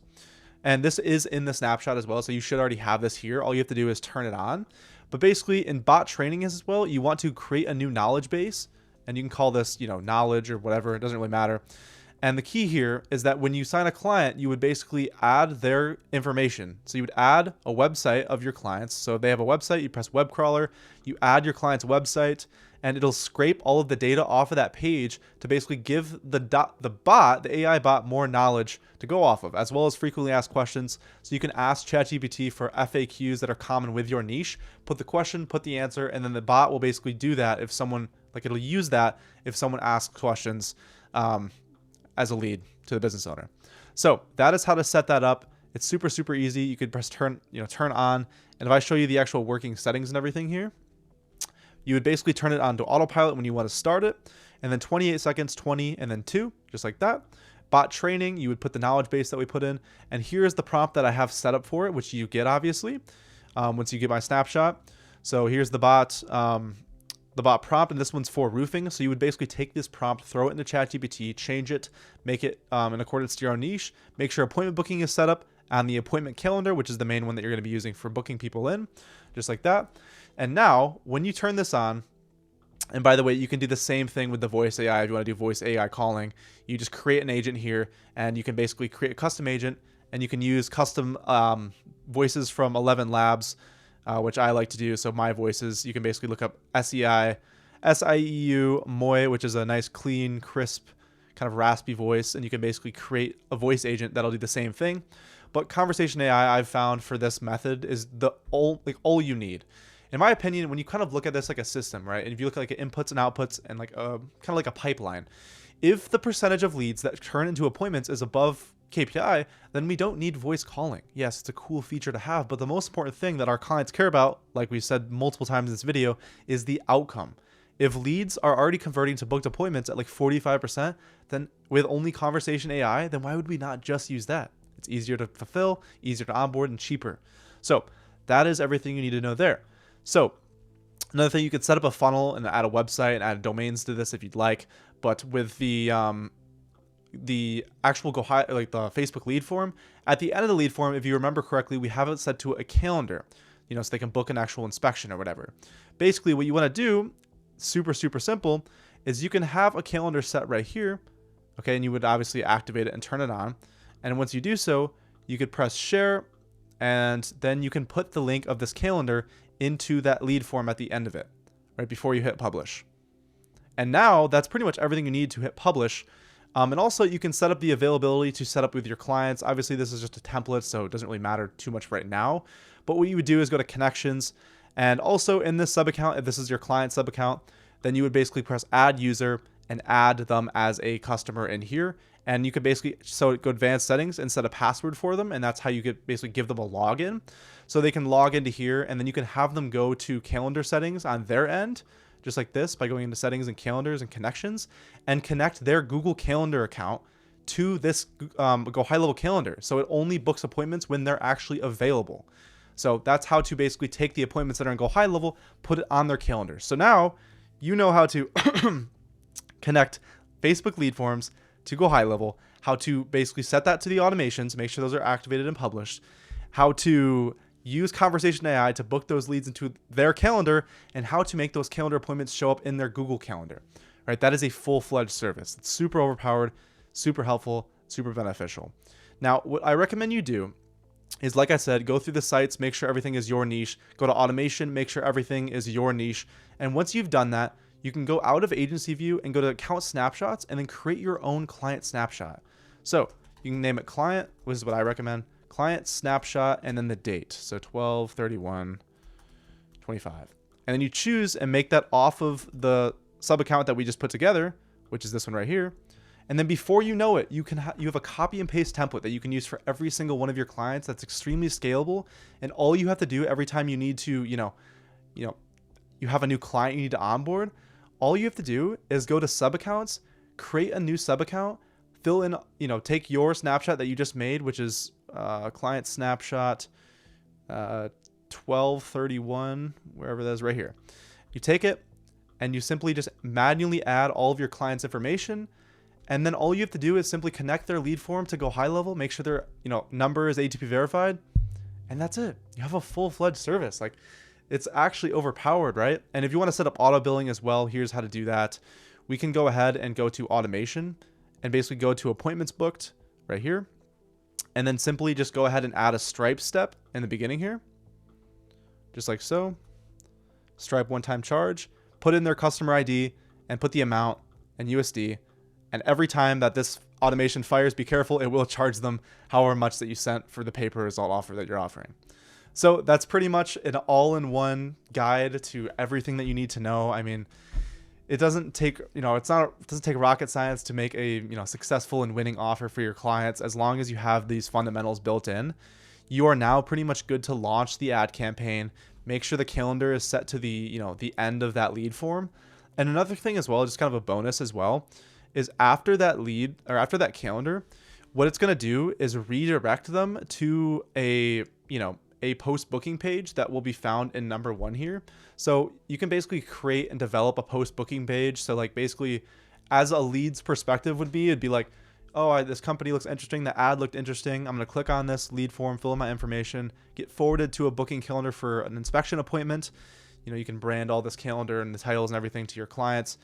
And this is in the snapshot as well, so you should already have this here. All you have to do is turn it on. But basically in bot training as well, you want to create a new knowledge base, and you can call this, you know, knowledge or whatever, it doesn't really matter. And the key here is that when you sign a client, you would basically add their information. So you would add a website of your clients. So if they have a website, you press web crawler, you add your client's website, and it'll scrape all of the data off of that page to basically give the bot, the AI bot, more knowledge to go off of, as well as frequently asked questions. So you can ask ChatGPT for FAQs that are common with your niche, put the question, put the answer, and then the bot will basically do that if someone, like it'll use that if someone asks questions as a lead to the business owner. So that is how to set that up. It's super, super easy. You could press turn on. And if I show you the actual working settings and everything here, you would basically turn it on to autopilot when you want to start it, and then 28 seconds, 20, and then 2, just like that. Bot training, you would put the knowledge base that we put in, and here's the prompt that I have set up for it, which you get obviously once you get my snapshot. So here's the bot prompt, and this one's for roofing. So you would basically take this prompt, throw it into ChatGPT, change it, make it in accordance to your own niche, make sure appointment booking is set up on the appointment calendar, which is the main one that you're going to be using for booking people in, just like that. And now when you turn this on, and by the way, you can do the same thing with the voice AI. If you want to do voice AI calling, you just create an agent here, and you can basically create a custom agent, and you can use custom voices from 11 Labs, which I like to do. So my voices, you can basically look up SEI, SIEU, Moy, which is a nice, clean, crisp, kind of raspy voice, and you can basically create a voice agent that'll do the same thing. But conversation AI I've found for this method is all you need. In my opinion, when you kind of look at this like a system, right? And if you look at like inputs and outputs and like kind of like a pipeline, if the percentage of leads that turn into appointments is above KPI, then we don't need voice calling. Yes, it's a cool feature to have, but the most important thing that our clients care about, like we said multiple times in this video, is the outcome. If leads are already converting to booked appointments at like 45%, then with only conversation AI, then why would we not just use that? It's easier to fulfill, easier to onboard, and cheaper. So that is everything you need to know there. So another thing, you could set up a funnel and add a website and add domains to this if you'd like. But with the actual like the Facebook lead form, at the end of the lead form, if you remember correctly, we have it set to a calendar, you know, so they can book an actual inspection or whatever. Basically, what you want to do, super, super simple, is you can have a calendar set right here. Okay, and you would obviously activate it and turn it on. And once you do so, you could press share, and then you can put the link of this calendar into that lead form at the end of it, right before you hit publish. And now that's pretty much everything you need to hit publish. And also you can set up the availability to set up with your clients. Obviously this is just a template, so it doesn't really matter too much right now. But what you would do is go to connections, and also in this sub account, if this is your client sub account, then you would basically press add user and add them as a customer in here. And you could basically, so go advanced settings and set a password for them. And that's how you could basically give them a login. So they can log into here, and then you can have them go to calendar settings on their end, just like this, by going into settings and calendars and connections, and connect their Google Calendar account to this GoHighLevel calendar. So it only books appointments when they're actually available. So that's how to basically take the appointments that are in GoHighLevel, put it on their calendar. So now you know how to connect Facebook lead forms to GoHighLevel, how to basically set that to the automations, make sure those are activated and published, how to use conversation AI to book those leads into their calendar, and how to make those calendar appointments show up in their Google Calendar. Right? That is a full-fledged service. It's super overpowered, super helpful, super beneficial. Now, what I recommend you do is, like I said, go through the sites, make sure everything is your niche, go to automation, make sure everything is your niche. And once you've done that, you can go out of agency view and go to account snapshots and then create your own client snapshot. So you can name it client, which is what I recommend, client snapshot, and then the date. So 12/31/25. And then you choose and make that off of the sub account that we just put together, which is this one right here. And then before you know it, you have a copy and paste template that you can use for every single one of your clients. That's extremely scalable. And all you have to do every time you need to, you have a new client you need to onboard, all you have to do is go to sub accounts, create a new sub account, fill in, take your snapshot that you just made, which is client snapshot 1231, wherever that is, right here. You take it and you simply just manually add all of your clients' information. And then all you have to do is simply connect their lead form to GoHighLevel, make sure their number is ATP verified, and that's it. You have a full-fledged service. Like, it's actually overpowered, right? And if you want to set up auto billing as well, here's how to do that. We can go ahead and go to automation and basically go to appointments booked right here. And then simply just go ahead and add a Stripe step in the beginning here. Just like so. Stripe one-time charge. Put in their customer ID and put the amount and USD. And every time that this automation fires, be careful, it will charge them however much that you sent for the pay-per result offer that you're offering. So that's pretty much an all-in-one guide to everything that you need to know. I mean, it doesn't take, it doesn't take rocket science to make a, successful and winning offer for your clients. As long as you have these fundamentals built in, you are now pretty much good to launch the ad campaign. Make sure the calendar is set to the, the end of that lead form. And another thing as well, just kind of a bonus as well, is after that lead or after that calendar, what it's going to do is redirect them to a post booking page that will be found in number 1 here. So you can basically create and develop a post booking page. So like basically as a lead's perspective would be, it'd be like, oh, this company looks interesting. The ad looked interesting. I'm going to click on this lead form, fill in my information, get forwarded to a booking calendar for an inspection appointment. You can brand all this calendar and the titles and everything to your clients.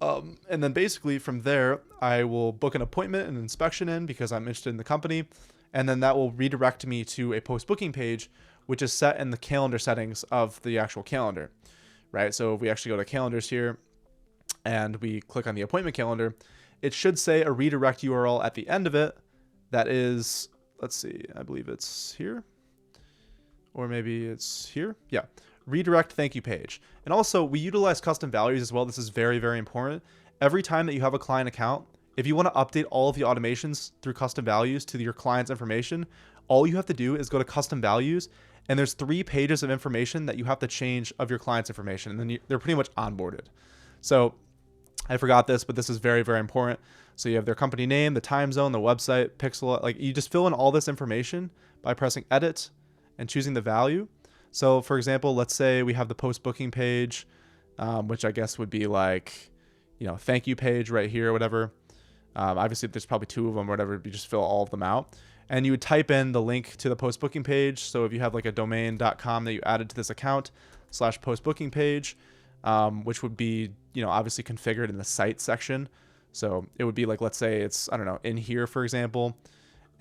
And then basically from there, I will book an appointment and inspection in because I'm interested in the company. And then that will redirect me to a post-booking page, which is set in the calendar settings of the actual calendar, right? So if we actually go to calendars here and we click on the appointment calendar, it should say a redirect URL at the end of it. That is, let's see, I believe it's here, or maybe it's here. Yeah. Redirect thank you page. And also we utilize custom values as well. This is very, very important. Every time that you have a client account, if you want to update all of the automations through custom values to your client's information, all you have to do is go to custom values and there's 3 pages of information that you have to change of your client's information. And then they're pretty much onboarded. So I forgot this, but this is very, very important. So you have their company name, the time zone, the website, pixel, like you just fill in all this information by pressing edit and choosing the value. So for example, let's say we have the post booking page, which I guess would be like, thank you page right here or whatever. Obviously there's probably 2 of them or whatever, you just fill all of them out and you would type in the link to the post booking page. So if you have like a domain.com that you added to this account /post booking page, which would be, obviously configured in the site section. So it would be like, let's say it's, I don't know, in here, for example,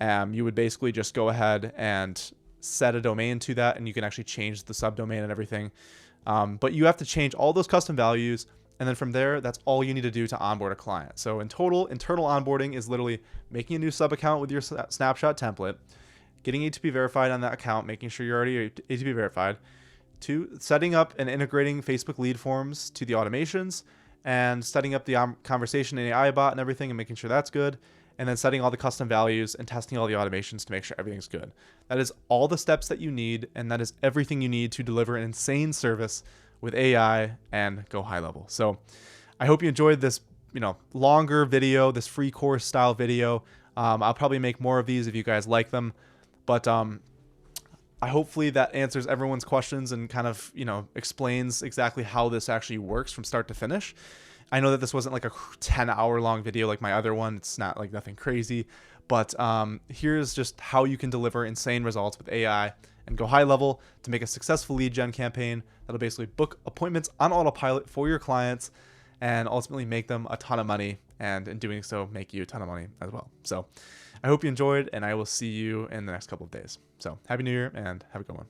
you would basically just go ahead and set a domain to that and you can actually change the subdomain and everything. But you have to change all those custom values. And then from there, that's all you need to do to onboard a client. So in total, internal onboarding is literally making a new sub account with your snapshot template, getting ATP verified on that account, making sure you're already ATP verified, 2, setting up and integrating Facebook lead forms to the automations and setting up the conversation and AI bot and everything and making sure that's good. And then setting all the custom values and testing all the automations to make sure everything's good. That is all the steps that you need. And that is everything you need to deliver an insane service with AI and GoHighLevel. So I hope you enjoyed this, longer video, this free course style video. I'll probably make more of these if you guys like them, but I hopefully that answers everyone's questions and kind of, explains exactly how this actually works from start to finish. I know that this wasn't like a 10-hour long video like my other one. It's not like nothing crazy, but here's just how you can deliver insane results with AI and GoHighLevel to make a successful lead gen campaign that'll basically book appointments on autopilot for your clients and ultimately make them a ton of money, and in doing so make you a ton of money as well. So I hope you enjoyed, and I will see you in the next couple of days. So happy New Year and have a good one.